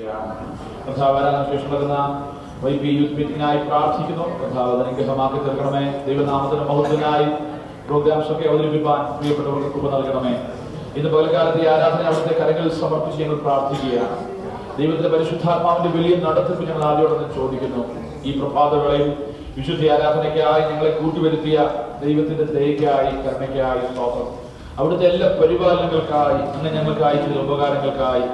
സമർപ്പിക്കുകയാണ്. ശേഷം നടക്കുന്ന YP യൂത്ത് മീറ്റിംഗിനായി പ്രാർത്ഥിക്കുന്നു. അനുഗ്രഹമാക്കി തീർക്കണമേ. ദൈവനാമത്തിന് മഹത്വത്തിനായി പ്രോഗ്രാംസ് ഒക്കെ അവതരിപ്പിക്കാൻ പ്രിയപ്പെട്ടവർക്ക് കൃപ നൽകണമേ. ഇന്ന് പകൽക്കാലത്തെ ഈ ആരാധന അവിടുത്തെ കരങ്ങളിൽ സമർപ്പിച്ച് ഞങ്ങൾ പ്രാർത്ഥിക്കുകയാണ്. ദൈവത്തിന്റെ പരിശുദ്ധാത്മാവിന്റെ വലിയ നടത്തിപ്പ് ഞങ്ങൾ ആദ്യോടെ ചോദിക്കുന്നു. ഈ പ്രഭാതവേളയിൽ വിശുദ്ധ ആരാധനയ്ക്കായി ഞങ്ങളെ കൂട്ടിവരുത്തിയ ദൈവത്തിന്റെ ദയയ്ക്കായി കരുണയ്ക്കായി സ്തോത്രം. അവിടുത്തെ എല്ലാ പരിപാലനങ്ങൾക്കായി അങ്ങ് ഞങ്ങൾക്കായി ചെയ്ത ഉപകാരങ്ങൾക്കായി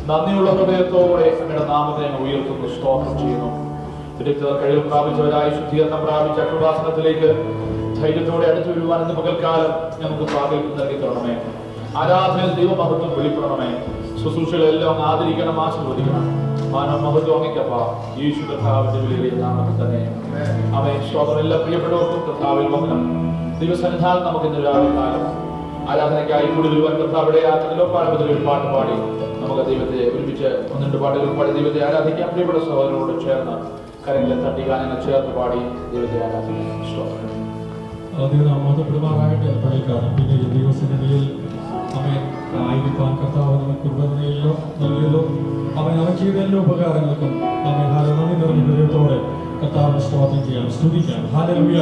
നന്ദിയുള്ള ഹൃദയത്തോടെ അങ്ങയുടെ നാമത്തെ ഞങ്ങൾ ഉയർത്തുന്നു, സ്തോത്രം ചെയ്യുന്നു. കഴിവ് പ്രാപിച്ചവരായി ശുദ്ധീകരണം പ്രാപിച്ച അക്ഷുഭാസനത്തിലേക്ക് ധൈര്യത്തോടെ അടുത്തു വരുവാൻ ഇന്ന് പകൽക്കാലം ഞങ്ങൾക്ക് പ്രാഗൽഭ്യം നൽകി തരണമേ. ആരാധനയിൽ ദൈവമഹത്വം വെളിപ്പെടണമേ. ശുശ്രൂഷകളെല്ലാം ആദരിക്കണം, ആശീർവദിക്കണം. മാനവ മഹത്വം അങ്ങേക്കപ്പ യേശു കർത്താവിന്റെ വലിയ നാമത്തിൽ തന്നെ ആമേൻ. സ്തോത്രം. എല്ലാ പ്രിയപ്പെട്ടവർക്കും കർത്താവിൽ വന്ദനം. ദൈവസന്നിധാനം നമുക്ക് ഇന്ന് രാവിലെ കാലം ആരാധനയ്ക്കായി കൂടി വരുവാൻ കർത്താവിടെ ആരാധനയിൽ ഒരു പാട്ട് പാടി നമുക്ക് ദൈവത്തെ ഒരുമിച്ച് 1-2 പാട്ടുകൾ പാടി ദൈവത്തെ ആരാധിക്കാം. പ്രിയപ്പെട്ട സഹോദരനോട് ചേർന്ന് കരങ്ങളെ തട്ടി ഗാനങ്ങൾ ചേർത്ത് പാടി ദൈവത്തെ ആരാധിക്കാം. പിന്നെ ദൈവസന്നിധിയിൽ അവൻ ആയിരിക്കാൻ കർത്താവ് നമുക്ക് നൽകിയല്ലോ. അവൻ ചെയ്ത എല്ലാ ഉപകാരങ്ങൾക്കും അവൻ നന്ദി നിറഞ്ഞ ഹൃദയത്തോടെ കർത്താവിനെ സ്തോത്രം ചെയ്യാം, സ്തുതിക്കാം. ഹല്ലേലൂയ.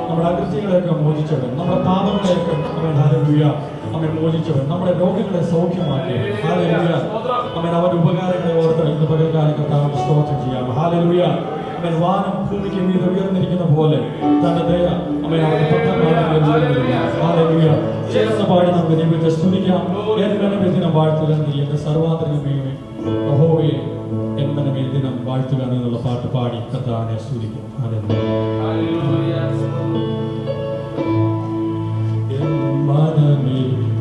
നമ്മുടെ അകൃത്യങ്ങളെയൊക്കെ മോചിച്ചവൻ, നമ്മുടെ പാപങ്ങളെയൊക്കെ അവൻ ഹല്ലേലൂയ അവൻ മോചിച്ചവൻ, നമ്മുടെ രോഗങ്ങളെ സൗഖ്യമാക്കി. ഹല്ലേലൂയ. അവൻ അവന്റെ ഉപകാരങ്ങളെ ഓർത്ത് ഇന്ന് പകൽക്കാലം കർത്താവിനെ സ്തോത്രം ചെയ്യാം. ഹല്ലേലൂയ. അവൻ വാനം ഭൂമിക്ക് മീതെ ഉയർന്നിരിക്കുന്ന പോലെ തന്റെ ദയ അവൻ അവന്റെ ചേർന്ന് പാടി നമുക്ക് ദൈവത്തെ സ്തുതിക്കാം. എന്മനമേ ദിനം വാഴ്ത്തുക നീ എന്റെ സർവാന്തരമേ യഹോവേ എന്മനമേ ദിനം വാഴ്ത്തുക എന്നുള്ള പാട്ട് പാടി കർത്താവിനെ സ്തുതിക്കും. എന്മനമേ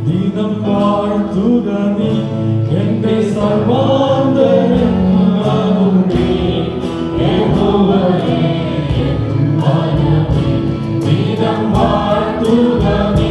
ദിനം വാഴ്ത്തുക നീ എന്റെ സർവാന്തരമേ യഹോവേ എന്മനമേ ദിനം വാഴ്ത്തുക നീ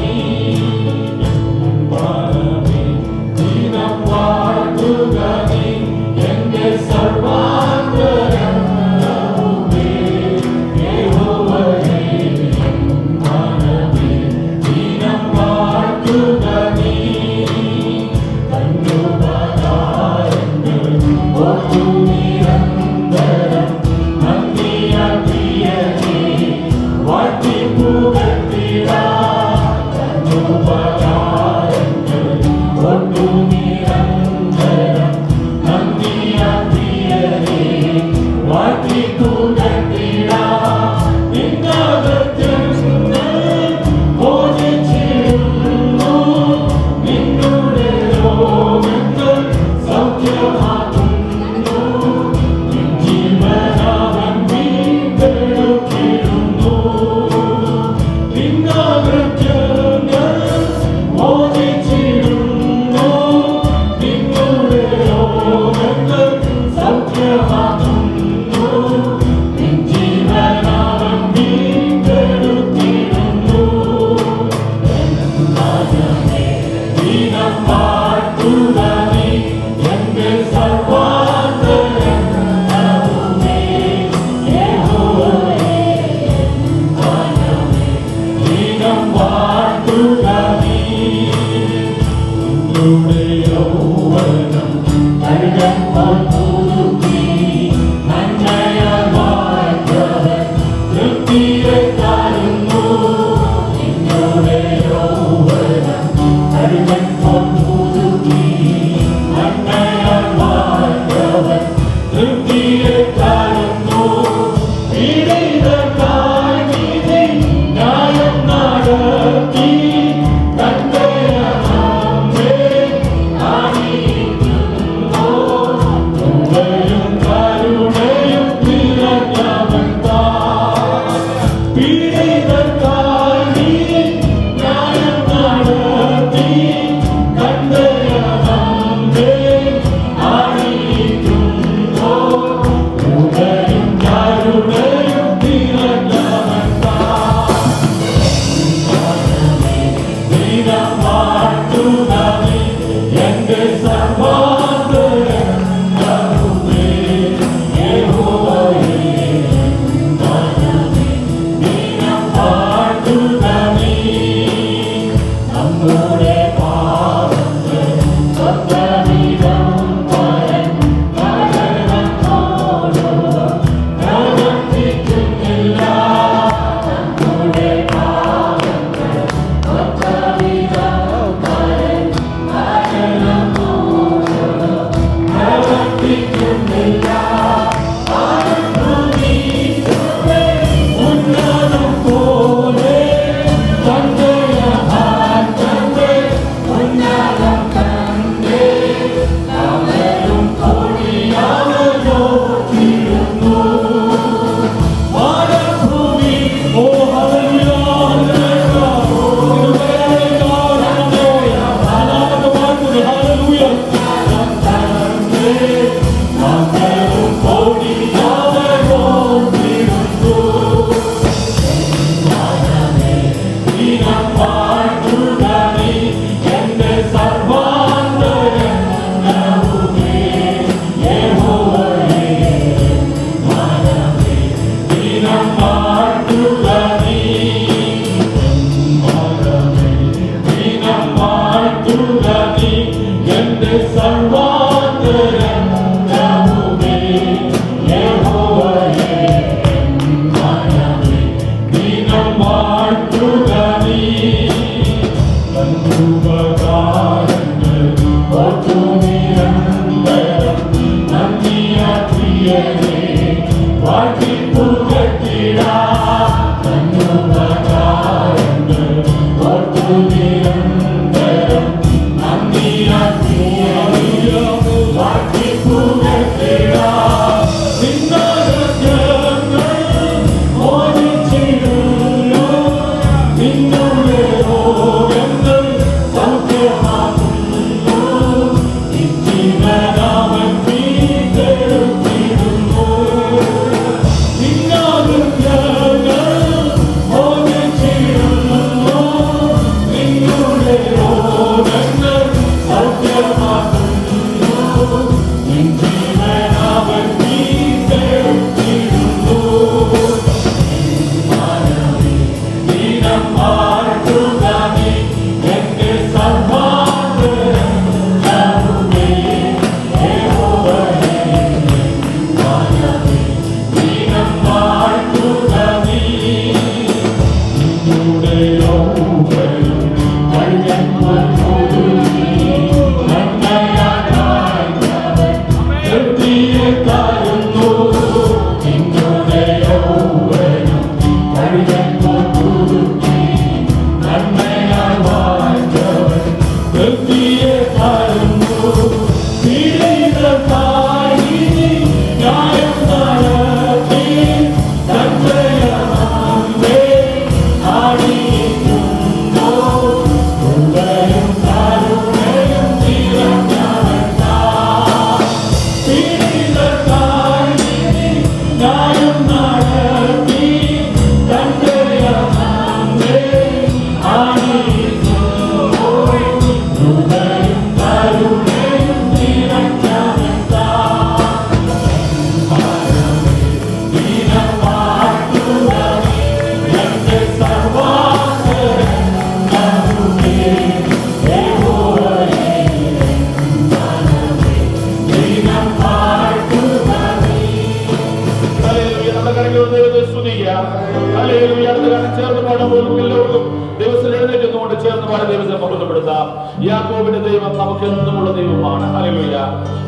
യാക്കോബിന്റെ ദൈവം നമുക്ക് എന്നുമുള്ള ദൈവമാണ്. ഹല്ലേലൂയ.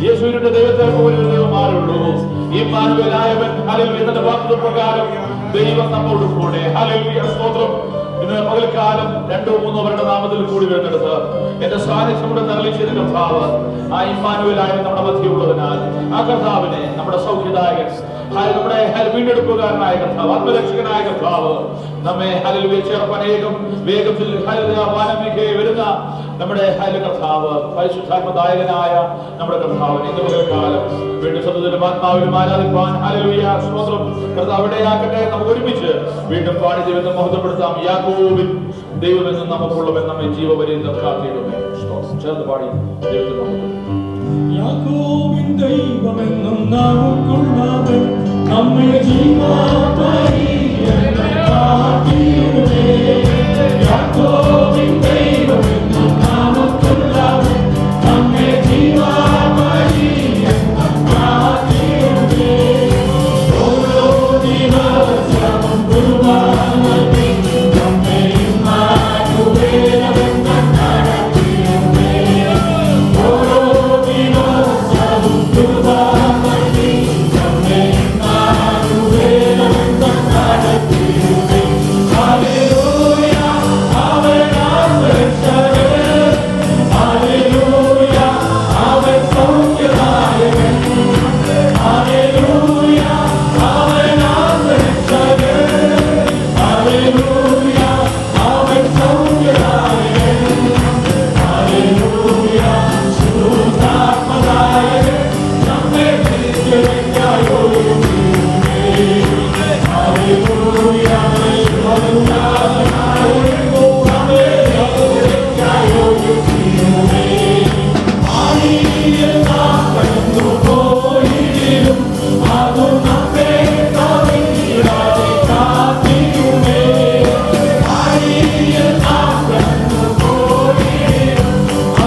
യേശുവിന്റെ ദൈവത്തെ പോലെ ഒരു ദൈവം ആരുള്ളൂ? ഇമ്മാനുവേലായവൻ. ഹല്ലേലൂയ. എന്ന വാക്കുപ്രകാരം ദൈവം നമ്മോട് കൂടെ. ഹല്ലേലൂയ. സ്തോത്രം. ഇന്ന് പകൽക്കാലം 2-3 പേരുടെ നാമത്തിൽ കൂടി വരുന്നിടത്ത് എന്റെ സാന്നിധ്യം കൂടെ തരളിച്ചതിന്റെ കർത്താവ് ആ ഇമ്മാനുവേലായ നമ്മുടെ മധ്യമുള്ളതിനാൽ ആ കർത്താവിനെ നമ്മുടെ സൗഖ്യദായകൻ, നമ്മുടെ വീണ്ടെടുപ്പുകാരനായ കർത്താവ്, ആത്മരക്ഷകനായ കർത്താവ് നമ്മെ ഹല്ലേലൂയ ചേർപ്പനേകം വേഗത്തിൽ വാനമേഖയെ വരുന്ന നമ്മുടെ കർത്താവ്, പരിശുദ്ധാത്മദായകനായ നമ്മുടെ കർത്താവിനെ ഇന്ന് പകൽക്കാലം വീണ്ടും സത്യത്തിലും ആത്മാവിലും ആരാധിപ്പാൻ ഹല്ലേലൂയ സ്തോത്രം കർത്താവ് ഇടയാക്കട്ടെ. നമുക്ക് ഒരുമിച്ച് വീണ്ടും പാടി ദൈവത്തെ മഹത്വപ്പെടുത്താം. യാക്കോബിൻ ദൈവമെന്നും നമുക്കുള്ളവൻ നമ്മെ ജീവപര്യന്തം കാത്തിയിടുമേ. ചേർന്ന് പാടി ദൈവത്തെ മഹത്വപ്പെടുത്താം. യാക്കോബിൻ ദൈവമെന്നും നമുക്കുള്ളവൻ നമ്മെ ജീവപര്യന്തം കാത്തിയിടുമേ. യാക്കോബിൻ ദൈവമെന്നും നമുക്കുള്ളവൻ നമ്മെ ജീവപര്യന്തം കാത്തിയിടുമേ. ഓരോ ദിവസവും കുർബാനയിൽ നമ്മെ ഇമ്മാനുവേലവൻ നടത്തിയിടുമേ. ഓരോ ദിവസവും കുർബാനയിൽ നമ്മെ ഇമ്മാനുവേലവൻ നടത്തിയിടുമേ. ഹല്ലേലൂയ, അവനാണ് രക്ഷകൻ. ഹല്ലേലൂയ, അവൻ സൗഖ്യദായകൻ. ഹല്ലേലൂയ, അവനാണ് രക്ഷകൻ. ഹല്ലേലൂയ, അവൻ സൗഖ്യദായകൻ. ഹല്ലേലൂയ, ശുദ്ധാത്മദായകൻ. നമ്മെ തിരിച്ചറിയായി ഒരുങ്ങിയിടുമേ. ഹല്ലേലൂയ, ശുദ്ധാത്മദായകൻ. നമ്മെ തിരിച്ചറിയായി ഒരുങ്ങിയിടുമേ. ആഴിയിൽ നാം കടന്നുപോയിടും അതു നമ്മെ കവിഞ്ഞിടാതെ കാത്തിടുമേ. ആഴിയിൽ നാം കടന്നുപോയിടും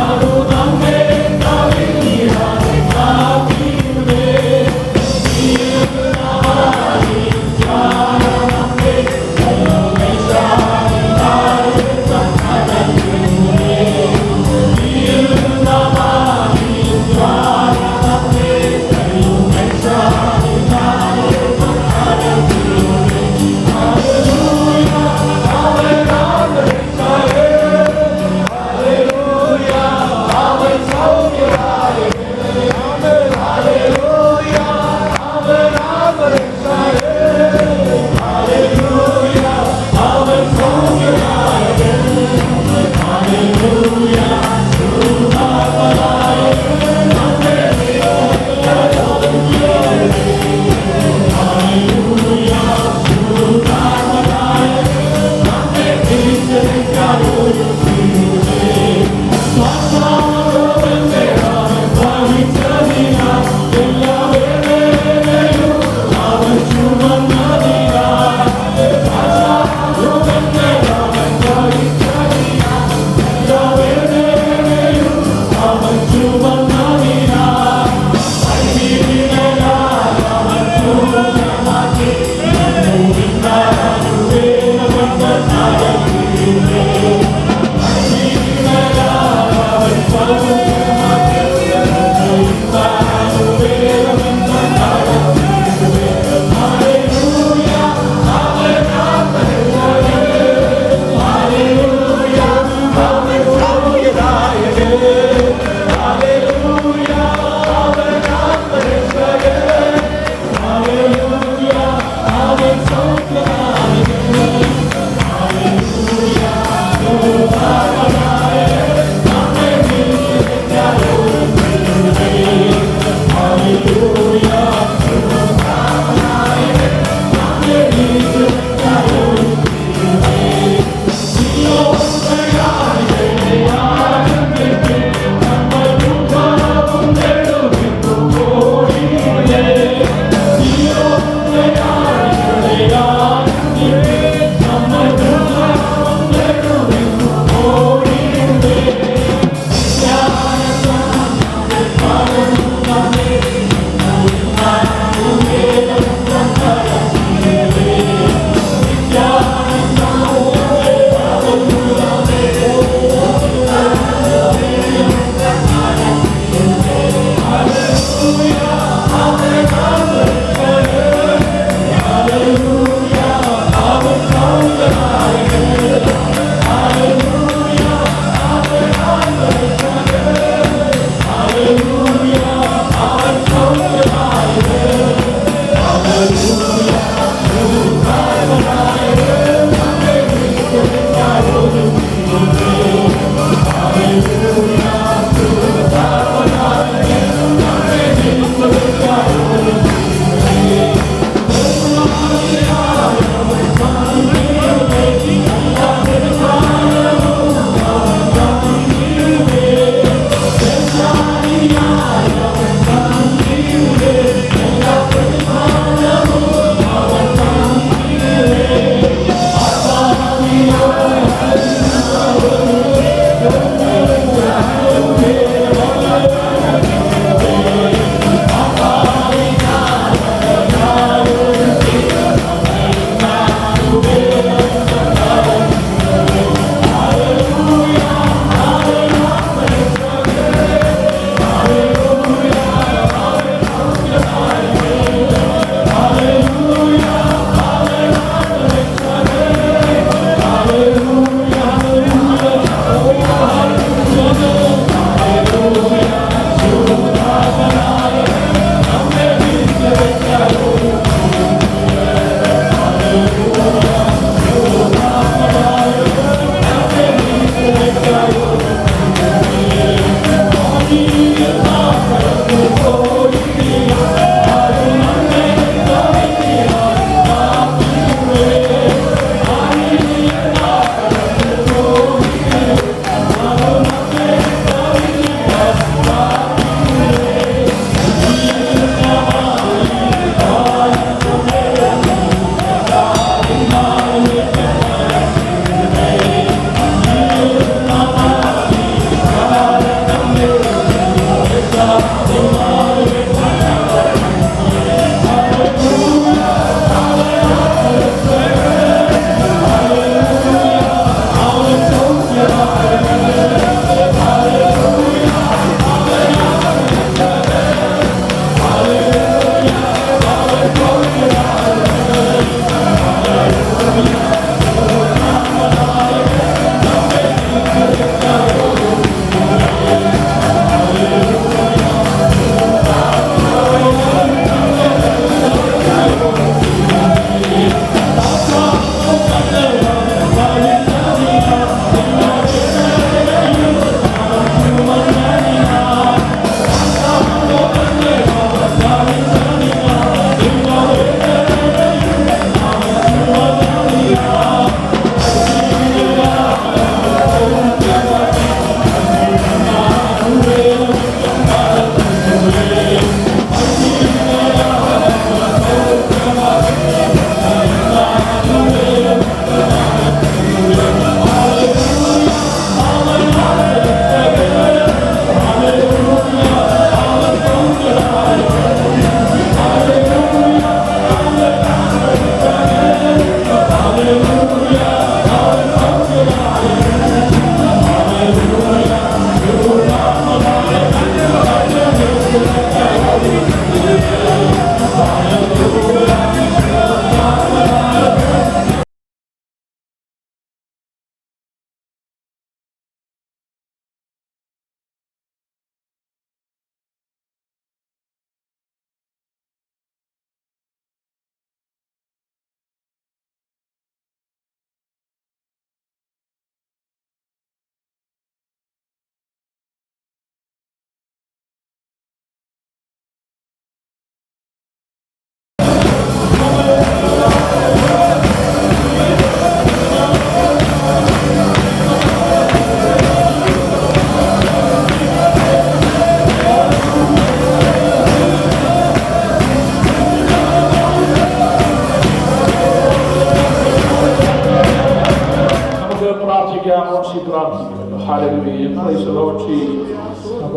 അതു നമ്മെ കവിഞ്ഞിടാതെ കാത്തിടുമേ.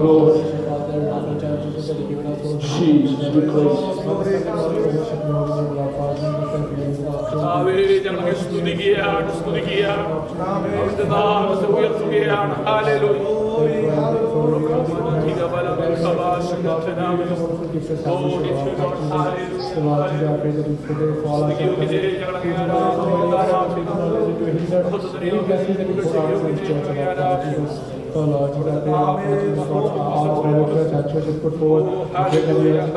Lord. Jesus, we praise you. ഞങ്ങളെ സ്തുതിക്കുകയാണ് അവിടുത്തെ നാമത്തെ ഉയർത്തുകയാണ്. Hallelujah. Oh Lord, I pray our church is put forward. I pray that we are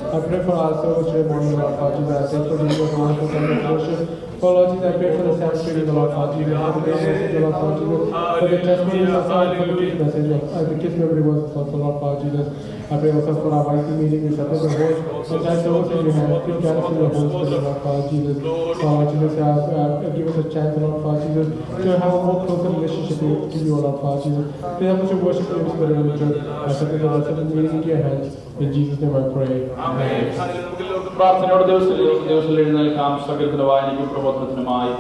I pray for our service today morning, Lord God Jesus. I pray for the worship. Oh Lord Jesus, I pray for the sanctuary, Lord God Jesus, for the message, Lord God Jesus, for the testimony of for the kids message. I kiss every word of Lord God Jesus. I pray also for our YC meeting. We submit the host. And I so in your hands. You can see the host, Lord God Jesus. Lord Jesus, give us a chance, Lord God Jesus, to have a more closer relationship to you, Lord God Jesus. To have us to worship you in spirit and in truth. I submit the rest of the meeting into your hands. In Jesus' name I pray. Amen. പ്രാർത്ഥനയോടെ ദിവസം എഴുന്നേൽക്കാം. സങ്കീർത്തന വായനയ്ക്കും പ്രബോധനത്തിനുമായി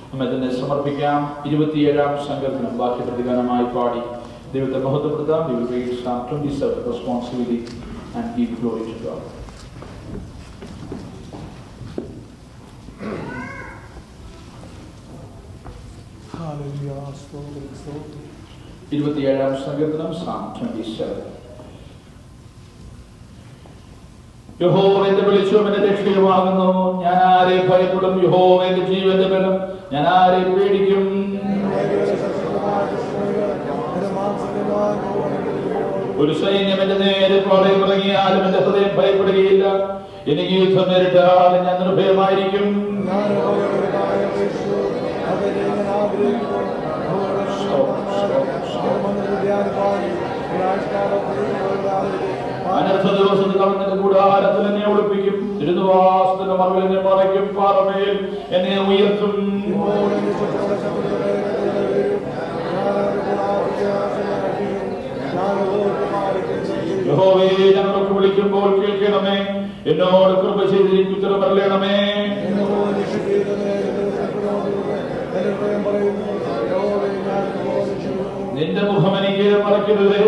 നമ്മെ തന്നെ സമർപ്പിക്കാം. 27-ാം സങ്കീർത്തനം വാക്യപ്രതിഗാനമായി പാടി ദൈവത്തെ മഹത്വപ്പെടുത്താം. We will read Psalm 27 responsively and give glory to God. Hallelujah. 27-ാം സങ്കീർത്തനം Psalm 27. യഹോവ എന്റെ വെളിച്ചവും എന്റെ രക്ഷയുമാകുന്നു. ഞാൻ ആരെ ഭയപ്പെടും? യഹോവ എന്റെ ജീവന്റെ ബലം. ഞാൻ ആരെ പേടിക്കും? ഒരു സൈന്യം എന്റെ നേരെ പാളയമിറങ്ങിയാലും എന്റെ ഹൃദയം ഭയപ്പെടുകയില്ല. എനിക്ക് യുദ്ധം നേരിട്ടാൽ ഞാൻ നിർഭയമായിരിക്കും. അനർത്ഥ ദിവസത്തിൽ കളഞ്ഞ കൂടാരത്തിൽ എന്നെ ഒളിപ്പിക്കും. തിരുനിവാസത്തിന്റെ മറവിൽ എന്നെ മറയ്ക്കും. പാറമേൽ എന്നെ ഉയർത്തും. യഹോവേ, ഞങ്ങൾക്ക് വിളിക്കുമ്പോൾ കേൾക്കണമേ. എന്നോട് കൃപ ചെയ്തിരിക്കും ഉത്തരമരളണമേ. നിന്റെ മുഖം എനിക്ക് മറയ്ക്കരുതേ.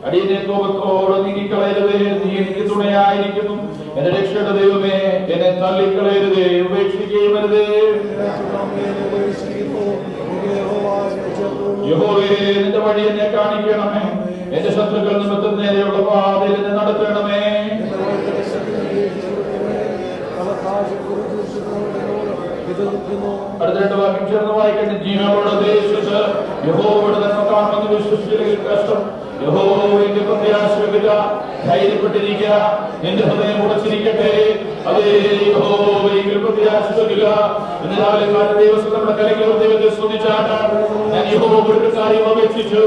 അടിയനെ കോപത്തോടെ നീങ്ങിക്കളയരുതേ. നീ എനിക്ക് തുണയായിരിക്കുന്നു. എന്റെ രക്ഷയുടെ ദൈവമേ, എന്നെ തള്ളിക്കളയരുതേ, ഉപേക്ഷിക്കുകയും അരുതേ. യഹോവേ, നിന്റെ വഴി എന്നെ കാണിക്കണമേ. എന്റെ ശത്രുക്കൾ നിമിത്തം നേരെയുള്ള പാതയിൽ എന്നെ നടത്തണമേ. അടുത്ത 2 വാക്യം ചേർന്ന് വായിക്കട്ടെ. ജീവനോടെ ദേശത്ത് യഹോവയുടെ നന്മ കാണുമെന്ന് വിശ്വസിച്ചില്ലെങ്കിൽ കഷ്ടം. യഹോവയുടെ പ്രത്യാശിക്കുക, ധൈര്യപ്പെട്ടിരിക്കുക. നിന്റെ ഹൃദയം ഉറച്ചിരിക്കട്ടെ. അതേ യഹോവയിൽ പ്രത്യാശിക്കുക. ഇന്ന് രാവിലെ കാലം ദിവസം നമ്മുടെ കലകൾ ദൈവത്തെ സ്തുതിച്ചാണ്. ഞാൻ യഹോവയുടെ ഒരു കാര്യം അപേക്ഷിച്ചു,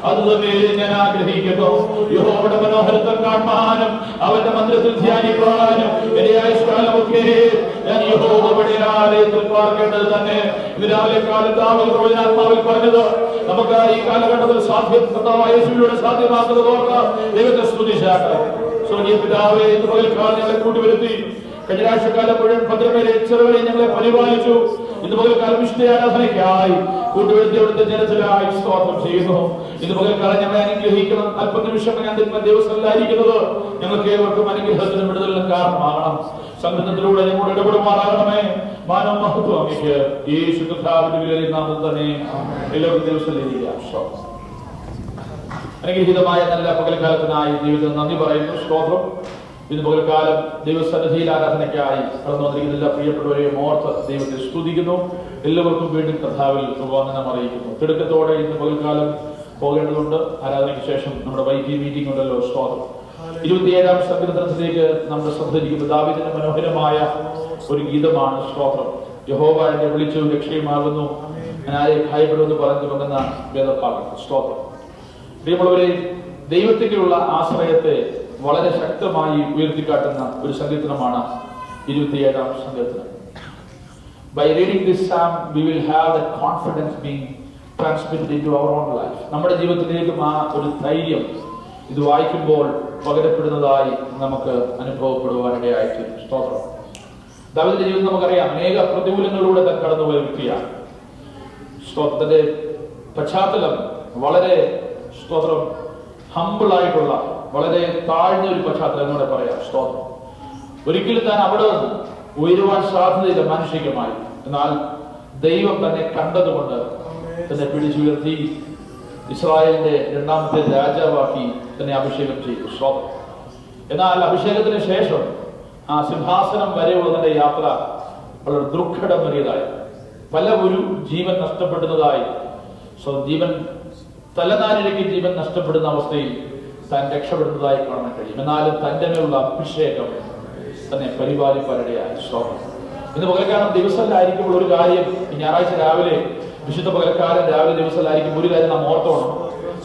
അത് തന്നെ ഞാൻ ആഗ്രഹിക്കുന്നു. യഹോവയുടെ മനോഹരത്വം കാണാനും അവന്റെ മന്ദിരത്തിൽ ധ്യാനിക്കാനും എന്റെ ആയുഷ്കാലമൊക്കെ ഞാൻ യഹോവയുടെ ആലയത്തിൽ പാർക്കേണ്ടത് തന്നെ. ഇന്ന് രാവിലെ കാലം ദാവീദ് പ്രവചനാത്മാവിൽ പറഞ്ഞത് നമുക്ക് ഈ കാലഘട്ടത്തിൽ യേശുവിലൂടെ സാധ്യമാക്കുന്നത് ഓർത്ത് ദൈവത്തെ സ്തുതിച്ചാട്ടെ. സ്വർഗീയ പിതാവേ, ഇന്ന് പകൽക്കാലം ഞങ്ങളെ കൂട്ടിവരുത്തി. കഴിഞ്ഞ ആഴ്ചക്കാലം മുഴുവൻ ഭദ്രമേലെ ചെറുവരെ ഞങ്ങളെ പരിപാലിച്ചു. ഇന്ന് പകൽക്കാലം വിശുദ്ധ ആരാധനയ്ക്കായി കൂട്ടുവരുത്തി അവിടുത്തെ ജനത്തിലായി സ്തോത്രം ചെയ്യുന്നു. ഇന്ന് പകൽക്കാലം ഞങ്ങളെ അനുഗ്രഹിക്കണം. അല്പനിമിഷം ദിവസങ്ങളിലായിരിക്കുന്നത് ഞങ്ങൾക്ക് ഏവർക്കും അനുഗ്രഹത്തിനും വിടുതലിനും കാരണമാകണം. സംഘടനത്തിലൂടെ ഞങ്ങളോട് ഇടപെടുമാറാകണമേ. മാനവ മഹത്വം അങ്ങേക്ക് യേശു കർത്താവിന്റെ വിലയിൽ നാം തന്നെ എല്ലാവർക്കും ദിവസത്തിലിരിക്കാം. അനുഗ്രഹീതമായ നല്ല പകൽക്കാലത്തിനായി ദൈവത്തിന് നന്ദി പറയുന്നു. സ്തോത്രം. ഇന്ന് പകൽക്കാലം ദൈവസന്നിധിയിൽ ആരാധനയ്ക്കായി കടന്നു വന്നിരിക്കുന്ന എല്ലാ പ്രിയപ്പെട്ടവരെയും ഓർത്ത് ദൈവത്തെ സ്തുതിക്കുന്നു. എല്ലാവർക്കും വീണ്ടും കർത്താവിൽ വന്ദനം അറിയിക്കുന്നു. തിടുക്കത്തോടെ ഇന്ന് പകൽക്കാലം പോകേണ്ടതുണ്ട്. ആരാധനയ്ക്ക് ശേഷം നമ്മുടെ വൈകി മീറ്റിംഗ് ഉണ്ടല്ലോ. സ്തോത്രം. 27-ാം സങ്കീർത്തനത്തിലേക്ക് നമ്മുടെ ശ്രദ്ധ തിരിക്കുമ്പോൾ ദാവീദിന്റെ മനോഹരമായ ഒരു ഗീതമാണ്. സ്തോത്രം. യഹോവ എന്നെ വിളിച്ചു രക്ഷയുമാകുന്നു. ഞാൻ ആരെ ഭയപ്പെടുമെന്ന് പറഞ്ഞു തുടങ്ങുന്ന വേദഭാഗം. സ്തോത്രം. പ്രിയമുള്ളവരെ, ദൈവത്തിലുള്ള ആശ്രയത്തെ വളരെ ശക്തമായി ഉയർത്തിക്കാട്ടുന്ന ഒരു സങ്കീർത്തനമാണ് 27-ാം സങ്കീർത്തനം. By reading this psalm, we will have that confidence being transmitted into our own life. നമ്മുടെ ജീവിതത്തിലേക്കും ആ ഒരു ധൈര്യം ഇത് വായിക്കുമ്പോൾ പകരപ്പെടുന്നതായി നമുക്ക് അനുഭവപ്പെടുവാനിടയായിത്തീരും. സ്തോത്രം. ദാവീദിന്റെ ജീവിതം നമുക്കറിയാം. അനേക പ്രതികൂലങ്ങളിലൂടെ കടന്നുപോയ വ്യക്തിയാണ്. സ്തോത്രത്തിന്റെ പശ്ചാത്തലം വളരെ സ്തോത്രം ഹമ്പിളായിട്ടുള്ള വളരെ താഴ്ന്ന ഒരു പശ്ചാത്തലം എന്നോട് പറയാം. സ്തോത്രം. ഒരിക്കലും താൻ അവിടെ നിന്ന് ഉയരുവാൻ സാധ്യതയില്ല മാനുഷികമായി. എന്നാൽ ദൈവം തന്നെ കണ്ടതുകൊണ്ട് തന്നെ പിടിച്ചുയർത്തി ഇസ്രായേലിന്റെ രണ്ടാമത്തെ രാജാവാക്കി തന്നെ അഭിഷേകം ചെയ്തു. സ്തോത്രം. എന്നാൽ അഭിഷേകത്തിന് ശേഷം ആ സിംഹാസനം വരെയുള്ള തന്റെ യാത്ര വളരെ ദുർഘടമേറിയതായി, പല ഒരു ജീവൻ നഷ്ടപ്പെടുന്നതായി, ജീവൻ തലനാരിഴയ്ക്ക് ജീവൻ നഷ്ടപ്പെടുന്ന അവസ്ഥയിൽ താൻ രക്ഷപ്പെടുന്നതായി കാണാൻ കഴിയും. എന്നാലും തന്റെ മേലുള്ള അഭിഷേകം തന്നെ പരിപാലിപ്പാനിടയായി. സ്തോത്രം. ഇന്ന് പകൽക്കാലം ദിവസത്തിലായിരിക്കുമ്പോൾ ഒരു കാര്യം, ഞായറാഴ്ച രാവിലെ വിശുദ്ധ പകൽക്കാലം രാവിലെ ദിവസത്തിലായിരിക്കും ഒരു കാര്യം നാം ഓർത്തോണം.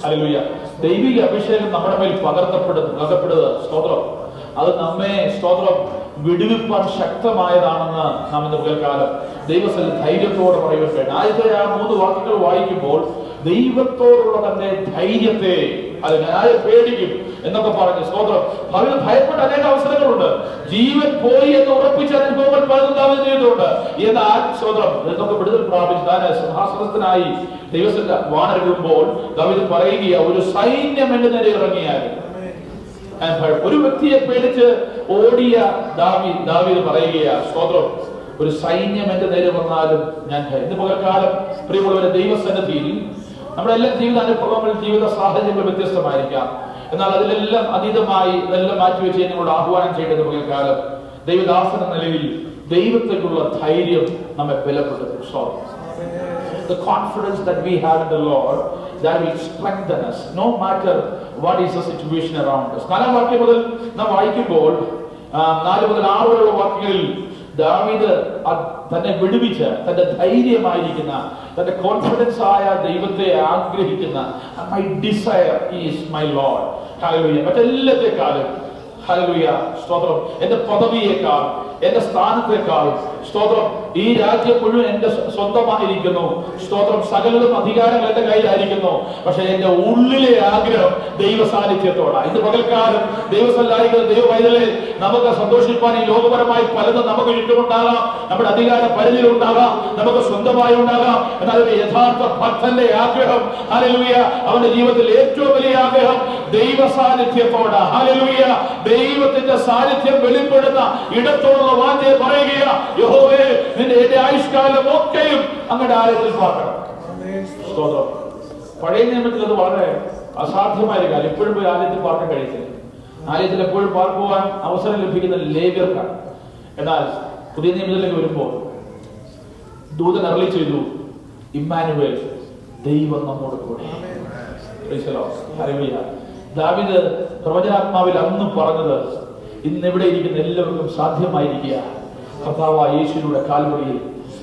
ഹല്ലേലൂയ. ദൈവിക അഭിഷേകം നമ്മുടെ മേൽ പകർത്തപ്പെടുക. സ്തോത്രം. അത് നമ്മെ സ്തോത്രം വിടുവിപ്പാൻ ശക്തമായതാണെന്ന് നാം ഇന്ന് പകൽക്കാലം ദൈവത്തിൽ ധൈര്യത്തോടെ പറയുവാൻ വേണം. ആദ്യത്തെ ആ 3 വാക്യങ്ങൾ വായിക്കുമ്പോൾ ദൈവത്തോടുള്ള തന്റെ ധൈര്യത്തെ, അത് ഞാൻ പേടിക്കും എന്നൊക്കെ പറഞ്ഞ് സ്തോത്രം ഭാവിയിൽ ഭയപ്പെട്ട അനേക അവസരങ്ങളുണ്ട്. ജീവൻ പോയി എന്ന് ഉറപ്പിച്ച അനുഭവങ്ങൾ പലതും ചെയ്തിട്ടുണ്ട്. എന്നാൽ സ്തോത്രം എന്നൊക്കെ വിടുതൽ പ്രാപിച്ച് താൻ സിംഹാസനത്തിനായി ദൈവത്തിന്റെ വാണരുമ്പോൾ ദാവീദ് പറയുക, ഒരു സൈന്യം എന്റെ നേരെ ഇറങ്ങിയായിരുന്നു. ഒരു വ്യക്തിയെ പേടിച്ച് ഓടിയ ദാവീദ് പറയുകയാ, സ്തോത്രം, ഒരു സൈന്യം എന്റെ നേരെ വന്നാലും ഞാൻ ഇന്ന് പകൽക്കാലം പ്രിയമുള്ളവരെ ദൈവസന്നിധിയിൽ നമ്മുടെ എല്ലാ ജീവിതാനുഭവങ്ങളും ജീവിത സാഹചര്യങ്ങൾ വ്യത്യസ്തമായിരിക്കാം. എന്നാൽ അതിലെല്ലാം അതീതമായി ഇതെല്ലാം മാറ്റിവെച്ച് നിങ്ങളോട് ആഹ്വാനം ചെയ്യേണ്ടത് പകൽക്കാലം ദൈവദാസൻ എന്ന നിലയിൽ ദൈവത്തിലുള്ള ധൈര്യം നമ്മെ ബലപ്പെടുത്തും. The confidence that we have in the Lord, that will strengthen us no matter what is the situation around us. 4 വാക്യം മുതൽ നാം വായിക്കുമ്പോൾ 4 മുതൽ 6 വരെയുള്ള വാക്യങ്ങളിൽ ദാവീദ് തന്നെ വിടുവിച്ച തന്റെ ധൈര്യമായിരിക്കുന്ന തന്റെ കോൺഫിഡൻസ് ആയ ദൈവത്തെ ആഗ്രഹിക്കുന്ന my desire is my Lord. ഹല്ലേലൂയ. മറ്റെല്ലാത്തേക്കാളും ഹല്ലേലൂയ സ്തോത്രം എന്റെ പദവിയേക്കാൾ എന്റെ സ്ഥാനത്തേക്കാൾ സ്തോത്രം ഈ രാജ്യം മുഴുവൻ എന്റെ സ്വന്തമായിരിക്കുന്നു. സ്തോത്രം സകലതും അധികാരങ്ങൾ എന്റെ കയ്യിലായിരിക്കുന്നു. പക്ഷെ എന്റെ ഉള്ളിലെ ആഗ്രഹം ദൈവ സാന്നിധ്യത്തോടാണ്. ഇന്ന് പകൽക്കാലം ദൈവസ്ഥലായിരിക്കുന്ന ദൈവ പൈതലെ നമുക്ക് സന്തോഷിപ്പാൻ ഈ ലോകപരമായി പലതും നമുക്ക് ചുറ്റുമുണ്ടാകാം, നമ്മുടെ അധികാര പരിധിയിലുണ്ടാകാം, നമുക്ക് സ്വന്തമായി ഉണ്ടാകാം. എന്നാൽ ഒരു യഥാർത്ഥ ഭക്തന്റെ ആഗ്രഹം ഹല്ലേലൂയ, അവന്റെ ജീവിതത്തിൽ ഏറ്റവും വലിയ ആഗ്രഹം ദൈവ സാന്നിധ്യത്തോടാ. ഹല്ലേലൂയ. ദൈവത്തിന്റെ സാന്നിധ്യം വെളിപ്പെടുന്ന ഇടത്തോടുള്ള വാഞ്ചയെ പറയുക, യഹോവേ നിന്റെ എന്റെ ആയുഷ്കാലം ഒക്കെയും അങ്ങയുടെ ആലയത്തിൽ പാർക്കണം. സ്തോത്രം. പഴയ നിയമത്തിൽ അത് വളരെ അസാധ്യമായ കാര്യം. എപ്പോഴും പോയി ആലയത്തിൽ പാർക്കാൻ കഴിയത്തില്ല. ആലയത്തിൽ എപ്പോഴും പാർക്കുവാൻ അവസരം ലഭിക്കുന്ന ലേവ്യർക്കാണ്. എന്നാൽ പുതിയ നിയമത്തിലേക്ക് വരുമ്പോൾ ദൂതൻ അരുളി ചെയ്തു, ഇമ്മാനുവേൽ, ദൈവം നമ്മോട് കൂടെ. ദാവീദ് പ്രവചനാത്മാവിൽ അന്നും പറഞ്ഞത് ഇന്ന് ഇവിടെ ഇരിക്കുന്ന എല്ലാവർക്കും സാധ്യമായിരിക്കുക കർത്താവായ യേശുവിന്റെ കാൽവരിയിൽ.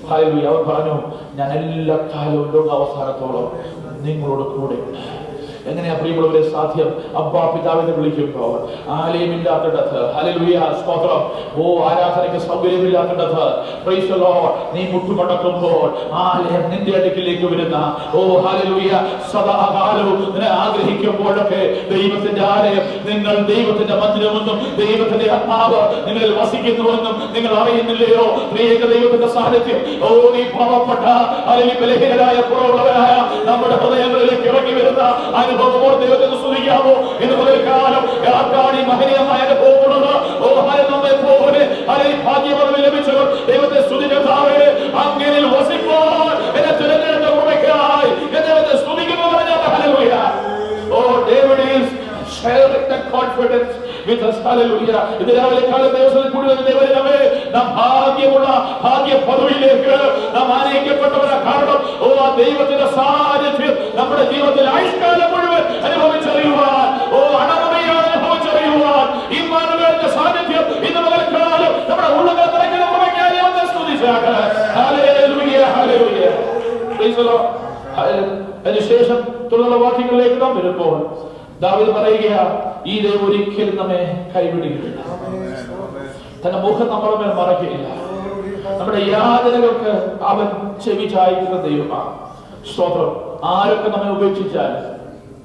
ഹല്ലേലൂയ. അവൻ പറഞ്ഞു, ഞാൻ എല്ലാ കാലവും ലോകാവസാനത്തോളം നിങ്ങളോട് കൂടെ. എങ്ങനെയാ പ്രിയമുള്ളവരെ സാധ്യം? അബ്ബാ പിതാവിനെ വിളിക്കുമ്പോൾ ആലയമില്ലാത്തിടത്ത്, ഹല്ലേലൂയ സ്തോത്രം, ആരാധനയ്ക്ക് സൗകര്യമില്ലാത്തിടത്ത്, പ്രൈസ് ദി ലോർഡ്, നീ മുട്ടുമടക്കുമ്പോൾ ആലയം നിന്റെ അടുക്കിലേക്ക് വരുന്ന ഹല്ലേലൂയ സദാകാലവും നിന്നെ ആഗ്രഹിക്കുമ്പോഴൊക്കെ ദൈവത്തിന്റെ ആലയം, നിങ്ങൾ ദൈവത്തിന്റെ മന്ദിരമെന്നും ദൈവത്തിന്റെ ആത്മാവ് നിങ്ങളിൽ വസിക്കുന്നുവെന്നും നിങ്ങൾ അറിയുന്നില്ലയോ? ത്രിയേക ദൈവത്തിന്റെ സാന്നിധ്യം നീ പാവപ്പെട്ട അല്ലെങ്കിൽ ബലഹീനരായ കുറവുള്ളവരായ നമ്മുടെ ഹൃദയങ്ങളിലേക്ക് ഇറങ്ങി വരുന്ന അനുഭവമോ ദൈവത്തെ സ്തുതിക്കാമോ? ഇന്ന് മുതൽക്കാലം ആർക്കാണ് ഈ മഹനീയമായ അനുഭവമുള്ളത്? നമ്മെ പോലെ ഭാഗ്യമറിവ് ലഭിച്ചവർ ദൈവത്തെ സ്തുതിക്കാവേ. അങ്ങനെ വസിപ്പോൾ എന്നെ തിരഞ്ഞെടുത്ത ഉറയ്ക്കായി എന്നെ സ്തുതിക്കുന്നു പറഞ്ഞാൽ hallelujah. David is sharing the confidence with us. Hallelujah. ഇത് രാവിലെ കാലം ദിവസത്തിൽ കൂടുതൽ ദൈവമേ നാം ഭാഗ്യമുള്ള ഭാഗ്യ പദവിയിലേക്ക് നാം ആനയിക്കപ്പെട്ടവരാ. കാരണം ആ ദൈവത്തിന്റെ സാന്നിധ്യം നമ്മുടെ ജീവിതത്തിൽ ആയുഷ്കാലം മുഴുവൻ അനുഭവിച്ചറിയുവാൻ, അണമറിയാതെ അനുഭവിച്ചറിയുവാൻ ഇമ്മാനുവേലിന്റെ സാന്നിധ്യം ഇന്ന് മുതൽക്കാലം നമ്മുടെ ഉള്ളുകൾ നിറയ്ക്കുന്ന മുറയ്ക്കായി അവനെ സ്തുതിച്ചാട്ടെ. ഹല്ലേലൂയ, ഹല്ലേലൂയ. Praise the Lord. അതിനുശേഷം തുടർന്നുള്ള വാക്യങ്ങളിലേക്ക് നാം വരുമ്പോൾ ദാവീദ് പറയുക, ഈ ദൈവം ഒരിക്കലും നമ്മെ കൈവിടുകയില്ല, തന്റെ മുഖം നമ്മുടെ മേൽ മറയ്ക്കുകയില്ല. നമ്മുടെ യാതനകൾക്ക് അവൻ ചെവി ചായ്ക്കുന്ന ദൈവമാണ്. സ്തോത്രം. ആരൊക്കെ നമ്മെ ഉപേക്ഷിച്ചാൽ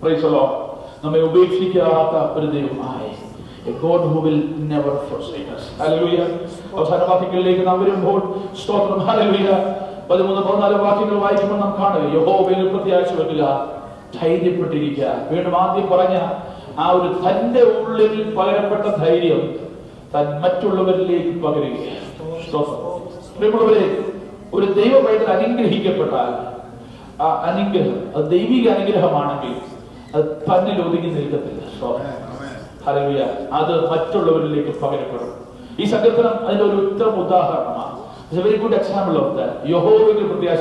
പ്രൈസ് ദി ലോർഡ്, നമ്മെ ഉപേക്ഷിക്കാത്ത ഒരു ദൈവമായി, a God who will never forsake us. Hallelujah. അവസാന വാക്യങ്ങളിലേക്ക് നാം വരുമ്പോൾ സ്തോത്രം. ഹല്ലേലൂയ. 13-14 വാക്യങ്ങൾ വായിക്കുമ്പോൾ നാം കാണുക, യഹോവയിൽ പ്രത്യാശ വെക്കുക, ധൈര്യപ്പെട്ടിരിക്കുക. വീണ്ടും ആദ്യം പറഞ്ഞ ആ ഒരു തന്റെ ഉള്ളിൽ പകരപ്പെട്ട ധൈര്യം താൻ മറ്റുള്ളവരിലേക്ക് പകരുകയാണ്. പ്രിയമുള്ളവരെ, ഒരു ദൈവ പൈതൽ അനുഗ്രഹിക്കപ്പെട്ടാൽ ആ അനുഗ്രഹം അത് ദൈവിക അനുഗ്രഹമാണെങ്കിൽ അത് തന്നിൽ ഒതുങ്ങി നിൽക്കത്തില്ല. ഹല്ലേലൂയ. അത് മറ്റുള്ളവരിലേക്ക് പകരപ്പെടും. ഈ സങ്കീർത്തനം അതിന്റെ ഒരു ഉത്തമ ഉദാഹരണമാണ്. Very good example of that. യഹോവയിൽ പ്രത്യാശ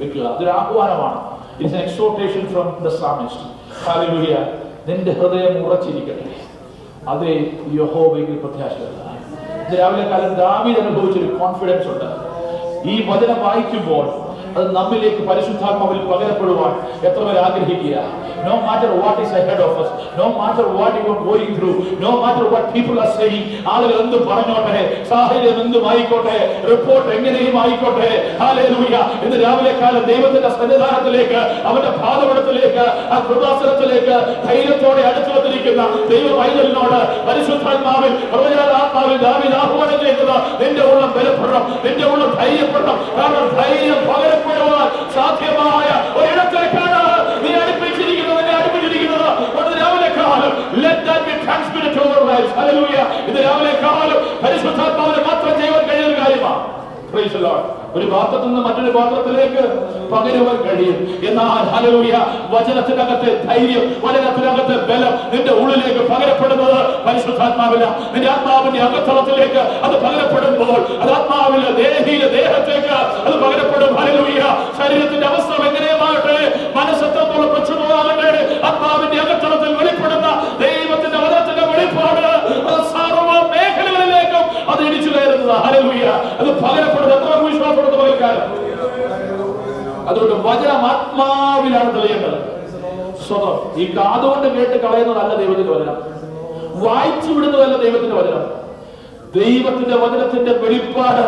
വെക്കുക, അതൊരു ആഹ്വാനമാണ്. It's an exhortation from the psalmist. ഹല്ലേലൂയ. നിന്റെ ഹൃദയം ഉറച്ചിരിക്കട്ടെ, അതേ യഹോവയിൽ പ്രത്യാശ. രാവിലെ കാലം ദാവീദ് അനുഭവിച്ചൊരു കോൺഫിഡൻസ് ഉണ്ട്. ഈ വചനം വായിക്കുമ്പോൾ അത് നമ്മിലേക്ക് പരിശുദ്ധാത്മാവിൽ പകരപ്പെടുവാൻ എത്ര പേർ ആഗ്രഹിക്കുക. No matter what is ahead of us, no matter what you are going through, no matter what people are saying, ആളുകൾ എന്ത് പറഞ്ഞോട്ടെ, സാഹചര്യം എന്തും ആയിക്കോട്ടെ, റിപ്പോർട്ട് എങ്ങനെയും ആയിക്കോട്ടെ, ഹല്ലേലൂയ. ഇന്ന് രാവിലെ കാലം ദൈവത്തിന്റെ സന്നിധാനത്തിലേക്ക്, അവന്റെ പാദപീഠത്തിലേക്ക്, ആ കൃപാസനത്തിലേക്ക് ധൈര്യത്തോടെ അടുത്തു വന്നിരിക്കുന്ന ദൈവ പൈതലിനോട് പരിശുദ്ധാത്മാവിൽ പ്രവചനാത്മാവിൽ ദാവീദ് ആഹ്വാനം ചെയ്തത്, നിന്റെ ഉള്ളം ബലപ്പെടണം, നിന്റെ ഉള്ളം ധൈര്യപ്പെടണം. കാരണം ധൈര്യം പകരപ്പെടുവാൻ സാധ്യമായ ഒരിടത്തേക്കാണ് നീ അടുപ്പിച്ചിരിക്കുന്നത്. രാവിലെ കാലം let that be transmitted to our lives. Hallelujah. ഇത് രാവിലെ കാലം പരിശുദ്ധാത്മാവിനെ മാത്രം ചെയ്യാൻ കഴിയുന്ന കാര്യമാണ്. Praise the Lord. ഒരു പാത്രത്തിൽ നിന്ന് മറ്റൊരു പാത്രത്തിലേക്ക് പകരുവാൻ കഴിയും. എന്നാൽ ഹല്ലേലൂയ, വചനത്തിനകത്തെ ധൈര്യം, വചനത്തിനകത്തെ ബലം നിന്റെ ഉള്ളിലേക്ക് പകരപ്പെടുന്നത് പരിശുദ്ധാത്മാവില. നിന്റെ ആത്മാവിന്റെ അകത്തളത്തിലേക്ക് അത് പകരപ്പെടുമ്പോൾ അത് ആത്മാവിലെ ദേഹത്തേക്ക് അത് പകരപ്പെടും. ഹല്ലേലൂയ. ശരീരത്തിന്റെ അവസ്ഥ എങ്ങനെയുമാകട്ടെ, മനസ്സെത്രത്തോളം പ്രക്ഷുബ്ധമാകട്ടെ, ആത്മാവിന്റെ അകത്തളത്തിൽ വെളിപ്പെടുന്ന ദൈവത്തിന്റെ വചനത്തിന്റെ വെളിപ്പാട് അത് സർവ്വ മേഖലകളിലേക്കും അത് ഇടിച്ചു കയറുന്നത്. ഹല്ലേലൂയ. അത് പകരപ്പെടുന്നത് എത്ര വിശ്വാസപ്പെടുന്ന പകൽക്കാലം. അതുകൊണ്ട് വചനം ആത്മാവിലാണ് തെളിയേണ്ടത്. സ്വതം ഈ കാതുകൊണ്ട് കേട്ട് കളയുന്നതല്ല ദൈവത്തിന്റെ വചനം, വായിച്ചു വിടുന്നതല്ല ദൈവത്തിന്റെ വചനം. ദൈവത്തിന്റെ വചനത്തിന്റെ വെളിപ്പാട്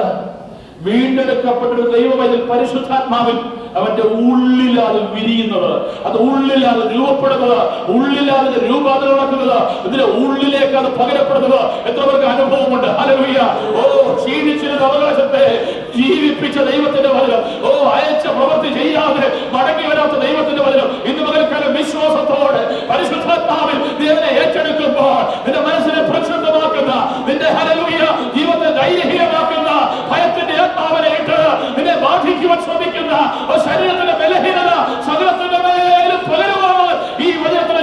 വീണ്ടെടുക്കപ്പെട്ടൊരു ദൈവവചനം പരിശുദ്ധാത്മാവിൽ അവന്റെ ഉള്ളിലാണ് വിരിയുന്നത്, അത് ഉള്ളിലാണ് രൂപപ്പെടുന്നത്, ഉള്ളിലാണ് രൂപാന്തരം നടക്കുന്നത്, ഇതിന്റെ ഉള്ളിലേക്ക് അത് പകരപ്പെടുന്നത്. എത്ര പേർക്ക് അനുഭവമുണ്ട്? ഹല്ലേലൂയ. ഓ, ക്ഷീണിച്ചിരുന്ന അവകാശത്തെ ജീവിപ്പിച്ച ദൈവത്തിന്റെ വചനം, ഓ, അയച്ച പ്രവൃത്തി ചെയ്യാതെ മടങ്ങി വരാത്ത ദൈവത്തിന്റെ വചനം ഇന്ന് പകൽക്കാലം വിശ്വാസത്തോടെ പരിശുദ്ധാത്മാവിൽ നീ അതിനെ ഏറ്റെടുക്കുമ്പോൾ നിന്റെ മനസ്സിനെ പ്രക്ഷുബ്ധമാക്കുന്ന, നിന്റെ ഹല്ലേലൂയ ജീവിതത്തെ ധൈര്യഹീനമാക്കുന്ന ഭയത്തിന്റെ ആത്മാവിനെ ഇട്ട് നിന്നെ ബാധിക്കുവാൻ ശ്രമിക്കുന്ന ശരീരത്തിന്റെ ബലഹീനത സകലത്തിന്റെ മേലും പകരുവാൻ ഈ വചനത്തിനെ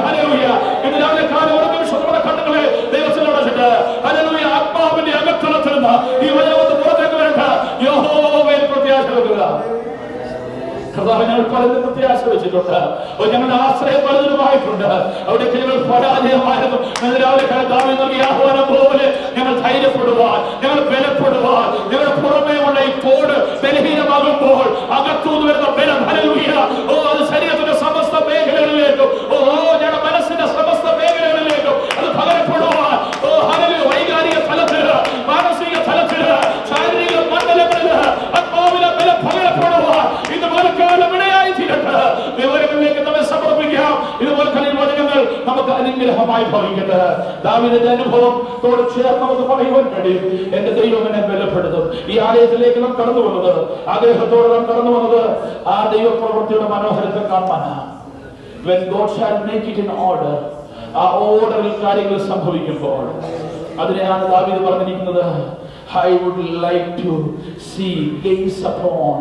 ഹല്ലേലൂയ. ഇന്ന് രാവിലെ കാലം ഒരു നിമിഷം നമ്മുടെ കണ്ണുകളെ ദൈവത്തിനോട് വെച്ചിട്ട് ഹല്ലേലൂയ ആത്മാവിന്റെ അകത്തളത്തിൽ നിന്ന് ഈ വചനത്തെ പുറത്തേക്ക് വരട്ടെ. യഹോവയിൽ പ്രത്യാശ വെക്കുക. കർത്താവ്, ഞങ്ങൾ പലതും പ്രത്യാശ വെച്ചിട്ടുണ്ട്, ഞങ്ങളുടെ ആശ്രയം പലതിലുമായിട്ടുണ്ട്, അവിടേക്ക് ഞങ്ങൾ പരാജയമായിരുന്നു. രാവിലെ ദാവീദ് നൽകിയ ആഹ്വാനം പോലെ ഞങ്ങൾ ധൈര്യപ്പെടുവാൻ, ഞങ്ങൾ ബലപ്പെടുവാൻ, ഞങ്ങളുടെ പുറമേയുള്ള ഈ കോട് ബലഹീനമാകുമ്പോൾ അകത്തുനിന്ന് വരുന്ന ബലം, ഹല്ലേലൂയ, ഓ, അത് ശരീരത്തിന്റെ സമസ്ത മേഖലകളിലേക്കും, ഓ, ഞങ്ങളുടെ മനസ്സിന്റെ സമസ്ത മേഖലകളിലേക്കും അത് പകരപ്പെടുവാൻ, ഓ, ഹല്ലേലൂയ, വൈകാരിക തലത്തില്, മാനസിക തലത്തില്, ശാരീരിക മണ്ഡലങ്ങളില് ആത്മാവിലെ ബലം പകരപ്പെടുവാൻ ഇന്ന് കാലം ഇടയായി തീരട്ടെ. വിവരങ്ങളിലേക്ക് നമ്മെ സമർപ്പിക്കാം. ഇതുപോലെ കളിൽ വചനങ്ങൾ നമുക്ക് അനുഗ്രഹമായി ഭവിക്കട്ടെ. ദാവീദിന്റെ അനുഭവത്തോട് ചേർന്ന് നമുക്ക് പറയുവാൻ കഴിയും, എന്റെ ദൈവം എന്നെ ബലപ്പെടുത്തും. ഈ ആലയത്തിലേക്ക് നാം കടന്നു വന്നത്, ആഗ്രഹത്തോടെ നാം കടന്നു വന്നത് ആ ദൈവപ്രവൃത്തിയുടെ മനോഹരത്തെ കാണാനാണ്. When God shall make it in order, ആ ഓർഡറിൽ കാര്യങ്ങൾ സംഭവിക്കുമ്പോൾ അതിനെയാണ് ദാവീദ് പറഞ്ഞിരിക്കുന്നത്, I would like to see, gaze upon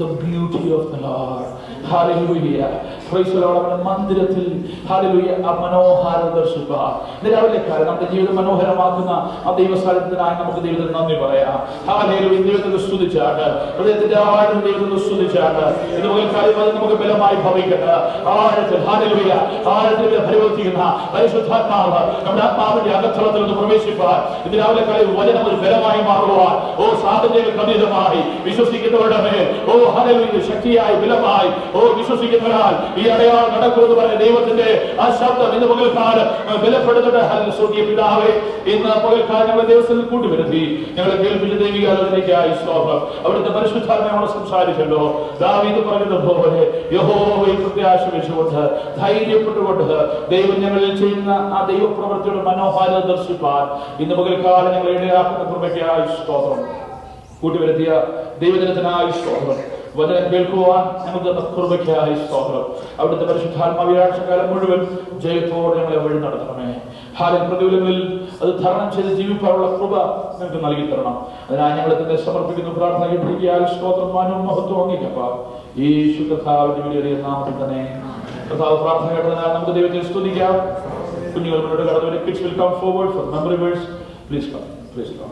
the beauty of the Lord. Hallelujah. Praise the Lord. നമ്മുടെ മന്ദിരത്തിൽ ഹല്ലേലൂയ ആ മനോഹാരം ദർശിക്കാം. രാവിലെ കാലം നമ്മുടെ ജീവിതം മനോഹരമാക്കുന്ന ആ ദൈവസ്ഥാനത്തിനായി നമുക്ക് ദൈവത്തിന് നന്ദി പറയാം. ഹല്ലേലൂയ. ദൈവത്തെ സ്തുതിച്ചാട്ട്, ഹൃദയത്തിന്റെ ആഴത്തിൽ ദൈവത്തെ സ്തുതിച്ചാട്ട് ഇതുപോലെ കാര്യം നമുക്ക് ബലമായി ഭവിക്കട്ടെ. ആഴത്തിൽ ഹല്ലേലൂയ ആഴത്തിൽ പരിവർത്തിക്കുന്ന പരിശുദ്ധാത്മാവ് നമ്മുടെ ആത്മാവിന്റെ അകത്തളത്തിൽ നിന്ന് പ്രവേശിപ്പാൻ ഇന്ന് രാവിലെ കാലം വചനം ഒരു ബലമായി മാറുവാൻ, ഓ, സാധനങ്ങൾക്ക് അതീതമായി വിശ്വസിക്കുന്നവരുടെ മേൽ, ഓ, ഹല്ലേലൂയ ശക്തിയായി ബലമായി, ഓ, വിശ്വസിക്കുന്നവരാൽ ഈ അടയാളം നടക്കുമെന്ന് പറഞ്ഞ ദൈവത്തിന്റെ ആ ശബ്ദം ഇന്ന് പകൽക്കാലം ബലപ്പെടുന്നുണ്ട്. ഹല്ലേലൂയ. പിതാവേ, ഇന്ന് പകൽക്കാലം ഞങ്ങളെ ദിവസത്തിൽ കൂട്ടിവരുത്തി ഞങ്ങളെ കേൾപ്പിച്ച ദൈവിക ആലോചനയ്ക്കായി സ്തോത്രം. അവിടുത്തെ പരിശുദ്ധാത്മാവോട് സംസാരിച്ചല്ലോ. ദാവീദ് പറഞ്ഞതുപോലെ യഹോവയിൽ പ്രത്യാശ വെച്ചുകൊണ്ട് ധൈര്യപ്പെട്ടുകൊണ്ട് ദൈവം ഞങ്ങളിൽ ചെയ്യുന്ന ആ ദൈവപ്രവൃത്തിയുടെ മനോഹാരിത ദർശിപ്പാൻ ഇന്ന് പകൽക്കാലം ഞങ്ങളെ ഇടയാക്കുന്ന കൃപയ്ക്കായി സ്തോത്രം. കൂട്ടിവരുത്തിയ ദൈവജനത്തിനായി സ്തോത്രം. വചനം കേൾക്കുവാൻ ഞങ്ങൾക്ക് തന്ന കൃപയ്ക്കായി സ്തോത്രം. അവിടുത്തെ പരിശുദ്ധാത്മാവിയാഴ്ചക്കാലം മുഴുവൻ ജയത്തോടെ ഞങ്ങളെ വഴി നടത്തണമേ. ഹാലിൻ പ്രതികൂലങ്ങളിൽ അത് തരണം ചെയ്ത് ജീവിക്കാനുള്ള കൃപ ഞങ്ങൾക്ക് നൽകി തരണം. അതിനായി ഞങ്ങൾ തന്നെ സമർപ്പിക്കുന്ന പ്രാർത്ഥന കേട്ടിരിക്കാൻ സ്തോത്രം, മാനവും മഹത്വം അംഗീകരിക്കപ്പ ഈ കർത്താവിന്റെ വലിയ നാമത്തിൽ തന്നെ. കർത്താവ് പ്രാർത്ഥന കേട്ടതിനാൽ നമുക്ക് ദൈവത്തെ സ്തുതിക്കാം. കുഞ്ഞുങ്ങൾ മുന്നോട്ട് കടന്നു. Kids will come forward for memory verse. Please come, please come.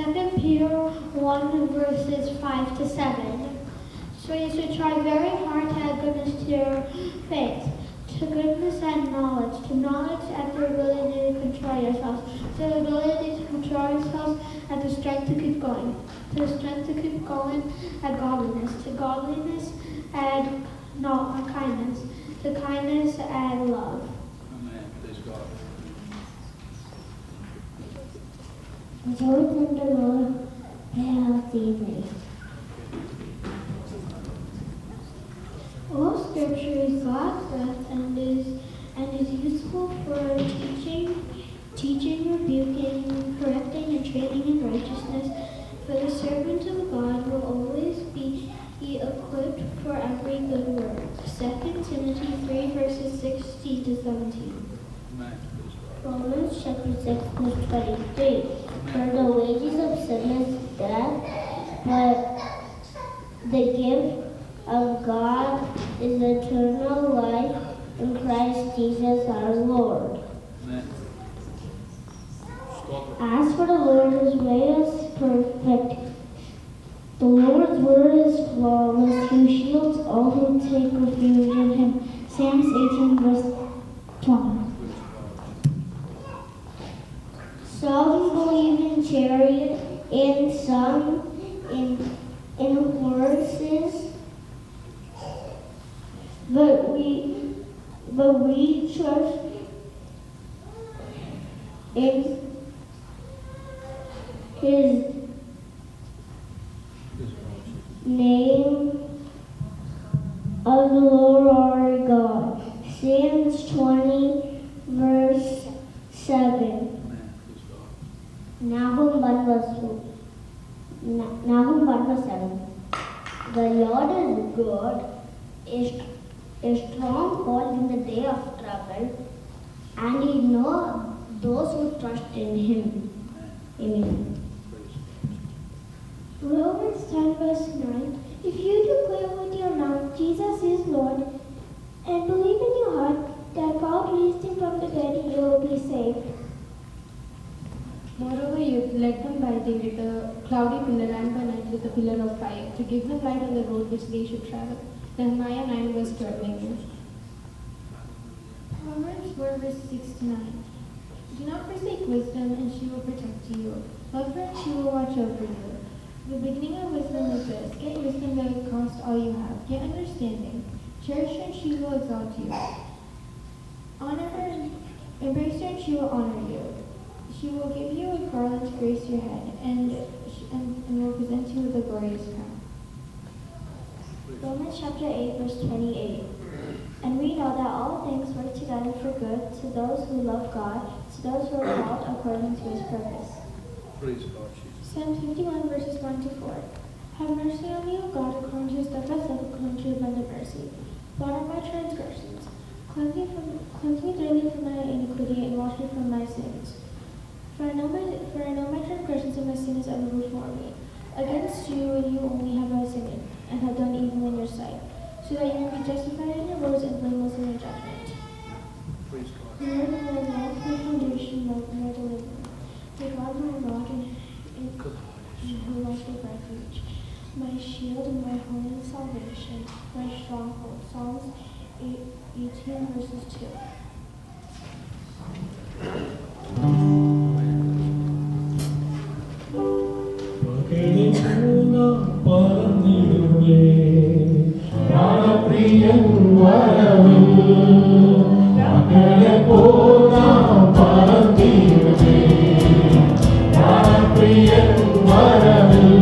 Second Peter 1 verses 5 to 7. So you should try very hard to add goodness to your faith, to goodness and knowledge, to knowledge and the ability to control yourselves, to the ability to control yourselves and the strength to keep going, to the strength to keep going and godliness, to godliness and kindness, to kindness and love. The Lord and the Lord have evening. All Scripture is God's breath and is useful for teaching, rebuking, correcting, and training in righteousness. For the servant of God will always be equipped for every good work. 2 Timothy 3 verses 16 to 17. Romans chapter 6 verse 23. For the wages of sin is death, but the gift of God is eternal life in Christ Jesus our Lord. As for the Lord, His way is perfect. The Lord's word is flawless, who shields all who take refuge in Him. Psalms 18 verse 20. Some believe in chariots and some in horses, but we trust in His name of the Lord our God. Psalms 20 verse 7. Nahum 1 verse 7. The Lord is good, a stronghold in the day of trouble, and He knows those who trust in Him. Amen. Romans 10 verse 9. If you declare with your mouth Jesus is Lord and believe in your heart that God raised Him from the dead, you will be saved. Moreover, you led them by day with a cloudy pillar and by night with a pillar of fire, to give them light on the road which they should travel. Nehemiah 9 verse 12. Proverbs 4 verse 6 to 9. Do not forsake wisdom, and she will protect you. Love her, and she will watch over you. The beginning of wisdom is this: get wisdom that will cost all you have. Get understanding. Cherish her, and she will exalt you. Honor her, embrace her, and she will honor you. She will give you a garland to grace your head, and will present you with a glorious crown. Romans chapter 8 verse 28. And we know that all things work together for good to those who love God, to those who are called according to His purpose. Praise God, Jesus. Psalm 51 verses 1 to 4. Have mercy on me, O God, according to Your steadfast love, according to Your abundant mercy. Blot out my transgressions. Cleanse me thoroughly from my iniquity, and wash me from my sins. For I know my transgressions and my sin is ever before me. Against you and you only have I sinned, and have done evil in your sight, so that you may be justified in your words and blameless in your judgment. Praise God. Lord, my life, my foundation, my deliverer. May God, my rock, and who lies the refuge, my shield and my horn of salvation, my stronghold. Psalms 18 verses 2. പ്രിയൻ വരവിൽ മക്കളെ പോകാം പറന്നിടുമേ പ്രിയൻ വരവിൽ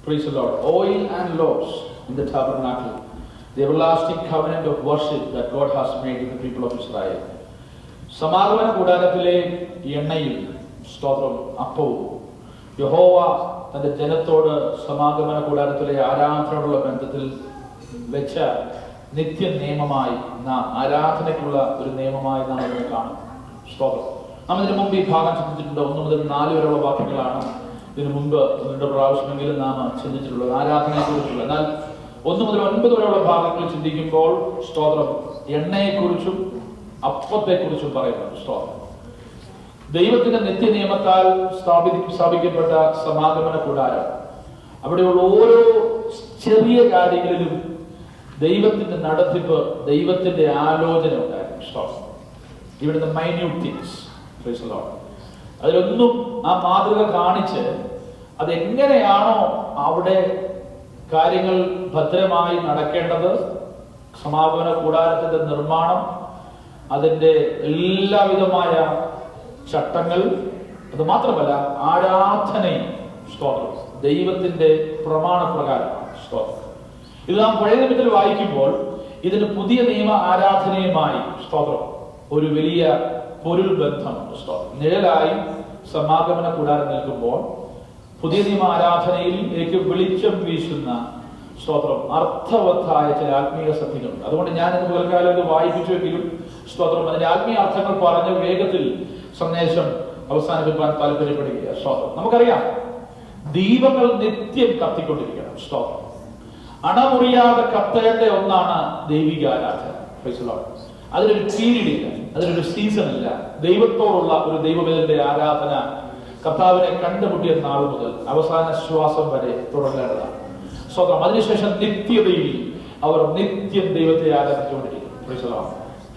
Praise the Lord. Oil and loaves in the tabernacle, the everlasting covenant of worship that God has made with the people of Israel. സമാഗമന കൂടാരത്തിലെ എണ്ണയിൽ സ്തോത്രം അപ്പവും യഹോവ തന്റെ ജനത്തോട് സമാഗമന കൂടാരത്തിലെ ആരാധനയുള്ള ബന്ധത്തിൽ വെച്ച നിത്യ നിയമമായി നാം ആരാധനയ്ക്കുള്ള ഒരു നിയമമായി നാം ഇതിനെ കാണും. സ്തോത്രം. നാം ഇതിനു മുമ്പ് ഈ ഭാഗം ചിന്തിച്ചിട്ടുണ്ട്. 1 മുതൽ 4 വരെയുള്ള വാക്യങ്ങളാണ് ഇതിനു മുമ്പ് 2 പ്രാവശ്യമെങ്കിലും നാം ചിന്തിച്ചിട്ടുള്ളത് ആരാധനയെ കുറിച്ചുള്ള. എന്നാൽ 1 മുതൽ 9 വരെയുള്ള ഭാഗങ്ങൾ ചിന്തിക്കുമ്പോൾ സ്തോത്രം എണ്ണയെക്കുറിച്ചും അപ്പത്തെക്കുറിച്ചും പറയുന്നുണ്ട്. സ്തോത്രം. ദൈവത്തിന്റെ നിത്യ നിയമത്താൽ സ്ഥാപിക്കപ്പെട്ട സമാഗമന കൂടാരം, അവിടെയുള്ള ഓരോ ചെറിയ കാര്യങ്ങളിലും ദൈവത്തിന്റെ നടത്തിപ്പ്, ദൈവത്തിന്റെ ആലോചന ഉണ്ടായിരുന്നു. സ്തോത്രം. ഇവിടുത്തെ minute things, price the Lord, അതിലൊന്നും ആ മാതൃക കാണിച്ച് അതെങ്ങനെയാണോ അവിടെ കാര്യങ്ങൾ ഭദ്രമായി നടക്കേണ്ടത്, സമാപന കൂടാരത്തിന്റെ നിർമ്മാണം, അതിന്റെ എല്ലാവിധമായ ചട്ടങ്ങൾ, അത് മാത്രമല്ല ആരാധനയും, സ്തോത്രം, ദൈവത്തിന്റെ പ്രമാണപ്രകാരമാണ്. സ്തോത്രം. ഇത് നാം പഴയ നിയമത്തിൽ വായിക്കുമ്പോൾ ഇതിന് പുതിയ നിയമ ആരാധനയുമായി സ്തോത്രം ഒരു വലിയ പൊരുൾ ബന്ധമുണ്ട്. സ്തോത്രം. നിഴലായി സമാഗമന കൂടാരം നിൽക്കുമ്പോൾ പുതിയ നിയമ ആരാധനയിലേക്ക് വെളിച്ചം വീശുന്ന സ്തോത്രം അർത്ഥവത്തായ ചില ആത്മീയ സത്യങ്ങളുണ്ട്. അതുകൊണ്ട് ഞാൻ ഇന്ന് പകൽക്കാലം ഇത് വായിപ്പിച്ചുവെങ്കിലും സ്തോത്രം അതിന്റെ ആത്മീയ അർത്ഥങ്ങൾ പറഞ്ഞ് വേഗത്തിൽ സന്ദേശം അവസാനിപ്പിക്കാൻ താല്പര്യപ്പെടുകയാണ്. സ്തോത്രം. നമുക്കറിയാം ദീപങ്ങൾ നിത്യം കത്തിക്കൊണ്ടിരിക്കണം. സ്തോത്രം. അണമുറിയാതെ കത്തേണ്ട ഒന്നാണ് ദൈവിക ആരാധന. അതിനൊരു പീരീഡ് ഇല്ല, അതിനൊരു സീസൺ ഇല്ല. ദൈവത്തോടുള്ള ഒരു ദൈവവേദന്റെ ആരാധന കർത്താവിനെ കണ്ടുമുട്ടിയ നാൾ മുതൽ അവസാന ശ്വാസം വരെ തുടരേണ്ടതാണ്. സ്തോത്രം. അതിനുശേഷം നിത്യതയിൽ അവർ നിത്യം ദൈവത്തെ ആരാധിച്ചുകൊണ്ടിരിക്കും.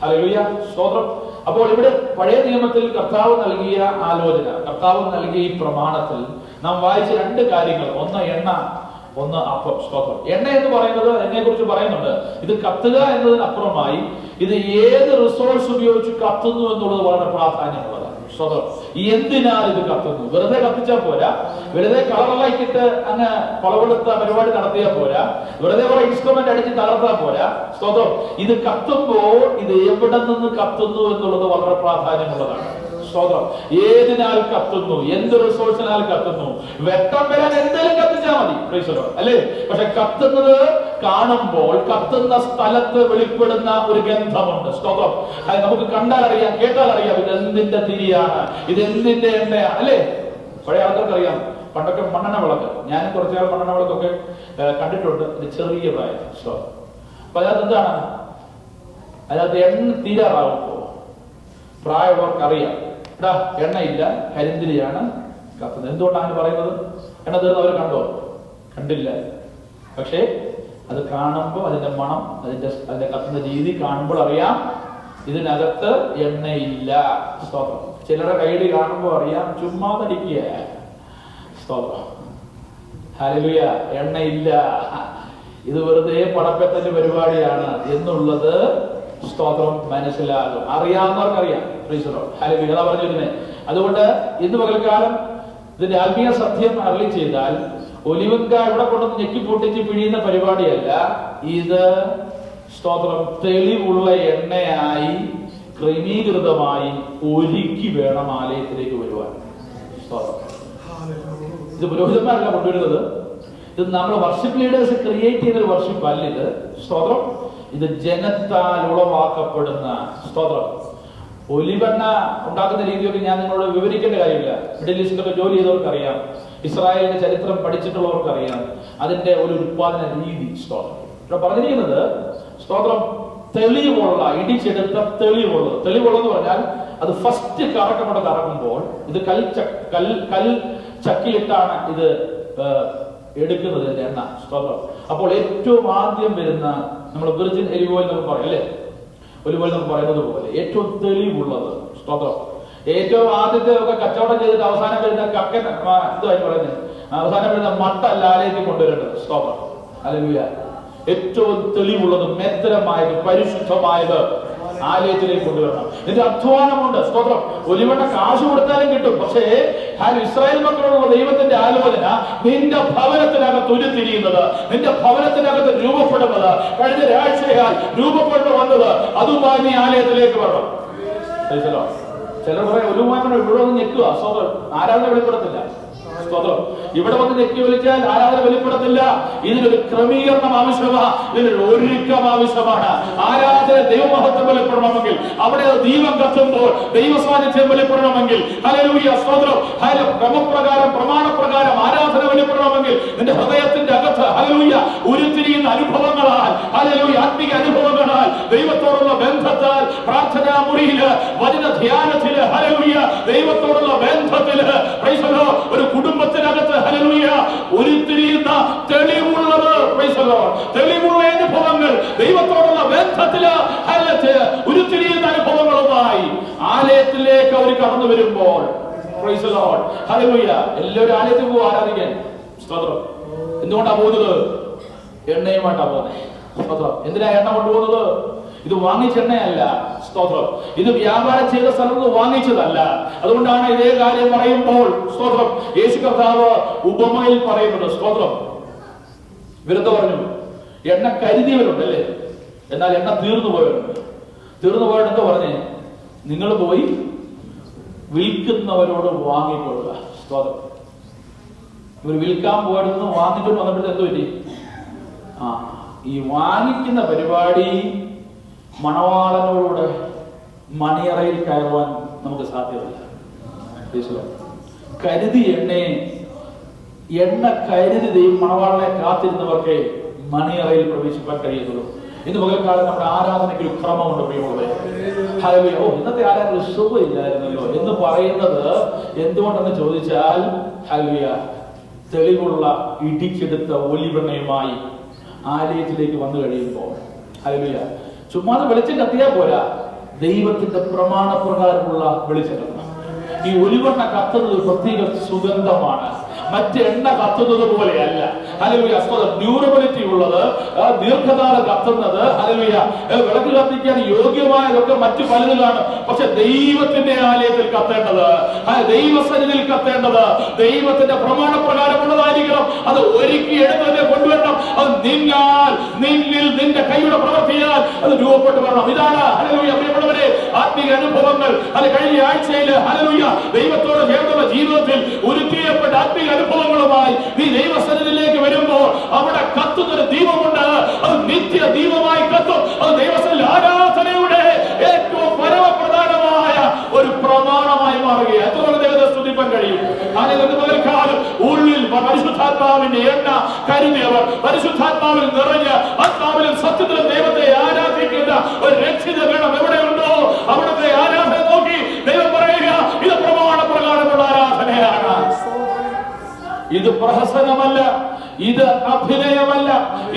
ഹല്ലേലൂയ. സ്തോത്രം. അപ്പോൾ ഇവിടെ പഴയ നിയമത്തിൽ കർത്താവ് നൽകിയ ആലോചന, കർത്താവ് നൽകിയ ഈ പ്രമാണത്തിൽ നാം വായിച്ച രണ്ട് കാര്യങ്ങൾ, ഒന്ന് എണ്ണ, ഒന്ന് അപ്പം. സ്തോത്രം. എണ്ണ എന്ന് പറയുന്നത് എണ്ണയെ കുറിച്ച് പറയുന്നുണ്ട്. ഇത് കത്തുക എന്നതിനപ്പുറമായി ഇത് ഏത് റിസോഴ്സ് ഉപയോഗിച്ച് കത്തുന്നു എന്നുള്ളത് വളരെ പ്രാധാന്യമുള്ളതാണ്. സ്തോത്രം. എന്തിനാൽ ഇത് കത്തുന്നു? വെറുതെ കത്തിച്ചാൽ പോരാ, വെറുതെ കളറിലാക്കിയിട്ട് അങ്ങ് പളവെടുത്ത പരിപാടി നടത്തിയാൽ പോരാ, വെറുതെ കുറെ ഇൻസ്ട്രുമെന്റ് അടിച്ച് തകർത്താൽ പോരാ. സ്തോത്രം. ഇത് കത്തുമ്പോൾ ഇത് എവിടെ നിന്ന് കത്തുന്നു എന്നുള്ളത് വളരെ പ്രാധാന്യമുള്ളതാണ്. സ്തോത്രം. ഏതിനാൽ കത്തുന്നു, എന്ത് റിസോഴ്സിനാൽ കത്തുന്നു? വെട്ടം വരാൻ എന്തെങ്കിലും കത്തിച്ചാൽ മതി, അല്ലേ? പക്ഷെ കത്തുന്നത് കാണുമ്പോൾ കത്തുന്ന സ്ഥലത്ത് വെളിപ്പെടുന്ന ഒരു ഗന്ധമുണ്ട്. സ്തോത്രം. അത് നമുക്ക് കണ്ടാൽ അറിയാം, കേട്ടാൽ അറിയാം ഇത് എന്തിന്റെ തിരിയാണ്, ഇത് എന്തിന്റെ എണ്ണയാണ്, അല്ലേ? പഴയ ആൾക്കാർക്ക് അറിയാം. പണ്ടൊക്കെ മണ്ണെണ്ണ വിളക്ക്, ഞാനും കുറച്ചുകാലം മണ്ണെണ്ണ വിളക്കൊക്കെ കണ്ടിട്ടുണ്ട്. ഇത് ചെറിയ പ്രായം. സ്തോത്രം. അപ്പൊ അതിനകത്ത് എന്താണ്? അതിനകത്ത് എണ്ണ തീരാറാകുമ്പോ പ്രായമുള്ളവർക്ക് അറിയാം എണ്ണയില്ല, കരിന്തിരിയാണ് കത്തുന്നത്. എന്തുകൊണ്ടാണ് പറയുന്നത്? എണ്ണ തീർന്ന് അവർ കണ്ടോ? കണ്ടില്ല. പക്ഷേ അത് കാണുമ്പോൾ അതിന്റെ മണം, അതിന്റെ കത്തുന്ന രീതി കാണുമ്പോൾ അറിയാം ഇതിനകത്ത് എണ്ണയില്ല. സ്തോത്രം. ചിലരുടെ കൈയിൽ കാണുമ്പോൾ അറിയാം ചുമ്മാ നടിക്കുക. സ്തോത്രം. ഹല്ലേലൂയ. എണ്ണയില്ല, ഇത് വെറുതെ പടപ്പത്തിന്റെ പരിപാടിയാണ് എന്നുള്ളത് സ്തോത്രം മനസ്സിലാകും. അറിയാവുന്നവർക്കറിയാം. ഹല്ലേലൂയ. അതാ പറഞ്ഞിരുന്നേ. അതുകൊണ്ട് ഇന്ന് പകൽക്കാലം ഇതിന്റെ ആത്മീയ സത്യം അരളി ചെയ്താൽ ഒലിവൻക ഇവിടെ കൊണ്ടൊന്ന് ഞെക്കി പൊട്ടിച്ച് പിഴിയുന്ന പരിപാടിയല്ല ഇത്. സ്തോത്രം. തെളിവുള്ള എണ്ണയായി ക്രമീകൃതമായി ഒരുക്കി വേണം ആലയത്തിലേക്ക് വരുവാൻ. സ്തോത്രം. ഇത് പുരോഹിതന്മാരല്ല കൊണ്ടുവരുന്നത്. ഇത് നമ്മൾ വർഷിപ്പ് ലീഡേഴ്സ് ക്രിയേറ്റ് ചെയ്തൊരു വർഷിപ്പ് അല്ല ഇത്. സ്തോത്രം. ഇത് ജനത്താൽ ഉളവാക്കപ്പെടുന്ന സ്തോത്രം. ഒലിവെണ്ണ ഉണ്ടാക്കുന്ന രീതിയൊക്കെ ഞാൻ നിങ്ങളോട് വിവരിക്കേണ്ട കാര്യമില്ല. മിഡിൽ ഈസ്റ്റിലൊക്കെ ജോലി ചെയ്തവർക്ക് അറിയാം, ഇസ്രായേലിന്റെ ചരിത്രം പഠിച്ചിട്ടുള്ളവർക്ക് അറിയാം അതിന്റെ ഒരു ഉത്പാദന രീതി. സ്തോത്രം. ഇവിടെ പറഞ്ഞിരിക്കുന്നത് സ്തോത്രം തെളിവുള്ള, ഇടിച്ചെടുത്ത തെളിവുള്ളെന്ന് പറഞ്ഞാൽ അത് ഫസ്റ്റ് കറക്കമുടെ കറക്കുമ്പോൾ ഇത് കൽ ചക്കിലിട്ടാണ് ഇത് എടുക്കുന്നത് എണ്ണ. സ്തോത്രം. അപ്പോൾ ഏറ്റവും ആദ്യം വരുന്ന നമ്മൾ വിർജിൻ ഒലിവ് ഓയിൽ നമുക്ക് പറയാം, അല്ലേ? ഒലിവ് ഓയിൽ നമുക്ക് പറയുന്നത് പോലെ ഏറ്റവും തെളിവുള്ളത്. സ്തോത്രം. ഏറ്റവും ആദ്യത്തെ ഒക്കെ കച്ചവടം ചെയ്തിട്ട് അവസാനം വരുന്ന കക്കൻ എന്തുവായി പറയുന്നത്, അവസാനം വരുന്ന മട്ടല്ല ആലയത്തിൽ കൊണ്ടുവരേണ്ടത്. സ്തോത്രം. ഹല്ലേലൂയ. ഏറ്റവും തെളിവുള്ളത്, മേത്തരമായത്, പരിശുദ്ധമായത് ആലയത്തിലേക്ക് കൊണ്ടുവരണം. ഇതിന്റെ അധ്വാനമുണ്ട്. സ്തോത്രം. ഒലിവെണ്ണ കാശ് കൊടുത്താലും കിട്ടും. പക്ഷേ ഇസ്രായേൽ മക്കളോടുള്ള ദൈവത്തിന്റെ ആലോചന നിന്റെ ഭവനത്തിനകത്ത് ഉരുത്തിരിയുന്നത്, നിന്റെ ഭവനത്തിനകത്ത് രൂപപ്പെടുന്നത്, കഴിഞ്ഞ രാഴ്ചയാൽ രൂപപ്പെട്ടു വന്നത് അതുമായി നീ ആലയത്തിലേക്ക് വരണം. ചിലർ പറയാം ഒലിവുമായിട്ട് ഇവിടെ വന്ന് ഞെക്കുക. സ്തോത്രം. ആരാധന വെളിപ്പെടത്തില്ല. സ്തോത്രം. ഇവിടെ വന്ന് ഞെക്കി വിളിച്ചാൽ ആരാധന വെളിപ്പെടത്തില്ല. ഇതിനൊരു ക്രമീകരണം ആവശ്യമാണ്, ഇതിനൊരു ഒരുക്കം ആവശ്യമാണ്. ആരാധന ദൈവമഹത്വം വെളിപ്പെടണമെങ്കിൽ, അവിടെ ദീപം കത്തുമ്പോൾ ദൈവസാന്നിധ്യം വെളിപ്പെടണമെങ്കിൽ, ഹല്ലേലൂയ, സ്തോത്രം, ക്രമപ്രകാരം പ്രമാണപ്രകാരം ആരാധന വെളിപ്പെടണമെങ്കിൽ നിന്റെ ഹൃദയത്തിന്റെ അകത്ത് ഹല്ലേലൂയ ഉരുത്തിരിയുന്ന അനുഭവങ്ങളാൽ, ഹല്ലേലൂയ ആത്മീയ അനുഭവങ്ങളാൽ, ദൈവത്തോടുള്ള ബന്ധത്താൽ, പ്രാർത്ഥനാ മുറിയില്, വചന ധ്യാനത്തില്, ഹല്ലേലൂയ ദൈവത്തോടുള്ള ബന്ധത്തില്, പ്രൈസ് ദി ലോർഡ്, ഒരു കുടുംബത്തിനകത്ത് ഹല്ലേലൂയ ഉരുത്തിരിയുന്ന തെളിവുള്ളത്, പ്രൈസ് ദി ലോർഡ്, തെളിവുള്ള അനുഭവങ്ങൾ, ദൈവത്തോടുള്ള ബന്ധത്തില് ഉരുത്തിരിയുന്ന അനുഭവങ്ങളുമായി ആലയത്തിലേക്ക് അവർ കടന്നു വരുമ്പോൾ, പ്രൈസ് ദി ലോർഡ്, ഹല്ലേലൂയ, എല്ലാവരും ആലയത്തിൽ പോകും ആരാധിക്കാൻ. സ്തോത്രം. എന്തുകൊണ്ടാണ് പോകുന്നത്? എണ്ണയുമായിട്ടാണ് പോകുന്നത്. സ്തോത്രം. എന്തിനാ എണ്ണ കൊണ്ടുപോകുന്നത്? ഇത് വാങ്ങിച്ച എണ്ണയല്ല. സ്തോത്രം. ഇത് വ്യാപാരം ചെയ്ത സ്ഥലത്ത് വാങ്ങിച്ചതല്ല. അതുകൊണ്ടാണ് ഇതേ കാര്യം പറയുമ്പോൾ സ്തോത്രം യേശു കർത്താവ് ഉപമയിൽ പറയുന്നത്. സ്തോത്രം. ഇവരെന്താ പറഞ്ഞു? എണ്ണ കരുതിയവരുണ്ട് അല്ലേ, എന്നാൽ എണ്ണ തീർന്നു പോയവരുണ്ട്. തീർന്നു പോയവർ എന്താ പറഞ്ഞേ? നിങ്ങൾ പോയി വിൽക്കുന്നവരോട് വാങ്ങിക്കൊള്ളുക. സ്തോത്രം. ഇവർ വിൽക്കാൻ പോയടുത്ത് വാങ്ങിക്കൊണ്ട് വന്നപ്പോഴത്തെ എന്തോ പറ്റി? ഈ വാങ്ങിക്കുന്ന പരിപാടി മണവാളനോട് മണിയറയിൽ കയറുവാൻ നമുക്ക് സാധ്യമല്ല. കരുതി എണ്ണ കരുതി ദൈവം മണവാളനെ കാത്തിരുന്നവർക്ക് മണിയറയിൽ പ്രവേശിക്കാൻ കഴിയുന്നുള്ളൂ. ഇന്ന് പകൽക്കാലം നമ്മുടെ ആരാധനയ്ക്ക് ഒരു ക്രമമുണ്ട് പ്രിയമുള്ളവരെ. ഹല്ലേലൂയ. ഇന്നത്തെ ആരാധന സുഖമില്ലായിരുന്നല്ലോ എന്ന് പറയുന്നത് എന്തുകൊണ്ടെന്ന് ചോദിച്ചാൽ, ഹല്ലേലൂയ, തെളിവുള്ള ഇടിച്ചെടുത്ത ഒലിവെണ്ണയുമായി ആലയത്തിലേക്ക് വന്നു കഴിയുമ്പോൾ, ഹല്ലേലൂയ, ചുമ്മാതെ വെളിച്ചം കത്തിയാൽ പോരാ, ദൈവത്തിന്റെ പ്രമാണപ്രകാരമുള്ള വെളിച്ചം കത്തണം. ഈ ഒലിവെണ്ണ കത്തുന്നത് പ്രത്യേക സുഗന്ധമാണ്. മറ്റ് എണ്ണ കത്തുന്നത് പോലെയല്ല. ഹല്ലേലൂയ. ഡ്യൂറബിലിറ്റി ഉള്ളത്, ദീർഘകാലം കത്തുന്നത്. ഹല്ലേലൂയ. വിളക്ക് കത്തിക്കാൻ യോഗ്യമായതൊക്കെ മറ്റു പലതിലാണ്. പക്ഷെ ദൈവത്തിന്റെ ആലയത്തിൽ കത്തേണ്ടത്, ദൈവസന്നിധിയിൽ കത്തേണ്ടത് ദൈവത്തിന്റെ പ്രമാണപ്രകാരമുള്ളതായിരിക്കണം. അത് ഒരുക്കി എടുത്ത് തന്നെ കൊണ്ടുവരണം. അത് നിന്നിൽ നിന്റെ കൈയുടെ പ്രവർത്തിയാൽ അത് രൂപപ്പെട്ടു വരണം. ഇതാണ് ഹല്ലേലൂയ പ്രിയമുള്ളവരെ ആത്മീയ അനുഭവങ്ങൾ. അത് കഴിഞ്ഞ ആഴ്ചയിൽ ഹല്ലേലൂയ ദൈവത്തോട് ചേർന്നുള്ള ജീവിതത്തിൽ ഉരുത്തിയപ്പെട്ട ആത്മീയ അനുഭവങ്ങളുമായി നീ ദൈവസന്നിധിയിലേക്ക് വരുമ്പോൾ അവിടെ കത്തുന്നൊരു ദീപമുണ്ട്. അത് നിത്യ ദീപമായി കത്തും. അത് ദൈവസന്നിധിയിൽ ആരാധനയുടെ ഏറ്റവും പരമപ്രധാനമായ ഒരു പ്രമാണമായി മാറുകയാണ്. എത്ര ദൈവത്തെ സ്തുതിപ്പാൻ കഴിയും? പകൽക്കാലം ഉള്ളിൽ പരിശുദ്ധാത്മാവിന്റെ എണ്ണ കരുതിയവർ, പരിശുദ്ധാത്മാവിൽ നിറഞ്ഞ് ആത്മാവിലും സത്യത്തിലും ദൈവത്തെ ആരാധിക്കുന്ന ഒരു രക്ഷിത ഗണം എവിടെയുണ്ടോ അവിടുത്തെ ആരാധന നോക്കി ദൈവം പറയുക, ഇത് പ്രമാണപ്രകാരമുള്ള ആരാധനയാണ്. ഇത് പ്രഹസനമല്ല, ഇത് അഭിനയമല്ല,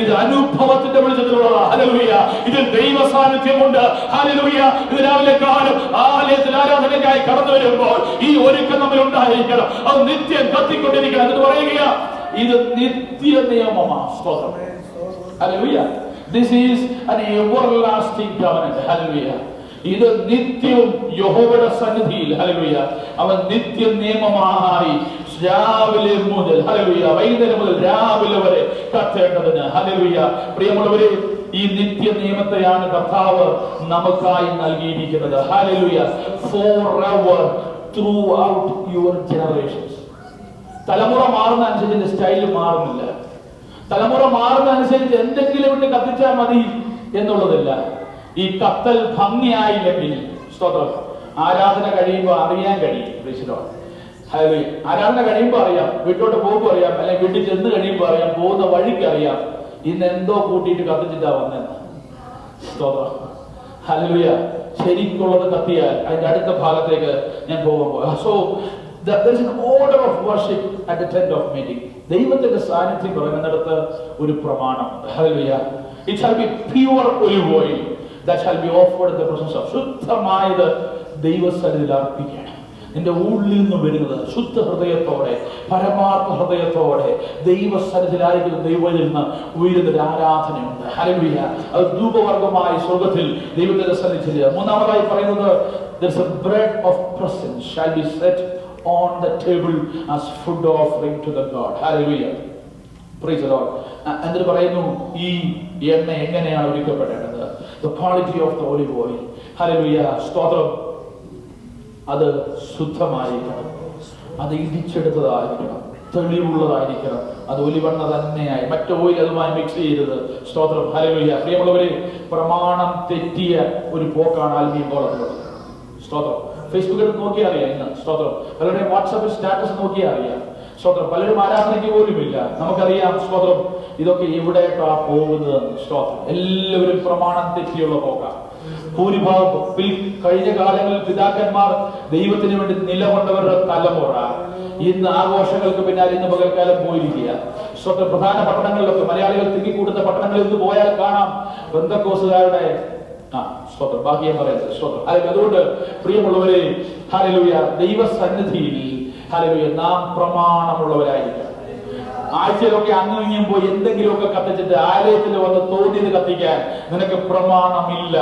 ഇത് അനുഭവത്തിന്റെ വെളിച്ചത്തിലുള്ളതാണ്. ഹല്ലേലൂയ. ഇതിൽ ദൈവ സാന്നിധ്യമുണ്ട്. ഹല്ലേലൂയ. ഇത് രാവിലെ കാലം ആലയത്തിൽ ആരാധനയ്ക്കായി കടന്നു വരുമ്പോൾ ഈ ഒരുക്കം നമ്മൾ ഉണ്ടായിരിക്കണം. അത് നിത്യം കത്തിക്കൊണ്ടിരിക്കണം. എന്നിട്ട് പറയുക, ഇത് നിത്യ നിയമമാണ്. സ്തോത്രം. Hallelujah. This is an everlasting covenant. Hallelujah. ഇത് നിത്യവും യഹോവയുടെ സന്നിധിയിൽ, ഹല്ലേലൂയ, അവൻ നിത്യ നിയമമായി രാവിലെ മുതൽ, ഹല്ലേലൂയ, വൈകുന്നേരം മുതൽ രാവിലെ വരെ കത്തേണ്ടതിന്. ഹല്ലേലൂയ. പ്രിയമുള്ളവരെ, ഈ നിത്യ നിയമത്തെയാണ് കർത്താവ് നമുക്കായി നൽകിയിരിക്കുന്നത്. Hallelujah. Forever throughout your generations. തലമുറ മാറുന്ന അനുസരിച്ച് സ്റ്റൈൽ മാറുന്നില്ല. തലമുറ മാറുന്ന അനുസരിച്ച് എന്തെങ്കിലും ഇട്ട് കത്തിച്ചാൽ മതി എന്നുള്ളതില്ല. ഈ കത്തൽ ഭംഗിയായില്ലെങ്കിൽ, സ്തോത്രം, ആരാധന കഴിയുമ്പോൾ അറിയാൻ കഴിയും. ആരാധന കഴിയുമ്പോൾ അറിയാം, വീട്ടിലോട്ട് പോകുമ്പോൾ അറിയാം, അല്ലെങ്കിൽ വീട്ടിൽ ചെന്ന് കഴിയുമ്പോൾ അറിയാം, പോകുന്ന വഴിക്ക് അറിയാം ഇന്ന് എന്തോ കൂട്ടിയിട്ട് കത്തിച്ചിട്ടാ വന്നെന്ന്. സ്തോത്രം. ഹല്ലേലൂയ. ശരിക്കുള്ളത് കത്തിയാൽ അതിന്റെ അടുത്ത ഭാഗത്തേക്ക് ഞാൻ പോകുമ്പോൾ, so there is an order of worship at the tent of meeting. ദൈവത്തിന്റെ സാന്നിധ്യം പറയുന്നിടത്ത് ഒരു പ്രമാണമുണ്ട്. Hallelujah. It shall be pure olive oil that shall be offered in the presence of. ശുദ്ധമായത് ദൈവസന്നിധിയിൽ അർപ്പിക്കണം. നിന്റെ ഉള്ളിൽ നിന്ന് വരുന്നത് ശുദ്ധ ഹൃദയത്തോടെ, പരമാർത്ഥ ഹൃദയത്തോടെ ദൈവസന്നിധിയിലായിരിക്കുന്ന ദൈവത്തിൽ നിന്ന് ഉയരുന്നൊരു ആരാധനയുണ്ട്. ഹല്ലേലൂയ. അത് ധൂപവർഗമായി സ്വർഗ്ഗത്തിൽ ദൈവത്തിന്റെ സന്നിധിയിൽ. മൂന്നാമതായി പറയുന്നത്, there is a bread of presence shall be set on the table as food offering to the God. Hallelujah. Praise the Lord. എന്നിട്ട് പറയുന്നു, ഈ എണ്ണ എങ്ങനെയാണ് ഒരുക്കപ്പെടേണ്ടത്? The quality of the olive oil. Hallelujah. സ്തോത്രം. അത് ശുദ്ധമായിരിക്കണം, അത് ഇടിച്ചെടുത്തതായിരിക്കണം, തെളിവുള്ളതായിരിക്കണം, അത് ഒലിവെണ്ണ തന്നെയായി, മറ്റു ഓയിൽ അതുമായി മിക്സ് ചെയ്തത്. സ്തോത്രം. ഹല്ലേലൂയ. പ്രിയമുള്ളവരെ, പ്രമാണം തെറ്റിയ ഒരു പോക്കാണ് ആത്മീയ കോളത്തിലുള്ളത്. സ്തോത്രം. ഫേസ്ബുക്കിൽ നോക്കിയാൽ അറിയാം ഇന്ന്. സ്തോത്രം. പലരുടെയും വാട്സാപ്പിൽ സ്റ്റാറ്റസ് നോക്കിയാൽ അറിയാം. സ്തോത്രം. പലരും ആരാധനയ്ക്ക് പോലുമില്ല. നമുക്കറിയാം. സ്തോത്രം. ഇതൊക്കെ എവിടേക്കാ പോകുന്നത്? സ്തോത്രം. എല്ലാവരും പ്രമാണം തെറ്റിയുള്ള പോക്കാണ്. ഭൂരിഭാഗം കഴിഞ്ഞ കാലങ്ങളിൽ പിതാക്കന്മാർ ദൈവത്തിന് വേണ്ടി നിലകൊണ്ടവരുടെ തലമുറ ഇന്ന് ആഘോഷങ്ങൾക്ക് പിന്നാലെ ഇന്ന് പകൽക്കാലം പോയിരിക്കുക. സ്വന്തം പ്രധാന പട്ടണങ്ങളിലൊക്കെ മലയാളികൾ തിങ്ങിക്കൂടുന്ന പട്ടണങ്ങളിൽ നിന്ന് പോയാൽ കാണാം പെന്തക്കോസുകാരുടെ സ്തോത്രം. ബാക്കി ഞാൻ പറയുന്നത് സ്തോത്രം. അതുകൊണ്ട് പ്രിയമുള്ളവരെ, ഹല്ലേലൂയ, ദൈവസന്നിധിയിൽ ഹല്ലേലൂയ നാം പ്രമാണമുള്ളവരായിരിക്കണം. ആഴ്ചയിലൊക്കെ അങ്ങും ഇങ്ങും പോയി എന്തെങ്കിലുമൊക്കെ കത്തിച്ചിട്ട് ആലയത്തിൽ വന്ന് തോന്നിയത് കത്തിക്കാൻ നിനക്ക് പ്രമാണമില്ല.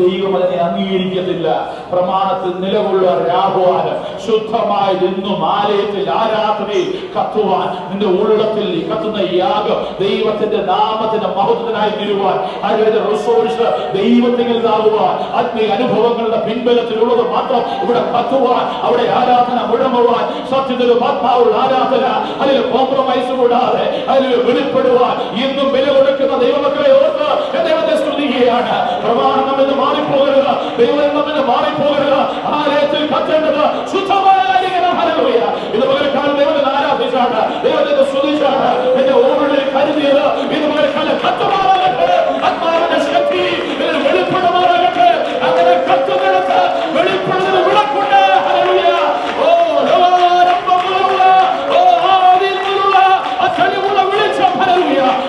ദൈവം അതിനെ അംഗീകരിക്കത്തില്ല. പ്രമാണത്തിൽ നിലകൊള്ള രാഹുവാൻ ശുദ്ധമായി നിന്നും ആലയത്തിൽ ആരാധനയിൽ കത്തുവാൻ നിന്റെ ഉള്ളത്തിൽ കത്തുന്ന യാഗം ദൈവത്തിന്റെ നാമത്തിന്റെ മഹത്വത്തിനായി തീരുവാൻ അതിന്റെ റിസോഴ്സ് ദൈവത്തിനാകുവാൻ ആത്മീയ അനുഭവങ്ങളുടെ പിൻബലത്തിലുള്ളത് മാത്രം ഇവിടെ കത്തുവാൻ അവിടെ ആരാധന മുഴങ്ങുവാൻ സത്യത്തിലും ആത്മാവുള്ള ആരാധന അതിൽ കോംപ്രമൈസ് കൂടാതെ അതിൽ വെളിപ്പെടുവാൻ ഇന്നും വില കൊടുക്കുന്ന ദൈവമക്കളെ ഓർത്ത് ദൈവത്തെ സ്തുതിക്കുകയാണ്. പ്രമാണം നമ്മിൽ മാറിപ്പോകരുത്. ദൈവം നമ്മിൽ മാറിപ്പോകരുത്. ആലയത്തിൽ കത്തേണ്ടത് ശുദ്ധമായ ഇത് പകരക്കാലം ദൈവത്തെ ആരാധിച്ചാണ്, ദൈവത്തെ സ്തുതിച്ചാണ്. എന്റെ ഓർമ്മയിൽ കരുതിയത് ഇത് പകരക്കാലം കത്തുമാറാകട്ടെ. ആത്മാവിന്റെ ശക്തി വെളിപ്പെടുമാറാകട്ടെ. അങ്ങനെ കത്തുന്നിടത്ത് വെളിപ്പെടുന്നത് വിളക്കുണ്ട്. ഓ ലോകാരംഭമുള്ള ഓ ആദിയിലുള്ള അച്ഛനുള്ള വെളിച്ചം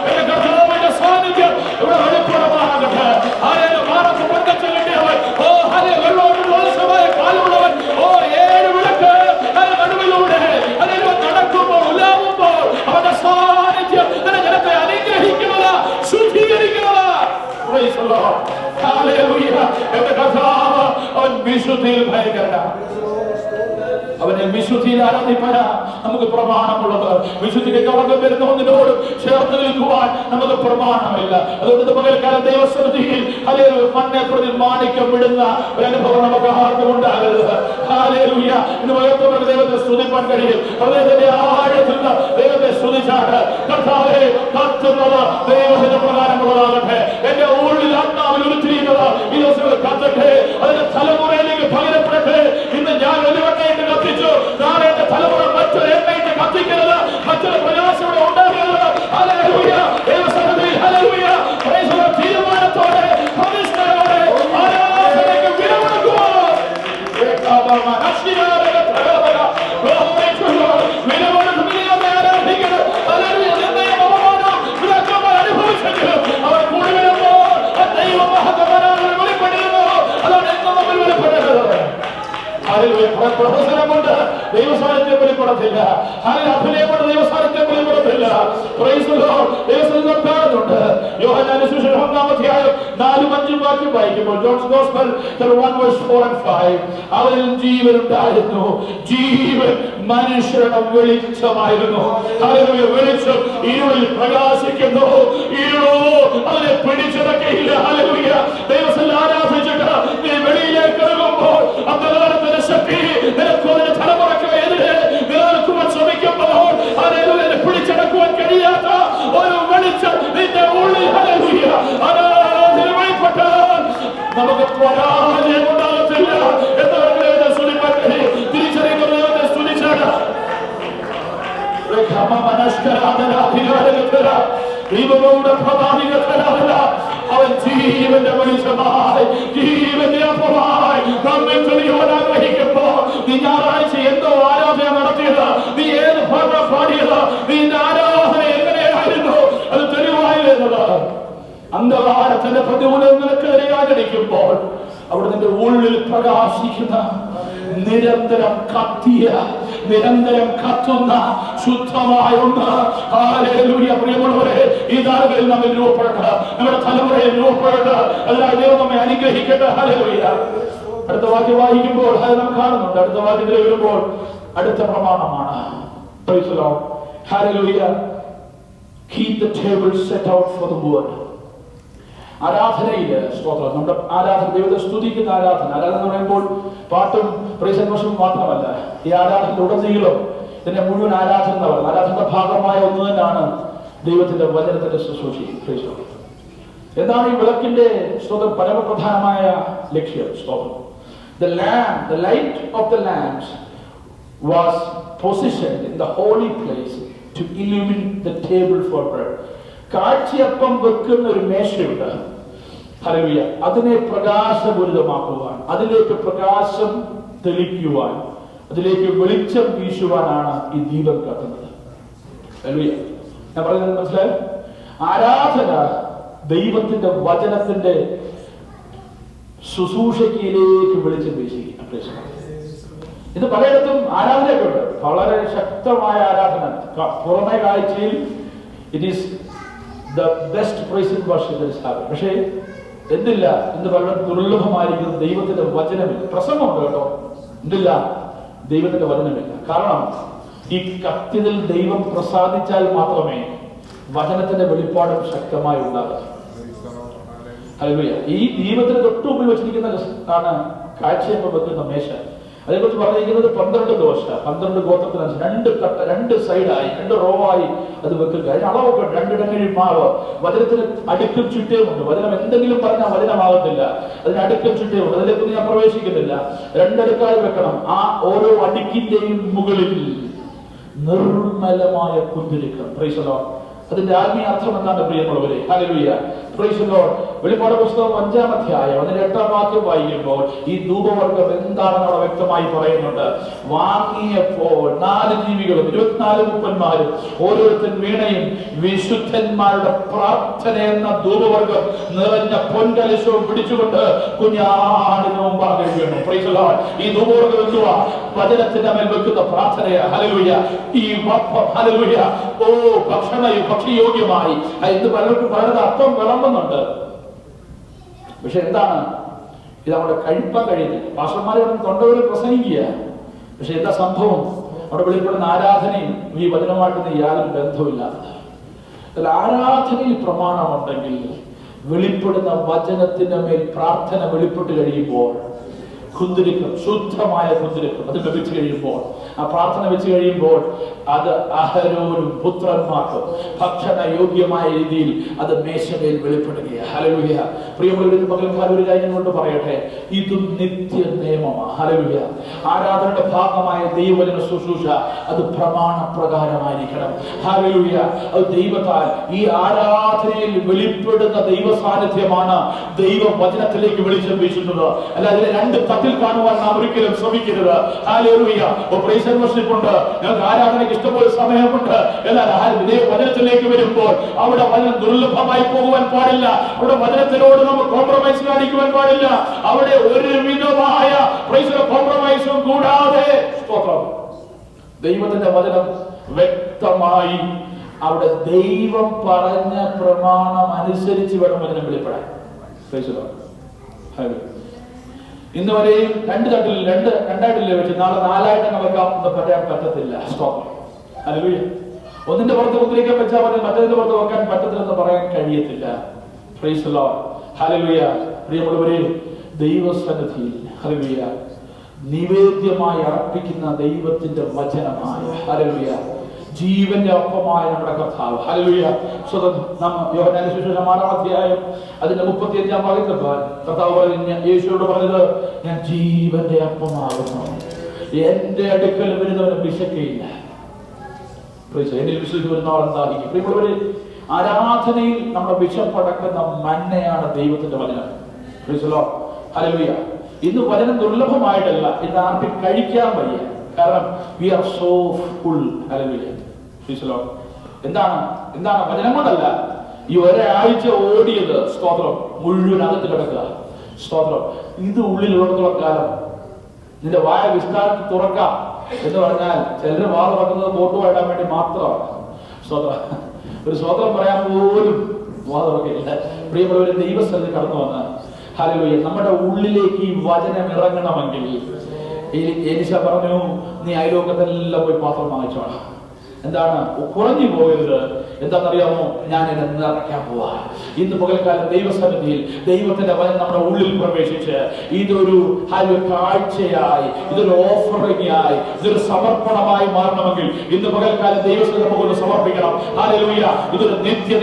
എന്റെ കർത്താവിന്റെ സാന്നിധ്യം ഇവിടെ വെളിപ്പെടുമാറാകട്ടെ. ആരെയും മാറത്ത് മുൻകത്ത് കിട്ടിയവൻ ഓ ഹലെ വെള്ളോട് ദോഷമായ കാലമുള്ളവൻ ഓ ഏഴ് വിളക്ക് നടുവിലൂടെ അതിൽ നടക്കുമ്പോൾ ഉലാവുമ്പോൾ അവന്റെ സാന്നിധ്യം എന്റെ ജനത്തെ അനുഗ്രഹിക്കുന്നത് ശുദ്ധീകരിക്കുന്നത്. എന്റെ കർത്താവ് അവൻ വിശുദ്ധിയിൽ ഭയങ്കരനാണ്. അവനെ വിശുദ്ധിയിൽ ആരാധിപ്പാൻ നമുക്ക് പ്രമാണമുള്ളത്. വിശുദ്ധിക്ക് കളങ്കം വരുന്ന ഒന്നിനോടും ചേർത്ത് നിൽക്കുവാൻ നമുക്ക് പ്രമാണമില്ല. അതുകൊണ്ട് പകൽക്കാലം ദൈവസന്നിധിയിൽ ഹല്ലേലൂയ മണ്ണെ പ്രതി മാണിക്യം വിടുന്ന ഒരു അനുഭവം നമുക്ക് ആർക്കും ഉണ്ടാകരുത്. ഹല്ലേലൂയ ഇന്ന് പകർത്തുന്ന ദൈവത്തെ സ്തുതിപ്പാൻ കഴിയും. ഹൃദയത്തിന്റെ ആഴത്തിൽ ദൈവത്തെ സ്തുതിച്ചാണ് കർത്താവേ കത്തുന്നത് ദൈവത്തിന്റെ പ്രകാരമുള്ളതാകട്ടെ. എന്റെ ഉള്ളിൽ ആത്മാവിൽ ഉരുത്തിരിയുന്നത് ഈ ദിവസങ്ങൾ കത്തട്ടെ. അതിന്റെ തലമുറയിലേക്ക് പകരപ്പെടട്ടെ. ഇന്ന് ഞാൻ ഒരുവണ്ണയിട്ട് കത്തിച്ചു, നാളെ എന്റെ തലമുറ മറ്റൊരു എണ്ണയിട്ട് കത്തിക്കരുത്. മറ്റൊരു പ്രകാശം ഇവിടെ ഉണ്ടാകരുത്. ഹല്ലേലൂയ ദൈവസന്നിധിയിൽ ഹല്ലേലൂയ തീരുമാനത്തോടെ പ്രതിഷ്ഠയോടെ ആരാധനയ്ക്ക് വില കൊടുക്കുവാൻ പ്രഹസനം കൊണ്ട് ദൈവസാന്നിധ്യം വെളിപ്പെടത്തില്ല. അഭിനയം കൊണ്ട് ദൈവസാന്നിധ്യം വെളിപ്പെടത്തില്ല. ദൈവസാന്നിധ്യം കാണുന്നുണ്ട്. യോഹന്നാന്റെ സുവിശേഷം 1-ാം അധ്യായം 4-5 വാക്യം വായിക്കുമ്പോൾ ജോൺസ് ഗോസ്പൽ 1:4-5 അവരിൽ ജീവൻ ഉണ്ടായിരുന്നു, ജീവൻ മനുഷ്യരുടെ വെളിച്ചമായിരുന്നു. ഹല്ലേലൂയ വെളിച്ചം ഇരുളിൽ പ്രകാശിക്കുന്നു. ഇരുളോ അതിനെ പിടിച്ചടക്കയില്ല. ഹല്ലേലൂയ ദൈവത്തിൽ ആരാധിച്ചിട്ട് നീ വെളിയിലേക്ക് ഇറങ്ങുമ്പോൾ അന്ധകാരത്തിന്റെ ശക്തി നിനക്കൊരു തലമുറയ്ക്ക് എതിരെ നിലനിൽക്കുവാൻ ശ്രമിക്കുമ്പോൾ ഹല്ലേലൂയ പിടിച്ചടക്കുവാൻ കഴിയാത്ത ഒരു വെളിച്ചം നിന്റെ ഉള്ളിൽ ഹല്ലേലൂയ ആരാധന വെളിപ്പെട്ടാൽ നമുക്ക് പരാജയം ഉണ്ടാകത്തില്ല. എന്നവരുടെ സ്തുതിപ്പാൻ തിരിച്ചറിയുന്ന ദൈവത്തെ സ്തുതിച്ചാണ്. അവൻ ജീവന്റെ വെളിച്ചമായി ജീവന്റെ അപ്പമായി നമ്മെ തെളിയുവാൻ ആഗ്രഹിക്കുമ്പോ നീ ഞായറാഴ്ച എന്തോ ആരാധന നടത്തിയത്, നീ ഏത് ഭാഗ പാടിയത്, നിന്റെ ആരാധന എങ്ങനെയായിരുന്നു അത് തെളിവായിരുന്നത്. അന്ധകാരത്തിന്റെ പ്രതികൂലം നിനക്കെതിരെ ആചരിക്കുമ്പോൾ അവിടെ നിന്റെ ഉള്ളിൽ പ്രകാശിക്കുന്ന നിരന്തരം കത്തിയ നിരന്തരം കത്തുന്ന ശുദ്ധമായ ഒന്ന്. ഹല്ലേലൂയ പ്രിയമുള്ളവരെ ഈ നാളുകളിൽ നമ്മൾ രൂപപ്പെടട്ടെ, നമ്മുടെ തലമുറയിൽ രൂപപ്പെടട്ടെ. അതിനായി ദൈവം നമ്മെ അനുഗ്രഹിക്കട്ടെ. ഹല്ലേലൂയ അടുത്ത വാക്യം വായിക്കുമ്പോൾ അത് നാം കാണുന്നുണ്ട്. അടുത്ത വാക്യത്തിൽ വരുമ്പോൾ അടുത്ത പ്രമാണമാണ്. Praise the Lord. ഹല്ലേലൂയ keep the table set out for the word. ആരാധനയില് സ്തോത്രം. നമ്മുടെ ആരാധന ദൈവത്തെ സ്തുതിക്കുന്ന ആരാധന എന്ന് പറയുമ്പോൾ പാട്ടും പ്രൈസന്വേഷവും മാത്രമല്ല. ഈ ആരാധന ഉടനീളം ഇതിന്റെ മുഴുവൻ ആരാധന എന്ന് പറയുന്നത് ആരാധനയുടെ ഭാഗമായ ഒന്ന് തന്നെയാണ് ദൈവത്തിന്റെ വചനത്തിന്റെ ശുശ്രൂഷ. എന്താണ് ഈ വിളക്കിന്റെ സ്തോത്രം പരമപ്രധാനമായ ലക്ഷ്യം? സ്തോത്രം. The light of the lamps was positioned in the holy place to illumine the table for bread. കാഴ്ചയപ്പം വെക്കുന്ന ഒരു മേശയുണ്ട്. ഹല്ലേലൂയ അതിനെ പ്രകാശപൂരിതമാക്കുവാൻ, അതിലേക്ക് പ്രകാശം തെളിക്കുവാൻ, അതിലേക്ക് വെളിച്ചം വീശുവാനാണ് ഈ ദീപം കത്തുന്നത്. ഹല്ലേലൂയ ഞാൻ പറയുന്നത് മനസ്സിലായോ? ആരാധന ദൈവത്തിന്റെ വചനത്തിന്റെ ശുശ്രൂഷയിലേക്ക് വെളിച്ചം വീശി. ഇത് പലയിടത്തും ആരാധനയൊക്കെ ഉണ്ട്, വളരെ ശക്തമായ ആരാധന. പുറമെ കാഴ്ചയിൽ it is the best praise in worship that is happening. പക്ഷേ എന്തില്ല, ഇന്ന് വളരെ ദുർലഭമായിരിക്കുന്നത് ദൈവത്തിന്റെ വചനമില്ല. പ്രസംഗമുണ്ട് കേട്ടോ, എന്തില്ല, ദൈവത്തിന്റെ വചനമില്ല. കാരണം ഈ കത്തിയിൽ ദൈവം പ്രസാദിച്ചാൽ മാത്രമേ വചനത്തിന്റെ വെളിപ്പാടും ശക്തമായി ഉണ്ടാകും. ഹല്ലേലൂയ. ഈ ദൈവത്തിന് തൊട്ടു മുമ്പിൽ വെച്ചിരിക്കുന്ന ആണ് കാഴ്ചയപ്പം വെക്കുന്ന മേശ. അതേക്കുറിച്ച് പറഞ്ഞിരിക്കുന്നത് 12 ദോശ, 12 ഗോത്രത്തിനനുസരിച്ച് 2 2 സൈഡായി 2 റോവായി അത് വെക്കുക. അതിന് അളവൊക്കെ 2 ഇടങ്ങഴി മാവ്. വചനത്തിന് അടുക്കും ചുറ്റേമുണ്ട്. വചനം എന്തെങ്കിലും പറഞ്ഞാൽ വചനമാകത്തില്ല, അതിന് അടുക്കും ചുറ്റേമുണ്ട്. അതിലേക്കൊന്നും ഞാൻ പ്രവേശിക്കുന്നില്ല. 2 അടുക്കായി വെക്കണം. ആ ഓരോ അടുക്കിന്റെയും മുകളിൽ നിർമ്മലമായ കുന്തിരിക്കം. Price the Lord. അതിന്റെ ആത്മീയ അർത്ഥം എന്താണ് പ്രിയമുള്ളവരെ? Hallelujah, praise the Lord. വെളിപ്പാട് പുസ്തകം 5-ാം അധ്യായം അതിന്റെ 8-ാം വാക്യം വായിക്കുമ്പോൾ ഈ ധൂപവർഗം എന്താണെന്ന് അവിടെ വ്യക്തമായി പറയുന്നുണ്ട്. വാങ്ങിയപ്പോൾ 4 ജീവികളും 24 മൂപ്പന്മാരും ഓരോരുത്തൻ വീണയും വിശുദ്ധന്മാരുടെ പ്രാർത്ഥന എന്ന ധൂപവർഗം നിറഞ്ഞ പൊൻകലശവും പിടിച്ചുകൊണ്ട് കുഞ്ഞാടിന് മുമ്പാകെ വീണു. Price the Lord. ഈ ധൂപവർഗം എന്തുവാ? വചനത്തിന്റെ മേൽ വെക്കുന്ന പ്രാർത്ഥനയാ. ഹല്ലേലൂയ. ഈ ഹല്ലേലൂയ, ഓ ഭക്ഷ്യയോഗ്യമായി ഇന്ന് പലർക്കും പലരുടെ അപ്പം വിളമ്പുന്നുണ്ട്. പക്ഷെ എന്താണ് ഇത്? അവിടെ കഴിപ്പാൻ കഴിയുന്നില്ല. പാസ്റ്റർമാരെ തൊണ്ടവരെ പ്രസംഗിക്കുക. പക്ഷെ എന്താ സംഭവം? അവിടെ വെളിപ്പെടുന്ന ആരാധനയും ഈ വചനമായിട്ടൊന്നും യാതൊരു ബന്ധമില്ലാത്തത്. ആരാധനയിൽ പ്രമാണമുണ്ടെങ്കിൽ വെളിപ്പെടുന്ന വചനത്തിന്റെ മേൽ പ്രാർത്ഥന വെളിപ്പെട്ട് കഴിയുമ്പോൾ കുന്തിരിക്കം, ശുദ്ധമായ കുന്തിരിക്കം അത് ലഭിച്ചു കഴിയുമ്പോൾ, ആ പ്രാർത്ഥന വെച്ച് കഴിയുമ്പോൾ അത് അഹരോനും പുത്രന്മാർക്കും ഭക്ഷണ യോഗ്യമായ രീതിയിൽ അത് മേശമേൽ വെളിപ്പെടുകയാണ്. ഹല്ലേലൂയ. പ്രിയമുള്ളവരുടെ പകൽക്കാലം ഒരു കാര്യം കൊണ്ട് പറയട്ടെ, ഇതും നിത്യ നിയമമാണ്. ഹല്ലേലൂയ. ആരാധനയുടെ ഭാഗമായ ദൈവവചന ശുശ്രൂഷ അത് പ്രമാണപ്രകാരമായിരിക്കണം. ഹല്ലേലൂയ. അത് ദൈവത്താൽ ഈ ആരാധനയിൽ വെളിപ്പെടുന്ന ദൈവ സാന്നിധ്യമാണ് ദൈവവചനത്തിലേക്ക് വെളിച്ചം വീശുന്നത്. അല്ല അതിലെ 2 തട്ടിൽ കാണുവാൻ നാം ഒരിക്കലും ശ്രമിക്കരുത്. ഹല്ലേലൂയ. പ്രൈസ് ആൻഡ് വർഷിപ്പ് ഉണ്ട്, ഞങ്ങൾക്ക് ആരാധനയ്ക്ക് ഇഷ്ടംപോലെ സമയമുണ്ട്. എന്നാൽ വചനത്തിലേക്ക് വരുമ്പോൾ അവിടെ വചനം ദുർലഭമായി പോകുവാൻ പാടില്ല. അവിടെ വചനത്തിനോട് നമ്മൾ കോംപ്രമൈസ് കാണിക്കുവാൻ പാടില്ല. അവിടെ ഒരു വിധമായ കോംപ്രമൈസും കൂടാതെ ദൈവത്തിന്റെ വചനം വ്യക്തമായി അവിടെ ദൈവം പറഞ്ഞ പ്രമാണം അനുസരിച്ച് വേണം വചനം വെളിപ്പെടാൻ. ഇന്ന് വരെയും 2 തട്ടിൽ 2 വെച്ച് നാളെ 4 വെക്കാം എന്ന് പറയാൻ പറ്റത്തില്ല. സ്തോത്രം. ഹല്ലേലൂയ. ഒന്നിന്റെ പുറത്ത് മുദ്രിക്കാൻ വെച്ചാൽ മതി, മറ്റൊന്നിന്റെ പുറത്ത് വെക്കാൻ പറ്റത്തില്ലെന്ന് പറയാൻ കഴിയത്തില്ല. Price the Lord. ഹല്ലേലൂയ. പ്രിയമുള്ളവരെ, ദൈവസന്നിധിയിൽ ഹല്ലേലൂയ നിവേദ്യമായി അർപ്പിക്കുന്ന ദൈവത്തിന്റെ വചനമായ ഹല്ലേലൂയ ജീവന്റെ ഒപ്പമായ നമ്മുടെ കർത്താവ്. ഹല്ലേലൂയ. യോഹന്നാന്റെ സുവിശേഷം 6-ാം അധ്യായം അതിന്റെ 35-ാം വാക്യത്തിൽ കർത്താവ് പറഞ്ഞു, യേശുവോട് പറഞ്ഞത്, ഞാൻ ജീവന്റെ അപ്പമാകുന്നു, എന്റെ അടുക്കൽ വരുന്നവന് വിശക്കയില്ല. എന്നിൽ വിശ്വസിച്ച് വരുന്ന ആൾ എന്തായിരിക്കും? പ്രിയമുള്ളവരെ, ആരാധനയിൽ നമ്മുടെ വിശപ്പടക്കുന്ന മന്നയാണ് ദൈവത്തിന്റെ വചനം. Price the Lord. ഹല്ലേലൂയ. ഇന്ന് വചനം ദുർലഭമായിട്ടല്ല, ഇന്ന് ആർക്കും കഴിക്കാൻ വയ്യ. കാരണം we are so full. Hallelujah. Praise the Lord. എന്താണ് വചനം കൊണ്ടല്ല, ഈ ഒരാഴ്ച ഓടിയത് സ്തോത്രം മുഴുവൻ അകത്ത് കിടക്കുക. സ്തോത്രം. ഇത് ഉള്ളിലുള്ളിടത്തോളം കാലം നിന്റെ വായ വിസ്താരത്തിൽ തുറക്കാം എന്ന് പറഞ്ഞാൽ ചിലർ വാ തുറക്കുന്നത് വോട്ട് വായിടാൻ വേണ്ടി മാത്രമാണ്. സ്തോത്രം. ഒരു സ്തോത്രം പറയാൻ പോലും വാ തുറക്കില്ല. പ്രിയമുള്ളവരെ, ദൈവസ്ഥലത്ത് കടന്നു വന്ന് ഹല്ലേലൂയ നമ്മുടെ ഉള്ളിലേക്ക് ഈ വചനം ഇറങ്ങണമെങ്കിൽ എലീശ പറഞ്ഞു, നീ അയലോക്കത്തെല്ലാം പോയി പാത്രം വാങ്ങിച്ചോണം. എന്താണ്? കുറഞ്ഞു പോകരുത്. എന്താണെന്നറിയാമോ? ഞാൻ എന്നെ നിറയ്ക്കാൻ പോവാ. ഇന്ന് പകൽക്കാലം ദൈവസന്നിധിയിൽ ദൈവത്തിന്റെ വചനം നമ്മുടെ ഉള്ളിൽ പ്രവേശിച്ച് ഇതൊരു കാഴ്ചയായി, ഇതൊരു ഓഫറിംഗ് ആയി, ഇതൊരു സമർപ്പണമായി മാറണമെങ്കിൽ ഇന്ന് പകൽക്കാലം ദൈവസന്നിധി നമുക്ക് സമർപ്പിക്കണം. ഹല്ലേലൂയ. ഇതൊരു നിത്യ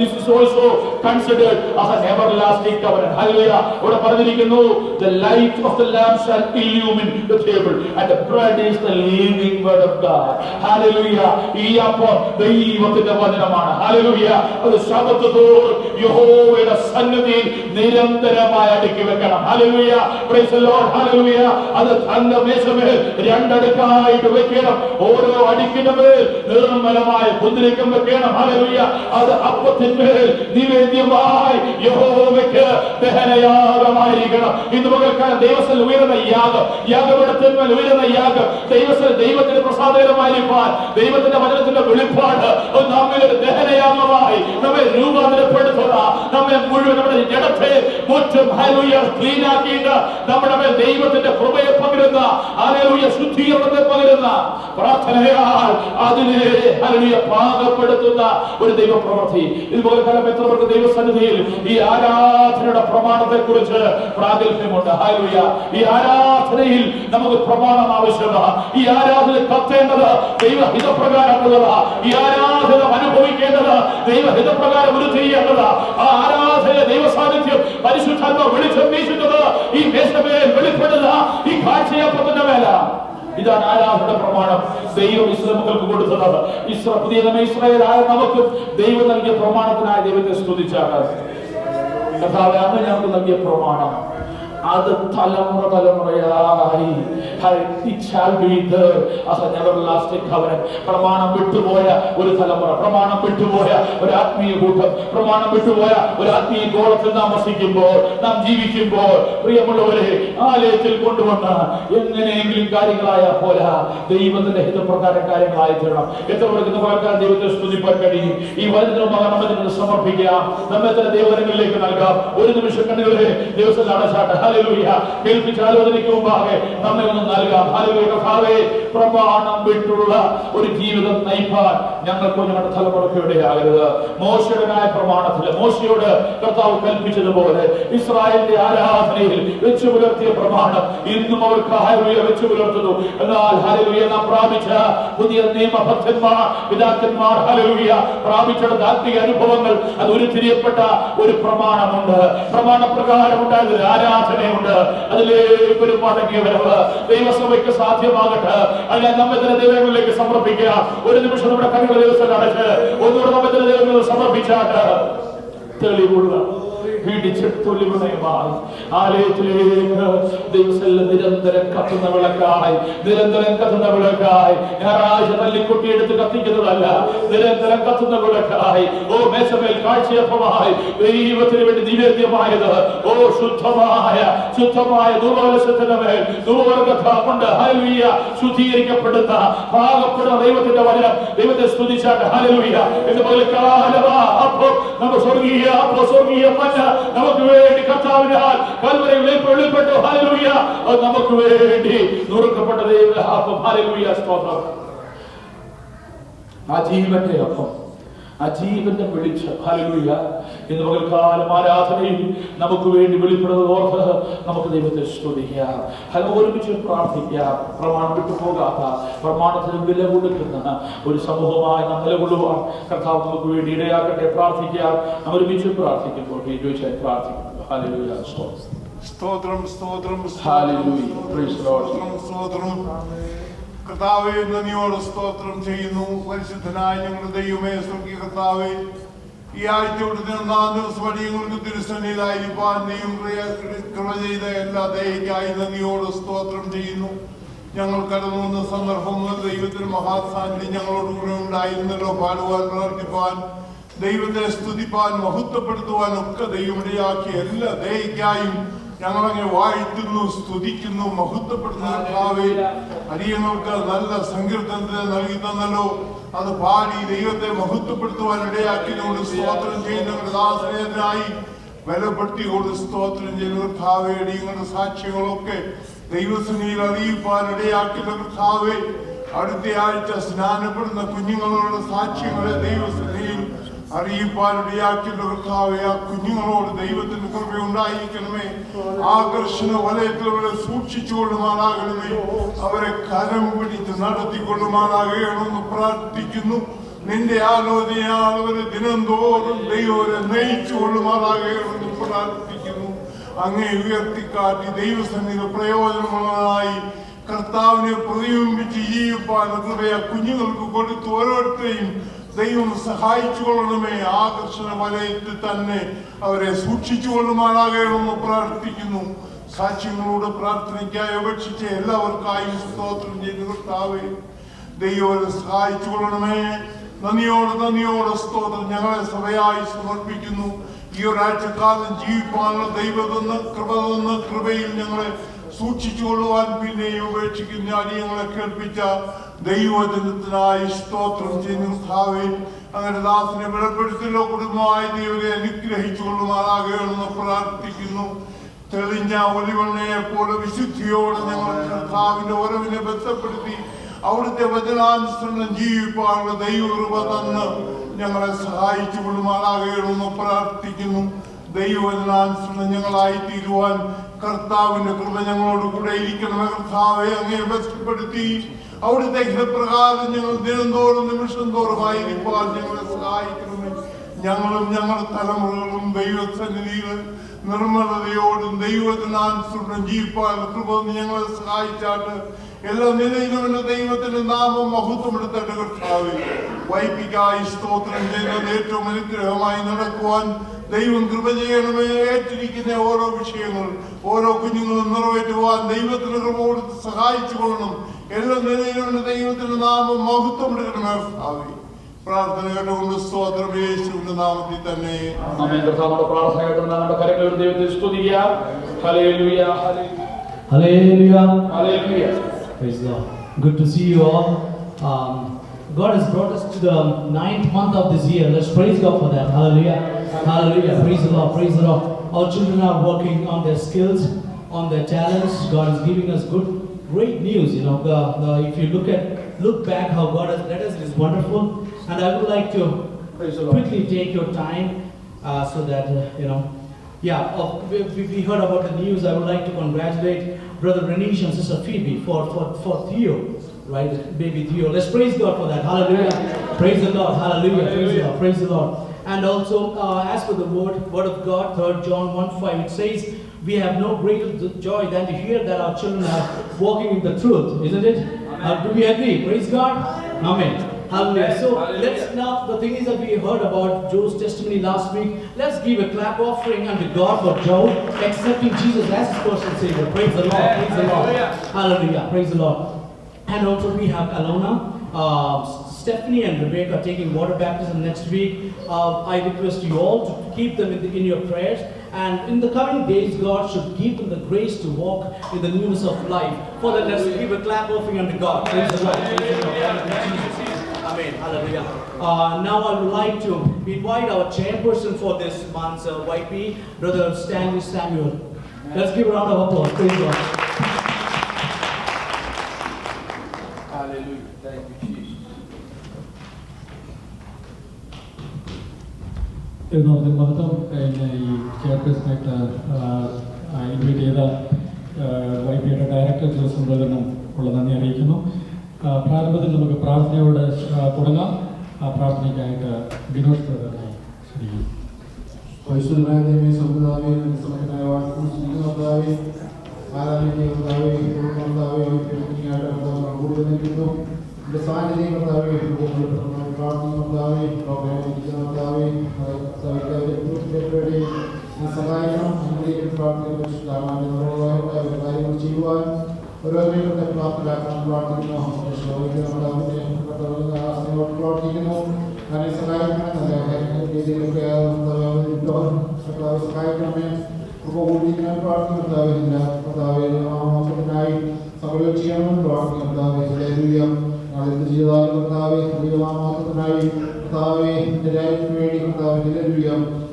this is also considered as an everlasting covenant. Hallelujah. ഇവിടെ പറഞ്ഞിരിക്കുന്നു, the light of the lamp shall illumine the table and the bread is the living word of God. Hallelujah. ഈ അപ്പം ദൈവത്തിന്റെ വചനമാണ്. ഹല്ലേലൂയ. അത് ശബ്ദത്ത് തോറും യഹോവയുടെ സന്നിധിയിൽ നിരന്തരമായി അടുക്കി വെക്കണം. Hallelujah. Praise the Lord. Hallelujah. അത് തന്റെ മേശമേൽ രണ്ടടുക്കായിട്ട് വെക്കണം. ഓരോ അടുക്കിന്റെ മേൽ നിർമ്മലമായ കുന്തിരിക്കം വെക്കണം. ഹല്ലേലൂയ. അത് അപ്പത്തിന്മേൽ നിവേദ്യമായി യഹോവയ്ക്ക് ദഹനയാഗമായിരിക്കണം. ഇന്ന് പകൽക്കാലം ദൈവത്തിൽ ഉയരുന്ന യാഗം, യാഗപീഠത്തിന്മേൽ ഉയരുന്ന യാഗം ദൈവത്തിന് പ്രസാദകരമായിരിക്കാൻ ദൈവത്തിന്റെ വചനത്തിന്റെ വെളിപ്പാട് നമ്മിൽ ഒരു ദഹനയാഗമായി നമ്മെ രൂപാന്തരപ്പെടുത്തുക, നമ്മെ മുഴുവൻ നമ്മുടെ ജഡത്തെ മുറ്റും ക്ലീനാക്കിയിട്ട് നമ്മുടെ മേൽ ദൈവത്തിന്റെ കൃപയെ പകരുന്ന, ഹല്ലേലൂയ, ശുദ്ധീകരണത്തെ പകരുന്ന പ്രാർത്ഥനയാൽ അതിനെ ഹല്ലേലൂയ പാകപ്പെടുത്തുന്ന ഒരു ദൈവപ്രവൃത്തി. ഇതുപോലെ കാലം എത്ര പേർക്ക് ദൈവസന്നിധിയിൽ ഈ ആരാധനയുടെ പ്രമാണത്തെ കുറിച്ച് പ്രാഗൽഭ്യമുണ്ട്? ഹല്ലേലൂയ. ഈ ആരാധനയിൽ നമുക്ക് പ്രമാണം ആവശ്യമാണ്. ഈ ആരാധന കത്തേണ്ടത് ദൈവഹിതപ്രകാരമുള്ളതാ. ഈ ആരാധന അനുഭവിക്കേണ്ടത് ദൈവഹിതപ്രകാരം ഒരു ചെയ്യേണ്ടതാ. ആ ആരാധന ദൈവസാന്നിധ്യം പരിശുദ്ധാത്മ വെളിച്ചം വീശുന്നത് ഈ മേശമേൽ വെളിപ്പെടുന്ന ഈ കാഴ്ചയപ്പത്തിന്റെ മേല. ഇതാണ് ആരാധന പ്രമാണം. ദൈവം ഇസ്രായേൽക്ക് കൊടുത്തത്. പുതിയ ഇസ്രായേലായ നമുക്ക് ദൈവം നൽകിയ പ്രമാണത്തിനായി ദൈവത്തെ സ്തുതിച്ചാണ്. കർത്താവേ, അന്ന് ഞങ്ങൾക്ക് നൽകിയ പ്രമാണം അത് തലമുറ തലമുറയായി പ്രമാണം വിട്ടുപോയ ഒരു തലമുറ, പ്രമാണം വിട്ടുപോയ ഒരു ആത്മീയ കൂട്ടം, പ്രമാണം വിട്ടുപോയ ഒരു ആത്മീയ ഗോളത്തിൽ നാം വസിക്കുമ്പോൾ, നാം ജീവിക്കുമ്പോൾ, പ്രിയമുള്ളവരെ, ആലയത്തിൽ കൊണ്ടുവന്ന് എങ്ങനെയെങ്കിലും കാര്യങ്ങളായ പോലെ ദൈവത്തിന്റെ ഹിതപ്രകാരം കാര്യങ്ങളായി തീരണം. എത്രവർക്ക് പ്രകാരം ദൈവത്തെ സ്തുതിപ്പാൻ കഴിയും. ഈ വചനവുമായി നമ്മെ സമർപ്പിക്കാം, നമ്മെ തന്നെ ദൈവങ്ങളിലേക്ക് നൽകാം. ഒരു നിമിഷം കണ്ണുകളെ ദിവസം അടച്ചാട്ടെ. ഹല്ലേലൂയ. കേൾപ്പിച്ച ആലോചനയ്ക്ക് മുമ്പാകെ നമ്മെ ഒന്ന് നൽകാം. ഹല്ലേലൂയ. കർത്താവേ, പ്രമാണം വിട്ടുള്ള ഒരു ജീവിതം നയിപ്പാൻ ഞങ്ങൾക്ക് ഞങ്ങളുടെ തലമുറയ്ക്ക് ഇടയാകരുത്. മോശയുടേതായ പ്രമാണത്തിൽ മോശയോട് കർത്താവ് കൽപ്പിച്ചതുപോലെ ഇസ്രായേലിന്റെ ആരാധനയിൽ വെച്ചു പുലർത്തിയ പ്രമാണം ഇന്നും അവർക്ക് ഹല്ലേലൂയ വെച്ചു പുലർത്തുന്നു. എന്നാൽ ഹല്ലേലൂയ നാം പ്രാപിച്ച പുതിയ നിയമഭക്തന്മാർ, പിതാക്കന്മാർ ഹല്ലേലൂയ പ്രാപിച്ചെടുത്ത ആത്മീയ അനുഭവങ്ങൾ അത് ഉരുത്തിരിയപ്പെട്ട ഒരു പ്രമാണമുണ്ട്. പ്രമാണപ്രകാരം ഉണ്ടായ ആരാധനയുണ്ട്. അതിലേക്ക് ഒരു മടങ്ങിയ വരവ് ദൈവസഭയ്ക്ക് സാധ്യമാകട്ടെ. അതിനെ നമ്മെ തന്നെ ദൈവങ്ങളിലേക്ക് സമർപ്പിക്കുക. ഒരു നിമിഷം നമ്മുടെ കണ്ണുകളെ ദിവസം അടച്ച് ഒന്നുകൂടെ നമ്മെ തന്നെ ദൈവങ്ങളിൽ സമർപ്പിച്ചാട്ട് തെളിവുള്ള പിടിച്ചെടുത്തൊലിമണയുമായി ആലയത്തിലേക്ക് ദൈവസല്ല നിരന്തരം കത്തുന്ന വിളക്കായി, നിരന്തരം കത്തുന്ന വിളക്കായി, ഞായറാഴ്ച തല്ലിക്കൊട്ടിയെടുത്ത് കത്തിക്കുന്നതല്ല, നിരന്തരം കത്തുന്ന വിളക്കായി, ഓ മേശമേൽ കാഴ്ചയപ്പമായി ദൈവത്തിന് വേണ്ടി നിവേദ്യമായത്, ഓ ശുദ്ധമായ ദുർവലശത്തിന്റെ മേൽ ദുർവർഗത കൊണ്ട് ഹല്ലേലൂയ ശുദ്ധീകരിക്കപ്പെടുന്ന പാകപ്പെടുന്ന ദൈവത്തിന്റെ വചനം ദൈവത്തെ സ്തുതിച്ചാട്ട് ഹല്ലേലൂയ. ഇതുപോലെ കാലവാ അപ്പോൾ നമുക്ക് സ്വർഗീയ മന്ന നമുക്ക് വേണ്ടി കർത്താവിനാൽ കൽവരിയിൽ വെളിപ്പെട്ടു. ഹല്ലേലൂയ. അത് നമുക്ക് വേണ്ടി നുറുക്കപ്പെട്ട ദൈവം. ഹല്ലേലൂയ. സ്തോത്രം. ആ ജീവന്റെ അപ്പം, ആ ജീവന്റെ വെളിച്ചം. ഹല്ലേലൂയ. ഇന്ന് പകൽക്കാലം ആരാധനയിൽ നമുക്ക് വേണ്ടി വെളിപ്പെടുന്നത് ഓർത്ത് നമുക്ക് ദൈവത്തെ സ്തുതിക്കാം. ഒരുമിച്ച് പ്രാർത്ഥിക്കാം. പ്രമാണം വിട്ടുപോകാത്ത, പ്രമാണത്തിന് വില കൊടുക്കുന്ന ഒരു സമൂഹമായി നാം നിലകൊള്ളുവാൻ കർത്താവ് നമുക്ക് വേണ്ടി ഇടയാക്കട്ടെ. പ്രാർത്ഥിക്കാം. നാം ഒരുമിച്ച് പ്രാർത്ഥിക്കുമ്പോൾ പ്രാർത്ഥിക്കുന്നു. ഹല്ലേലൂയ. സ്തോത്രം, സ്തോത്രം, ഹല്ലേലൂയ. Praise the Lord. സ്തോത്രം. കർത്താവേ, നന്ദിയോട് സ്തോത്രം ചെയ്യുന്നു. പരിശുദ്ധനായ ഞങ്ങളുടെ ദൈവമേ, സ്വർഗീയ കർത്താവേ, ഈ ആഴ്ചയുടെ 1 ദിവസം അടിയങ്ങൾക്ക് തിരുസന്നിധിയിലായിരിക്കാൻ നീയും കൃപ ചെയ്ത എല്ലാ ദയയ്ക്കായി നന്ദിയോട് സ്തോത്രം ചെയ്യുന്നു. ഞങ്ങൾ കടന്നു വന്ന സന്ദർഭങ്ങൾ ദൈവത്തിന് മഹാസാന്നിധ്യം ഞങ്ങളോട് കൂടെ ഉണ്ടായിരുന്നല്ലോ. പാടുവാൻ, പ്രവർത്തിപ്പാൻ, ദൈവത്തെ സ്തുതിപ്പാൻ, മഹത്വപ്പെടുത്തുവാൻ ഒക്കെ ദൈവമിടയാക്കിയ എല്ലാ ദയയ്ക്കായും ഞങ്ങളങ്ങനെ വാഴ്ത്തുന്നു, സ്തുതിക്കുന്നു, മഹത്വപ്പെടുന്നു. കർത്താവേ, അടിയങ്ങൾക്ക് നല്ല സങ്കീർത്തനത്തെ നൽകി തന്നല്ലോ. അത് പാടി ദൈവത്തെ മഹത്വപ്പെടുത്തുവാൻ ഇടയാക്കിയതുകൊണ്ട് സ്തോത്രം ചെയ്യുന്നവരുടെ ദാസനത്തിനായി ബലപ്പെടുത്തിയോട് സ്തോത്രം ചെയ്യുന്ന കർത്താവേ, അടിയങ്ങളുടെ സാക്ഷ്യങ്ങളൊക്കെ ദൈവസന്നിധിയിൽ അറിയിപ്പാൻ ഇടയാക്കിയ കർത്താവേ, അടുത്ത ആഴ്ച സ്നാനപ്പെടുന്ന കുഞ്ഞുങ്ങളുടെ സാക്ഷ്യങ്ങളെ ദൈവസന്നിധിയിൽ അറിയിപ്പാൻ ഇടയാക്കിയ കർത്താവേ, ആ കുഞ്ഞുങ്ങളോട് ദൈവത്തിന്റെ കൃപ ഉണ്ടായിരിക്കണമേ. ആകർഷണ വലയത്തിലൂടെ സൂക്ഷിച്ചുകൊള്ളുമാറാകണമേ. അവരെ കരം പിടിച്ച് നടത്തിക്കൊള്ളുമാറാകണമെന്ന് പ്രാർത്ഥിക്കുന്നു. നിന്റെ ആലോചനയാൽ അവരെ ദിനംതോറും ദൈവരെ നയിച്ചു കൊള്ളുമാറാകണമെന്ന് പ്രാർത്ഥിക്കുന്നു. അങ്ങേ ഉയർത്തിക്കാട്ടി ദൈവസന്നിധി പ്രയോജനമുള്ളതായി കർത്താവിനെ പ്രതിബിംബിച്ച് ജീവിപ്പാൻ കൃപയ കുഞ്ഞുങ്ങൾക്ക് കൊടുത്ത് ഓരോരുത്തരെയും ദൈവം സഹായിച്ചു കൊള്ളണമേ. ആകർഷണ വലയത്തിൽ തന്നെ അവരെ സൂക്ഷിച്ചു കൊള്ളുമാറാകണമെന്ന് പ്രാർത്ഥിക്കുന്നു. സാക്ഷ്യങ്ങളോട് പ്രാർത്ഥനയ്ക്കായി അപേക്ഷിച്ച് എല്ലാവർക്കായും സ്തോത്രം ചെയ്ത് കർത്താവേ ദൈവം സഹായിച്ചു കൊള്ളണമേ. നന്ദിയോട് സ്തോത്രം ഞങ്ങളെ സഭയായി സമർപ്പിക്കുന്നു. ഈ ഒരാഴ്ചക്കാലം ജീവിപ്പാനുള്ള ദൈവമെന്ന കൃപയിൽ ഞങ്ങളെ സൂക്ഷിച്ചുകൊള്ളുവാൻ പിന്നെയും ഉപേക്ഷിക്കുന്ന അടിയങ്ങളെ കേൾപ്പിച്ച ദൈവജനത്തിനായി സ്തോത്രം ചെയ്ത് കർത്താവേ അങ്ങനെ ദാസനെ ബലപ്പെടുത്തിയുള്ള കുടുംബമായി ദൈവത്തെ അനുഗ്രഹിച്ചു കൊള്ളുമാറാകണമെന്ന് പ്രാർത്ഥിക്കുന്നു. തെളിഞ്ഞ ഒലിവെണ്ണയെ പോലെ വിശുദ്ധിയോടെ ഞങ്ങൾ കർത്താവിന്റെ ഉറവിനെ ബന്ധപ്പെടുത്തി അവിടുത്തെ വചനാനുസരണം ജീവിപ്പാനുള്ള ദൈവകൃപ തന്ന് ഞങ്ങളെ സഹായിച്ചു കൊള്ളുമാറാകണമെന്ന് പ്രാർത്ഥിക്കുന്നു. ദൈവവചനാനുസരണം ഞങ്ങളായി തീരുവാൻ കർത്താവിന്റെ കൃപ ഞങ്ങളോട് കൂടെ ഇരിക്കണമേ. കർത്താവെ അങ്ങേ ബന്ധപ്പെടുത്തി അവിടുത്തെ ഹിതപ്രകാരം ഞങ്ങൾ ദിനംതോറും നിമിഷം തോറുമായിരിക്കാൻ ഞങ്ങളെ സഹായിക്കണമേ. ഞങ്ങളും ഞങ്ങളുടെ തലമുറകളും ദൈവസന്നിധിയിൽ നിർമ്മലതയോടും ദൈവത്തിനനുസരണം ജീവിപ്പാൻ കൃപ ഞങ്ങളെ സഹായിച്ചാട്ട് എല്ലാ നിലയിലും എന്റെ ദൈവത്തിന്റെ നാമം മഹത്വമെടുത്തേണ്ട കർത്താവേ വൈപ്പിക്കായി സ്തോത്രം ചെയ്യുന്നത് ഏറ്റവും അനുഗ്രഹമായി നടക്കുവാൻ ദൈവം കൃപ ചെയ്യണമേ. ഏറ്റിരിക്കുന്ന ഓരോ വിഷയങ്ങൾ ഓരോ കുഞ്ഞുങ്ങളും നിറവേറ്റുവാൻ ദൈവത്തിന്റെ കൃപ കൊടുത്ത് സഹായിച്ചു കൊള്ളണം. എല്ലാ നിലയിലും ദൈവത്തിന്റെ നാമം മഹത്വമെടുക്കണമേ കർത്താവേ. പ്രാർത്ഥന കേട്ടുകൊണ്ട് സ്തോത്രം യേശുവിന്റെ നാമത്തിൽ തന്നെ. ആമേൻ. കർത്താവിന്റെ പ്രാർത്ഥന കേട്ടുകൊണ്ട് നമ്മുടെ കരങ്ങളിൽ ദൈവത്തെ സ്തുതിക്കാം. ഹല്ലേലൂയ ഹല്ലേലൂയ hallelujah. Praise God. Good to see you all. God has brought us to the 9th month of this year. Let's praise God for that. Hallelujah. Hallelujah. Praise the Lord. Praise the Lord. Our children are working on their skills, on their talents. God is giving us great news. You know, if you look back how God has led us, it is wonderful. And I would like to quickly take your time so that we heard about the news. I would like to congratulate Brother Renish and Sister Phoebe for Theo, right? Baby Theo. Let's praise God for that. Hallelujah. Praise the Lord. Hallelujah. Praise the Lord. Praise the Lord. And also, as for the word of God, 3 John 1:5, it says, we have no greater joy than to hear that our children are walking in the truth, isn't it? Do we agree? Praise God. Amen. Hallelujah. So the thing is that we heard about Joe's testimony last week. Let's give a clap offering unto God for Joe accepting Jesus as his personal Savior. Praise the Lord. Praise the Lord. Hallelujah. Praise the Lord. And also we have Alona, Stephanie and Rebecca taking water baptism next week. I request you all to keep them in your prayers. And in the coming days, God should give them the grace to walk in the newness of life. For that, let's give a clap offering unto God. Praise the Lord. Praise the Lord. Amen. Hallelujah. Now I would like to invite our chairperson for this month's YP, Brother Stanley Samuel. Let's give a round of applause. Praise God. Hallelujah. Thank you, Jesus. ഇതിനോടൊപ്പം മഹത്വം ഈ ചെയർപേഴ്സണായിട്ട് invite ചെയ്ത വൈപിയുടെ director Joseph ബ്രദറിനും ഉള്ള നന്ദി അറിയിക്കുന്നു. പ്രാരംഭത്തിൽ നമുക്ക് പ്രാർത്ഥനയോട് തുടങ്ങാം. പ്രാർത്ഥനയ്ക്കായിട്ട് വിനോദ് ബ്രദറിനെ ക്ഷണിക്കുന്നു. പരിശുദ്ധനായ ദൈവമേ, സ്വർഗ്ഗപിതാവേ, നിസ്സംഗനായ വാഴ്ത്തുന്നു ആരാധനയെ കർത്താവേ, കർത്താവേ കൂടുതൽ നിൽക്കുന്നു. എന്റെ സാന്നിധ്യം കർത്താവേ, പ്രാർത്ഥന കർത്താവേ, കർത്താവേ സഹായിക്കണം. കാര്യങ്ങൾ ചെയ്യുവാൻ ഓരോരുത്തരുടെ പ്രാപ്തരാക്കണം പ്രാർത്ഥിക്കുന്നു. പ്രാർത്ഥിക്കുന്നു. അങ്ങനെ സഹായിക്കണം. നല്ല രീതിയിലൊക്കെ സഹായിക്കണമേ. ഉപകൂടിക്കാൻ പ്രാർത്ഥിക്കുന്നതാവില്ല. കർത്താവിനായി സകലം ചെയ്യണമെന്ന് പ്രാർത്ഥിക്കുന്നതാവേ. നാളെ ചെയ്താലും കർത്താവെ ദൈവനാമത്തിനായി കർത്താവെ നിന്റെ രാജ്യത്തിന് വേണ്ടി കർത്താവെ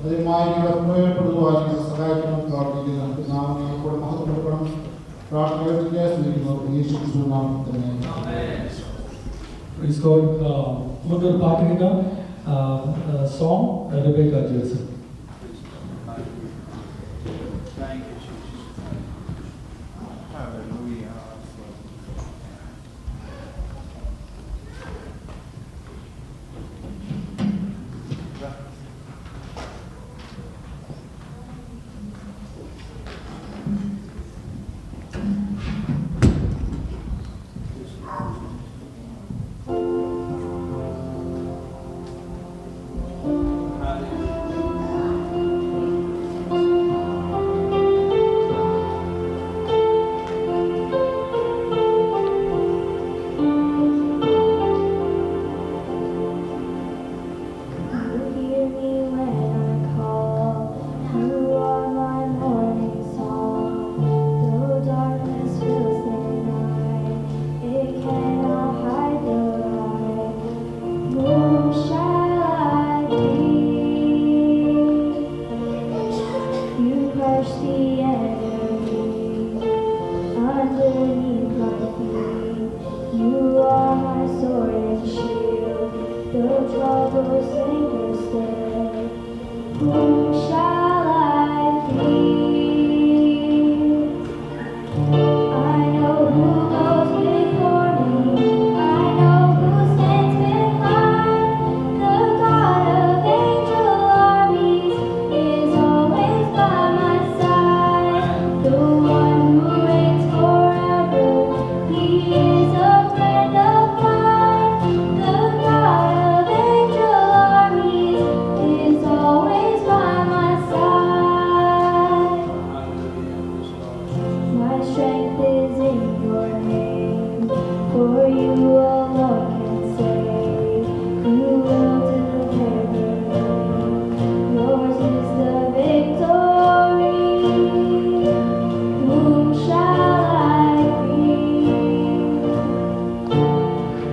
അതിനുമായി ഞങ്ങളെ പ്രയോജനപ്പെടുത്തുവാൻ ഞങ്ങളെ സഹായിക്കണമെന്ന് പ്രാർത്ഥിക്കുന്നു. നാമം കൂടെ മഹത്വപ്പെടുത്തണം. പ്രാർത്ഥനകൾക്ക് ശ്രമിക്കുന്നു. യേശുക്രിസ്തുവിന്റെ നാമത്തിൽ തന്നെ. Praise God. നമുക്കൊരു പാട്ട് കേൾക്കാം. Song Rebecca Joseph. forsaken stay. Whom shall I fear? I know who goes before me. I know who stands behind. The God of angel armies is always by my side. The one who reigns forever, He is a friend of mine. The God of angel armies is always by my side. My strength is in your name, for you alone can save. You will deliver. Yours is the victory. Whom shall I fear?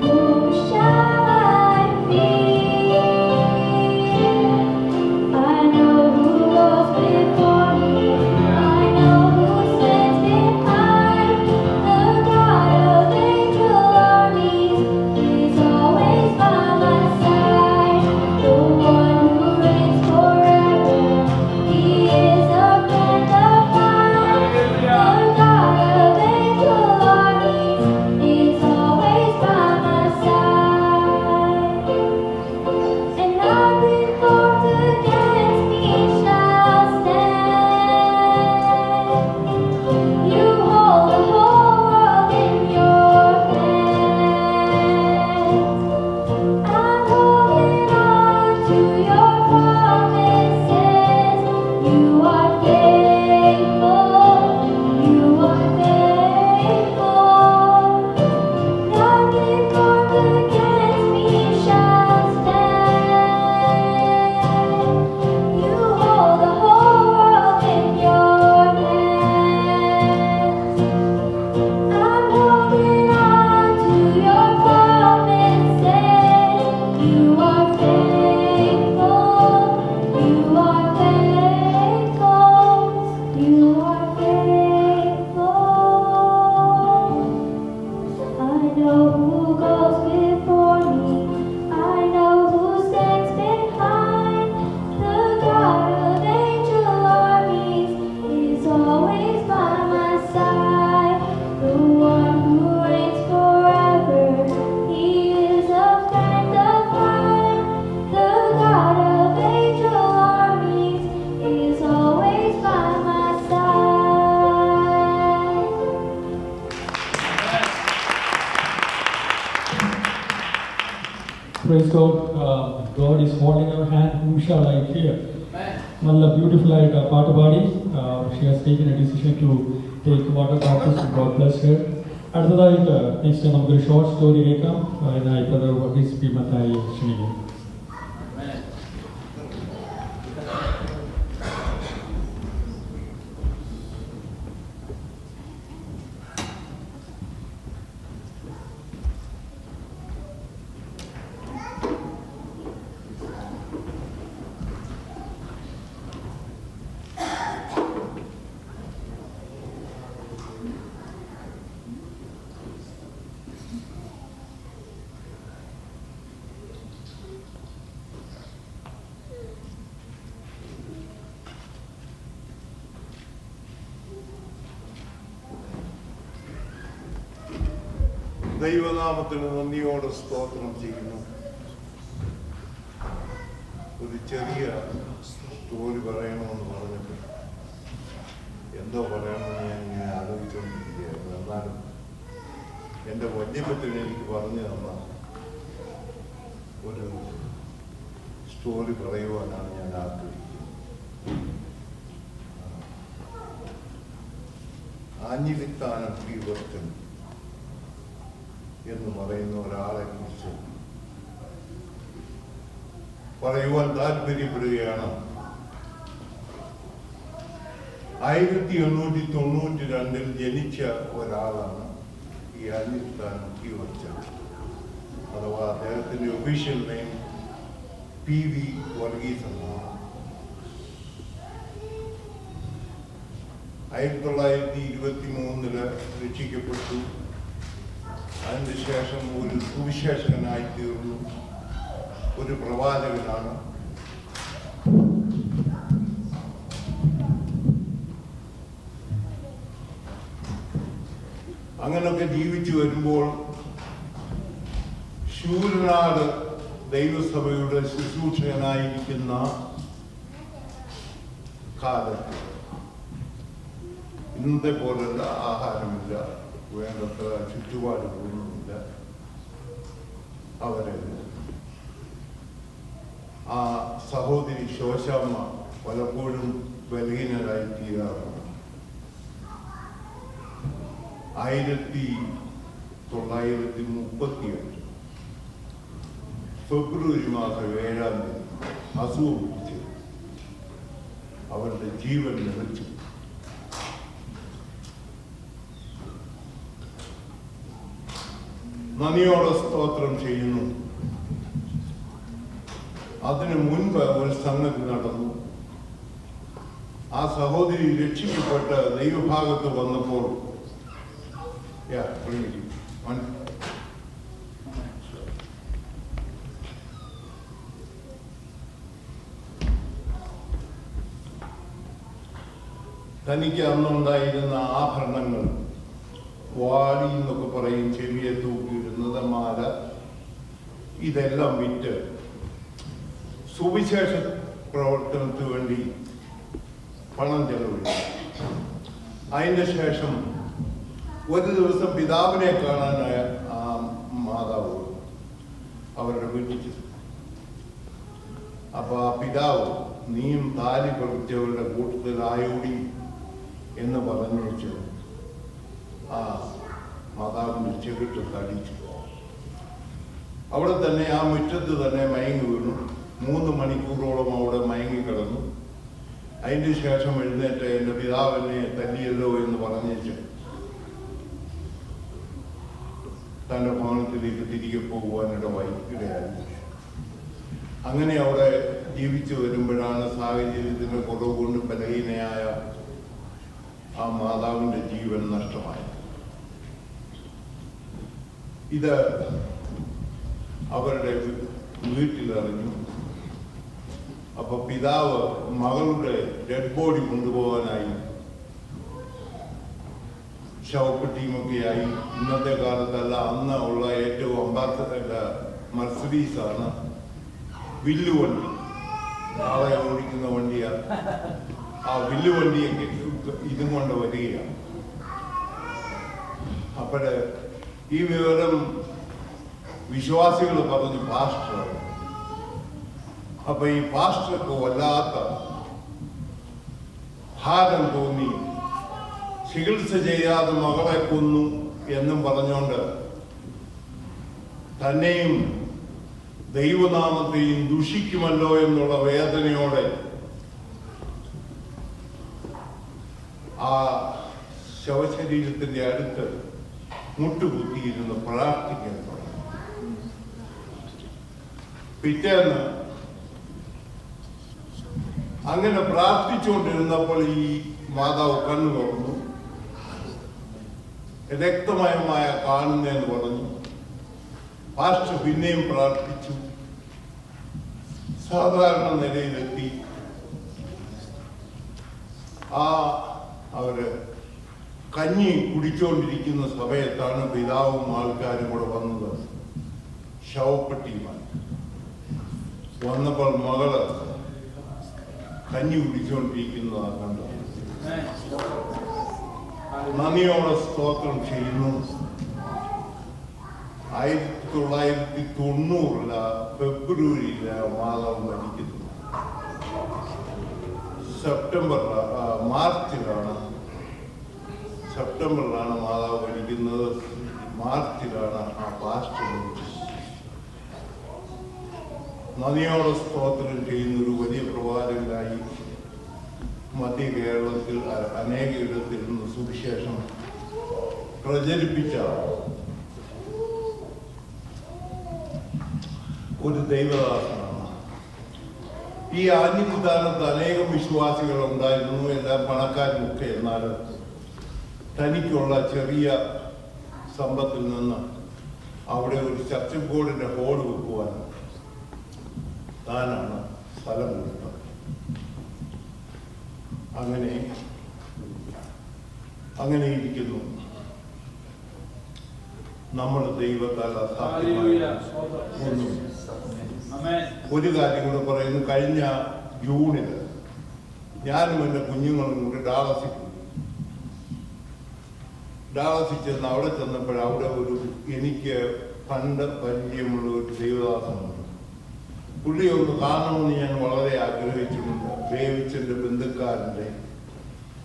Whom shall I fear? I know who goes before me. I know who stands behind. The God of angel armies is always by my side. The one who reigns forever, He is a friend of mine. The God of angel armies is always by my side. And nothing formed against me shall stand. You hold the whole world in your hands. I'm holding on to your promises. You are faithful. You are faithful. Nothing formed against me shall stand. You hold the whole world in your hands. I'm holding on to your promises. You are faithful. You are faithful. You are faithful. I know who goes before me. I know who stands behind. The God of angel armies is always by my side. The one who reigns forever, He is a friend of mine. The God of angel armies is always by my side. Praise God. God is holding our hand. Whom shall I fear? നല്ല beautiful ആയിട്ട് ആ പാട്ട് പാടി she has taken a decision to take water baptism. God bless her. അടുത്തതായിട്ട് next നമുക്കൊരു short story കേൾക്കാം. അതിനായി brother Varghese P Mathai ക്ഷണിക്കുന്നു. ദൈവനാമത്തിന് നന്ദിയോടെ സ്തോത്രം ചെയ്യുന്നു. ഒരു ചെറിയ സ്റ്റോറി പറയണമെന്ന് പറഞ്ഞിട്ട് എന്തോ പറയണമെന്ന് ഞാൻ ഇങ്ങനെ ആലോചിച്ചുകൊണ്ടിരിക്കുകയായിരുന്നു. എന്നാലും എൻ്റെ വല്യപ്പത്തിന് എനിക്ക് പറഞ്ഞു തന്ന ഒരു സ്റ്റോറി പറയുവാനാണ് ഞാൻ ആഗ്രഹിക്കുന്നത്. ആഞ്ഞിലിത്താനം തീവർത്തൻ എന്ന് പറയുന്ന ഒരാളെ കുറിച്ച് പറയുവാൻ താല്പര്യപ്പെടുകയാണ്. 1892 ജനിച്ച ഒരാളാണ് ഈ ആഞ്ഞിലിത്താനം തീവർത്തൻ. അഥവാ അദ്ദേഹത്തിന്റെ ഒഫീഷ്യൽ നെയിം PV വർഗീസ് എന്നാണ്. 1923 രക്ഷിക്കപ്പെട്ടു. അതിനുശേഷം ഒരു സുവിശേഷകനായി തീർന്നു. ഒരു പ്രവാചകനാണ്. അങ്ങനൊക്കെ ജീവിച്ചു വരുമ്പോൾ ശൂരനാട് ദൈവസഭയുടെ ശുശ്രൂഷകനായിരിക്കുന്ന കാലത്ത് ഇന്നത്തെ പോലുള്ള ആഹാരമില്ല, വേണ്ടത്ര ചുറ്റുപാട് പോലുമില്ല. അവര് ആ സഹോദരി ശോശാമ്മ പലപ്പോഴും ബലഹീനരായി തീരാറുണ്ട്. 1938 ഫെബ്രുവരി മാസം 7-ാം തീയതി അസുഖം പിടിച്ച് അവരുടെ ജീവൻ നിലച്ചു. നന്ദിയോടെ സ്തോത്രം ചെയ്യുന്നു. അതിനു മുൻപ് ഒരു സംഗതി നടന്നു. ആ സഹോദരി രക്ഷിക്കപ്പെട്ട് ദൈവഭാഗത്ത് വന്നപ്പോൾ തനിക്ക് അന്നുണ്ടായിരുന്ന ആഭരണങ്ങൾ, വാടി എന്നൊക്കെ പറയും, ചെവിയെ തൂക്കിയിടുന്നത്, മാല, ഇതെല്ലാം വിറ്റ് സുവിശേഷ പ്രവർത്തനത്തിന് വേണ്ടി പണം ചെലവഴിച്ചു. അതിൻ്റെ ശേഷം ഒരു ദിവസം പിതാവിനെ കാണാനായ ആ മാതാവ് അവരുടെ വീട്ടിൽ ചെന്നു. അപ്പൊ ആ പിതാവ്, നീയും താലി പറിച്ചവരുടെ കൂട്ടത്തിലായോടി എന്ന് പറഞ്ഞു ആ മാതാവിന്റെ ചെവിട്ട് തടിച്ചു. അവിടെ തന്നെ ആ മുറ്റത്ത് തന്നെ മയങ്ങി വീണു. 3 മണിക്കൂറോളം അവിടെ മയങ്ങി കിടന്നു. അതിന്റെ ശേഷം എഴുന്നേറ്റ് എന്റെ പിതാവിനെ തല്ലിയല്ലോ എന്ന് പറഞ്ഞേച്ച് തന്റെ ഭവനത്തിലേക്ക് തിരികെ പോകുവാനിടയായി. അങ്ങനെ അവിടെ ജീവിച്ചു വരുമ്പോഴാണ് സാഹചര്യത്തിന്റെ കുറവ് കൊണ്ട് ബലഹീനയായ ആ മാതാവിന്റെ ജീവൻ നഷ്ടമായത്. ഇത് അവരുടെ വീട്ടിലറിഞ്ഞു. അപ്പൊ പിതാവ് മകളുടെ ഡെഡ് ബോഡി കൊണ്ടുപോകാനായി ശവപ്പെട്ടിയുമൊക്കെയായി, ഇന്നത്തെ കാലത്തല്ല അന്ന് ഉള്ള ഏറ്റവും മർസിഡീസ് ആണ് വില്ലുവണ്ടി, നാളെ ഓടിക്കുന്ന വണ്ടിയാണ്. ആ വില്ലുവണ്ടിയൊക്കെ ഇതും കൊണ്ട് വരികയാണ്. അപ്പോഴ് ഈ വിവരം വിശ്വാസികൾ പറഞ്ഞു പാസ്റ്ററാണ്. അപ്പൊ ഈ പാസ്റ്റർക്ക് വല്ലാത്ത ഭാരം തോന്നി. ചികിത്സ ചെയ്യാതെ മകളെ കൊന്നു എന്നും പറഞ്ഞുകൊണ്ട് തന്നെയും ദൈവനാമത്തെയും ദുഷിക്കുമല്ലോ എന്നുള്ള വേദനയോടെ ആ ശവശരീരത്തിന്റെ അടുത്ത് മുട്ടുകുത്തിയിരുന്ന് പ്രാർത്ഥിക്കാൻ തുടങ്ങി. പിറ്റേന്ന് അങ്ങനെ പ്രാർത്ഥിച്ചുകൊണ്ടിരുന്നപ്പോൾ ഈ മാതാവ് കണ്ണു തുറന്നു. രക്തമയമായ കാണുന്നതെന്ന് പറഞ്ഞു. പാസ്റ്റർ പിന്നെയും പ്രാർത്ഥിച്ചു. സാധാരണ നിലയിലെത്തി. അവര് കഞ്ഞി കുടിച്ചുകൊണ്ടിരിക്കുന്ന സമയത്താണ് പിതാവും ആൾക്കാരും കൂടെ വന്നത്. ശവപ്പെട്ടിയുമായി വന്നപ്പോൾ മകള് കഞ്ഞി കുടിച്ചുകൊണ്ടിരിക്കുന്നതാണ് കണ്ടത്. നന്ദിയോടെ സ്തോത്രം ചെയ്യുന്നു. 1990 ഫെബ്രുവരിയില് മാതാവ് മരിക്കുന്നു. സെപ്റ്റംബറിലാണ് മാതാവ് മരിക്കുന്നത്. മാർച്ചിലാണ് ആ പാസ്റ്റർ മരിച്ചത്. നദിയോടെ സ്തോത്രം ചെയ്യുന്ന ഒരു വലിയ പ്രവാചകനായി മധ്യ കേരളത്തിൽ അനേകയിടത്തിൽ നിന്ന് സുവിശേഷം പ്രചരിപ്പിച്ച ഒരു ദൈവദാസനാണ്. ഈ ആഞ്ഞിലിദാനത്ത് അനേകം വിശ്വാസികൾ ഉണ്ടായിരുന്നു, എല്ലാ പണക്കാരുമൊക്കെ. എന്നാൽ തനിക്കുള്ള ചെറിയ സമ്പത്തിൽ നിന്ന് അവിടെ ഒരു ചർച്ച് ബോർഡിന്റെ ഹോൾ വെക്കുവാൻ താനാണ് സ്ഥലം കൊടുത്തത്. അങ്ങനെ ഇരിക്കുന്നു. നമ്മൾ ദൈവത്താൽ അസാധ്യമായ ഒന്നും. ഒരു കാര്യം കൂടെ പറയുന്നു. കഴിഞ്ഞ ജൂണിൽ ഞാനും എൻ്റെ കുഞ്ഞുങ്ങളും കൂടി ഡാളസിൽ ചെന്ന് അവിടെ ചെന്നപ്പോൾ അവിടെ എനിക്ക് പണ്ട് പരിചയമുള്ള ഒരു ദൈവദാസനുണ്ട്. പുള്ളി ഒന്ന് കാണണമെന്ന് ഞാൻ വളരെ ആഗ്രഹിച്ചിട്ടുണ്ട്. ബേവിച്ചൻ്റെ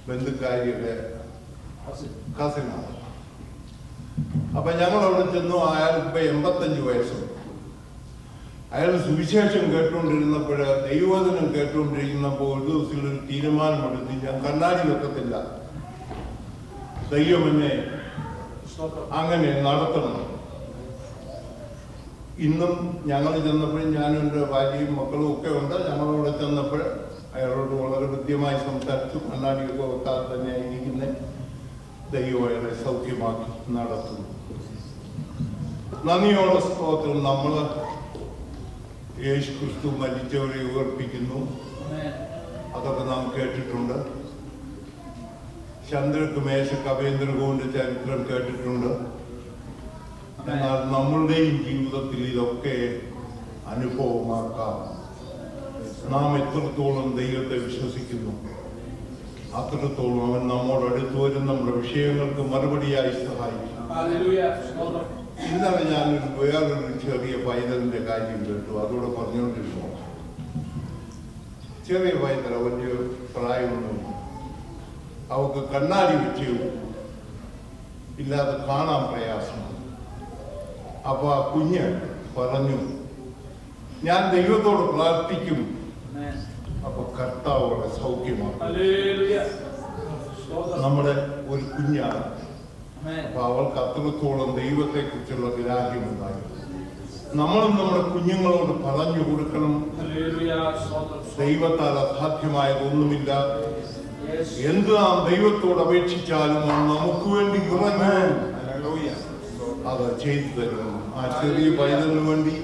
ബന്ധുക്കാരിയുടെ കസിനാണ്. അപ്പൊ ഞങ്ങൾ അവിടെ ചെന്നു. അയാൾക്ക് ഇപ്പൊ 85 വയസ്സുണ്ട്. അയാൾ സുവിശേഷം കേട്ടുകൊണ്ടിരുന്നപ്പോൾ, ദൈവവചനം കേട്ടുകൊണ്ടിരിക്കുന്നപ്പോൾ ഒരു ദിവസം ഒരു തീരുമാനമെടുത്ത്, ഞാൻ കണ്ണാടി വെക്കത്തില്ല, ദൈവം എന്നെ അങ്ങനെ നടത്തണം. ഇന്നും ഞങ്ങൾ ചെന്നപ്പോൾ, ഞാനും എൻ്റെ ഭാര്യയും മക്കളും ഒക്കെ ഉണ്ട്, ഞങ്ങളവിടെ ചെന്നപ്പോൾ അയാളോട് വളരെ കൃത്യമായി സംസാരിച്ചു. കണ്ണാടിയൊക്കെ വെക്കാതെ തന്നെ ഇരിക്കുന്ന ദൈവം അയാളെ സൗഖ്യമാക്കി നടത്തുന്നു. നന്ദിയോടെ സ്തോത്രം. നമ്മൾ യേശു ക്രിസ്തു മരിച്ചവരെ ഉയർപ്പിക്കുന്നു. അതൊക്കെ നാം കേട്ടിട്ടുണ്ട്. ചന്ദ്രക്ക് മേശക്ക് അഭേന്ദ്രകോന്റെ ചരിത്രം കേട്ടിട്ടുണ്ട്. എന്നാൽ നമ്മളുടെയും ജീവിതത്തിൽ ഇതൊക്കെ അനുഭവമാക്കാം. നാം എത്രത്തോളം ദൈവത്തെ വിശ്വസിക്കുന്നു, അത്രത്തോളം അവൻ നമ്മോട് അടുത്ത് വരും, നമ്മുടെ വിഷയങ്ങൾക്ക് മറുപടിയായി സഹായിക്കും. ഇന്നലെ ഞാനൊരു വേറൊരു ചെറിയ പൈതലിന്റെ കാര്യം കേട്ടു. അതോടെ പറഞ്ഞുകൊണ്ടിരുന്നു. ചെറിയ പൈതൽ, വലിയ പ്രായമൊന്നും, അവർക്ക് കണ്ണാടി വെച്ച് ഇല്ലാതെ കാണാൻ പ്രയാസമാണ്. അപ്പൊ ആ കുഞ്ഞ് പറഞ്ഞു, ഞാൻ ദൈവത്തോട് പ്രാർത്ഥിക്കും, അപ്പൊ കർത്താവോടെ സൗഖ്യമാണ്. നമ്മുടെ ഒരു കുഞ്ഞാണ്. അപ്പൊ അവൾക്ക് അത്രത്തോളം ദൈവത്തെ കുറിച്ചുള്ള ഗ്രാഹ്യമുണ്ടായി. നമ്മളും നമ്മുടെ കുഞ്ഞുങ്ങളോട് പറഞ്ഞു കൊടുക്കണം, ദൈവത്താൽ അസാധ്യമായതൊന്നുമില്ല. എന്ത് നാം ദൈവത്തോട് അപേക്ഷിച്ചാലും നമുക്ക് വേണ്ടി ഇറങ്ങി അത് ചെയ്തു തരണം. ആ ചെറിയ പൈതലിന് വേണ്ടി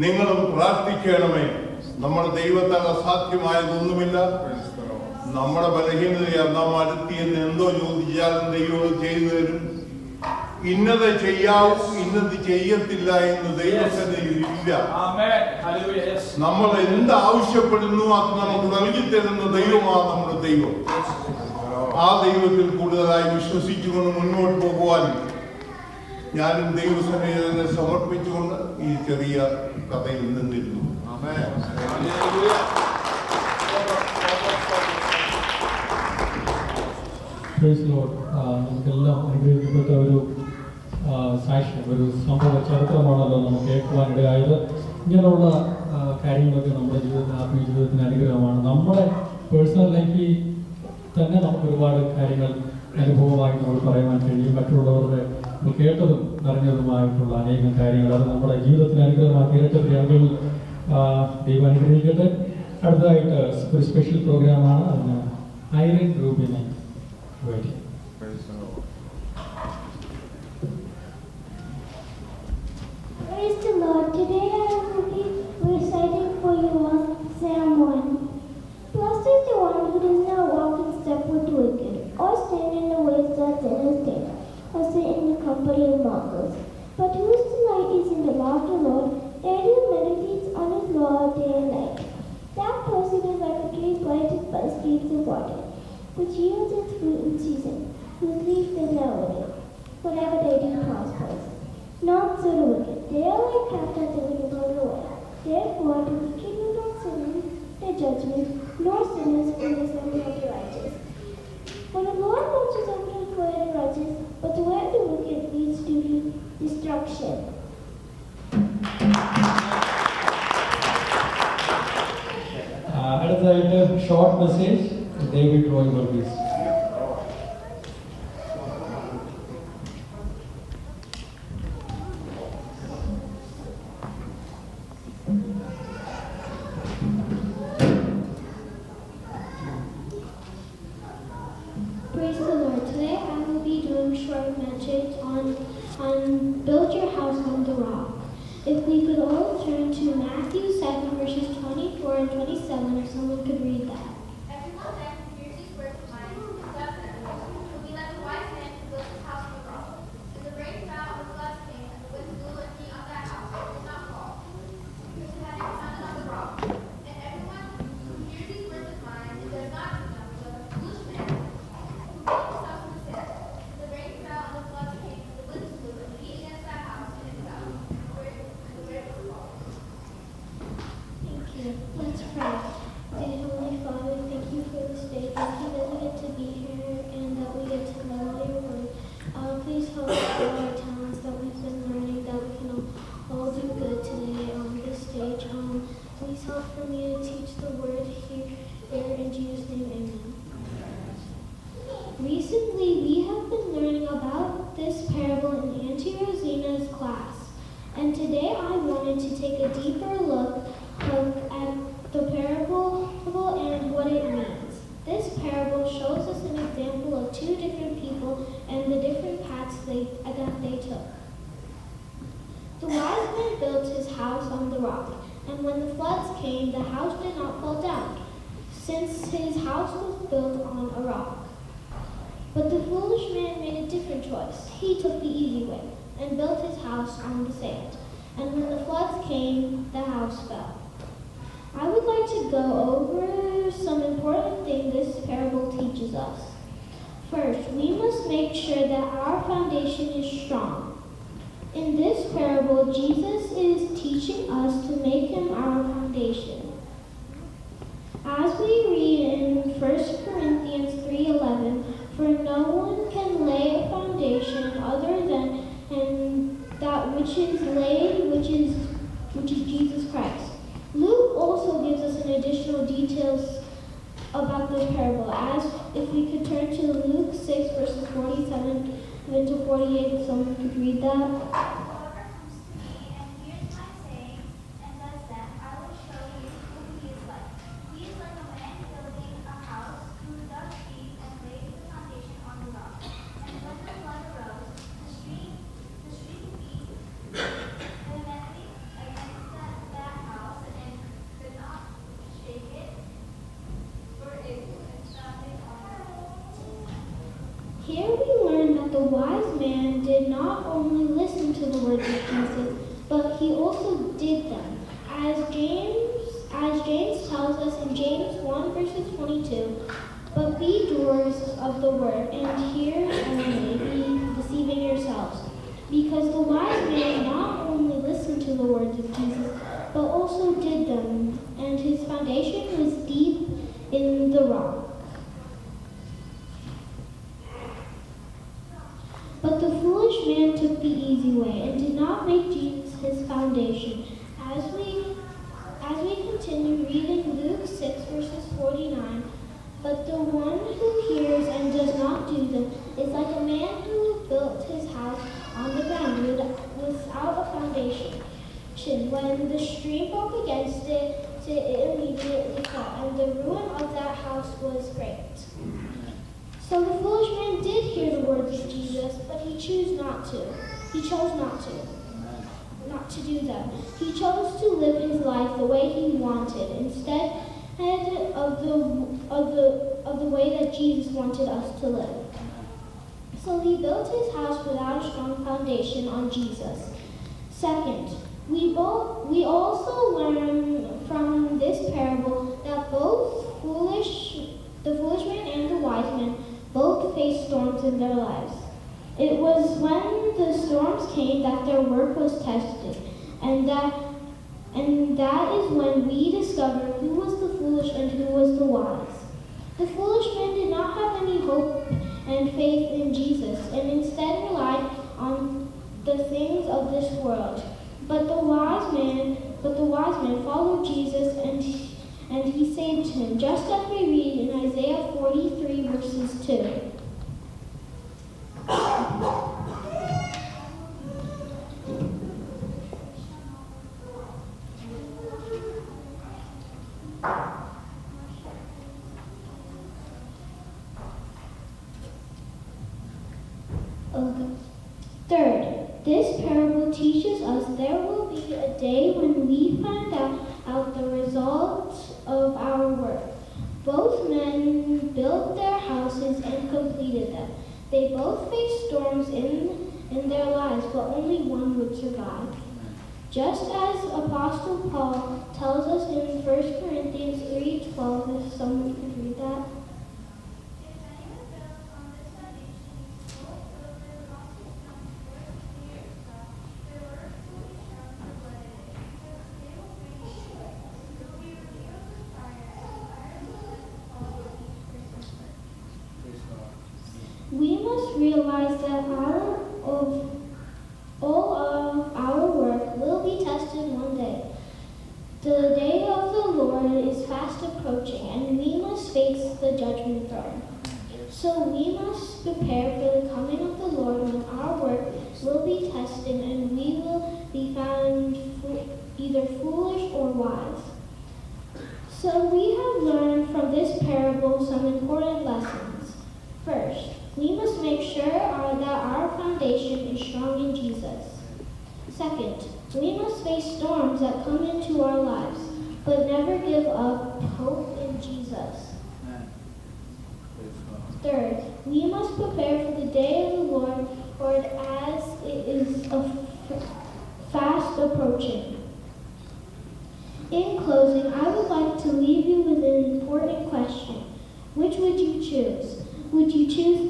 നിങ്ങളും പ്രാർത്ഥിക്കണമേ. നമ്മുടെ ദൈവത്താൽ അസാധ്യമായതൊന്നുമില്ല. നമ്മുടെ ബലഹീനതയാൽ നാം അടുത്തിയെന്ന് എന്തോ ചോദിച്ചാലും ദൈവം ചെയ്തു തരും. ഇന്നത് ചെയ്യാവും, ഇന്നത് ചെയ്യത്തില്ല എന്ന് ദൈവസന്നിധിയിൽ ഇല്ല. നമ്മൾ എന്ത് ആവശ്യപ്പെടുന്നു അത് നമുക്ക് നൽകി തരുന്ന ദൈവമാണ് നമ്മുടെ ദൈവം. ആ ദൈവത്തിൽ കൂടുതലായി വിശ്വസിച്ചുകൊണ്ട് മുന്നോട്ട് പോകുവാൻ ഞാനും ദൈവസന്നിധിയെ സമർപ്പിച്ചുകൊണ്ട് ഈ ചെറിയ കഥയിൽ നിന്നിരുന്നു. നമുക്കെല്ലാം അനുഗ്രഹിക്കപ്പെട്ട ഒരു സാക്ഷ്യം, ഒരു സംഭവ ചരിത്രമാണല്ലോ നമുക്ക് കേൾക്കുവാനിടയായത്. ഇങ്ങനെയുള്ള കാര്യങ്ങളൊക്കെ നമ്മുടെ ജീവിതത്തിന്, ആത്മീയ ജീവിതത്തിന് അനുഗ്രഹമാണ്. നമ്മുടെ പേഴ്സണൽ ലൈഫിൽ തന്നെ നമുക്ക് ഒരുപാട് കാര്യങ്ങൾ അനുഭവമായി നമ്മൾ പറയുവാൻ കഴിയും. മറ്റുള്ളവരുടെ കേട്ടതും അറിഞ്ഞതുമായിട്ടുള്ള അനേകം കാര്യങ്ങൾ അത് നമ്മുടെ ജീവിതത്തിന് അനുഗ്രഹമാക്കി ഇരട്ട ദൈവം അനുഗ്രഹിക്കട്ടെ. അടുത്തതായിട്ട് ഒരു സ്പെഷ്യൽ പ്രോഗ്രാമാണ്. അതിന് ഐറിൻ ഗ്രൂപ്പിനെ വേണ്ടി Praise the Lord. Today I will be reciting for you Psalm 1. Blessed is the one who does not walk in step with the wicked, or stand in the ways that sinners take, or sit in the company of mockers, but whose delight is in the law of the Lord, and who meditates on his law day and night. That person is like a tree planted by streams of water, which yields its fruit in season, whose leaf does not wither. Whatever they do prospers. Not so the wicked. They are like chaff that the wind blows away. Therefore the wicked will not sin in their judgment, nor sinners in the assembly of the righteous. For the Lord watches over the way of the righteous, but the way of the wicked leads to destruction. അടുത്തതായിട്ട് short message David Roy Varghese. Praise the Lord. Today I will be doing a short message on build your house on the rock. If we could all turn to Matthew 7, verses 24 and 27, if someone could read that. Everyone then who hears these words of mine and does them will be like a wise man who built his house on the rock. And the rain fell, and the floods came, and the winds blew and beat on that house, and it did not fall, because it had been founded on the rock. And everyone who hears these words of mine and does not do them will be like a foolish man who built his house on the sand. And the rain fell, and the floods came, and the winds blew and beat against that house, and it fell. Thank you. Let's pray. Dear Heavenly Father, thank you for this day. Thank you that we get to be here and that we get to know your word. Please help us with our talents that we've been learning, that we can all do good today on this stage. Please help for me to teach the word here in Jesus' name, amen. Recently, we have been learning about this parable in Auntie Rosina's class. And today I wanted to take a deeper look at the parable and what it means. This parable shows us an example of two different people and the different paths that they took. The wise man built his house on the rock, and when the floods came, the house did not fall down, since his house was built on a rock. But the foolish man made a different choice. He took the easy way and built his house on the sand. And when the floods came, the house fell. I would like to go over some important things this parable teaches us. First, we must make sure that our foundation is strong. In this parable, Jesus is teaching us to make him our foundation. As we read in 1 Corinthians 3:11, for no one can lay a foundation other than that which is laid, which is Jesus Christ. Luke also gives us an additional details about this parable. As if we could turn to Luke 6 verses 47 to 48, if someone could read that. Here we learn that the wise man did not only listen to the words of Jesus, but he also did them. As James tells us in James 1 verses 22, but be doers of the word and hearers only, be deceiving yourselves. Because the wise man not only listened to the words of Jesus, but also did them, and his foundation was deep in the rock. But the foolish man took the easy way and did not make Jesus his foundation. As we continue reading Luke 6 verses 49, but the one who hears and does not do them is like a man who built his house on the ground without a foundation. When the stream broke against it, it immediately fell, and the ruin of that house was great. So the foolish man did hear the words of Jesus, but he chose not to do them. He chose to live his life the way he wanted, instead of the way that Jesus wanted us to live. So he built his house without a strong foundation on Jesus. Second, we also learn from this parable that both the foolish man and the wise man both faced storms in their lives. It was when the storms came that their work was tested, and that is when we discovered who was the foolish and who was the wise. The foolish man did not have any hope and faith in Jesus, and instead relied on the things of this world. But the wise man followed Jesus, and he saved him, just as we read in Isaiah 43 verses 2. Third, This parable teaches us there will be a day when we find out the results of our work. Both men built their houses and completed them. They both faced storms in their lives, but only one would survive. Just as Apostle Paul tells us in 1 Corinthians 3:12, if someone could read that. We must realize that all of our work will be tested one day. The day of the Lord is fast approaching, and we must face the judgment throne. So we must prepare for the coming of the Lord when our work will be tested and we will be found either foolish or wise. So we have learned from this parable some important lessons. First, we must make sure that our foundation is strong in Jesus. Second, we must face storms that come into our lives, but never give up hope in Jesus. Third, we must prepare for the day of the Lord as it is fast approaching. In closing, I would like to leave you with an important question. Which would you choose? Would you choose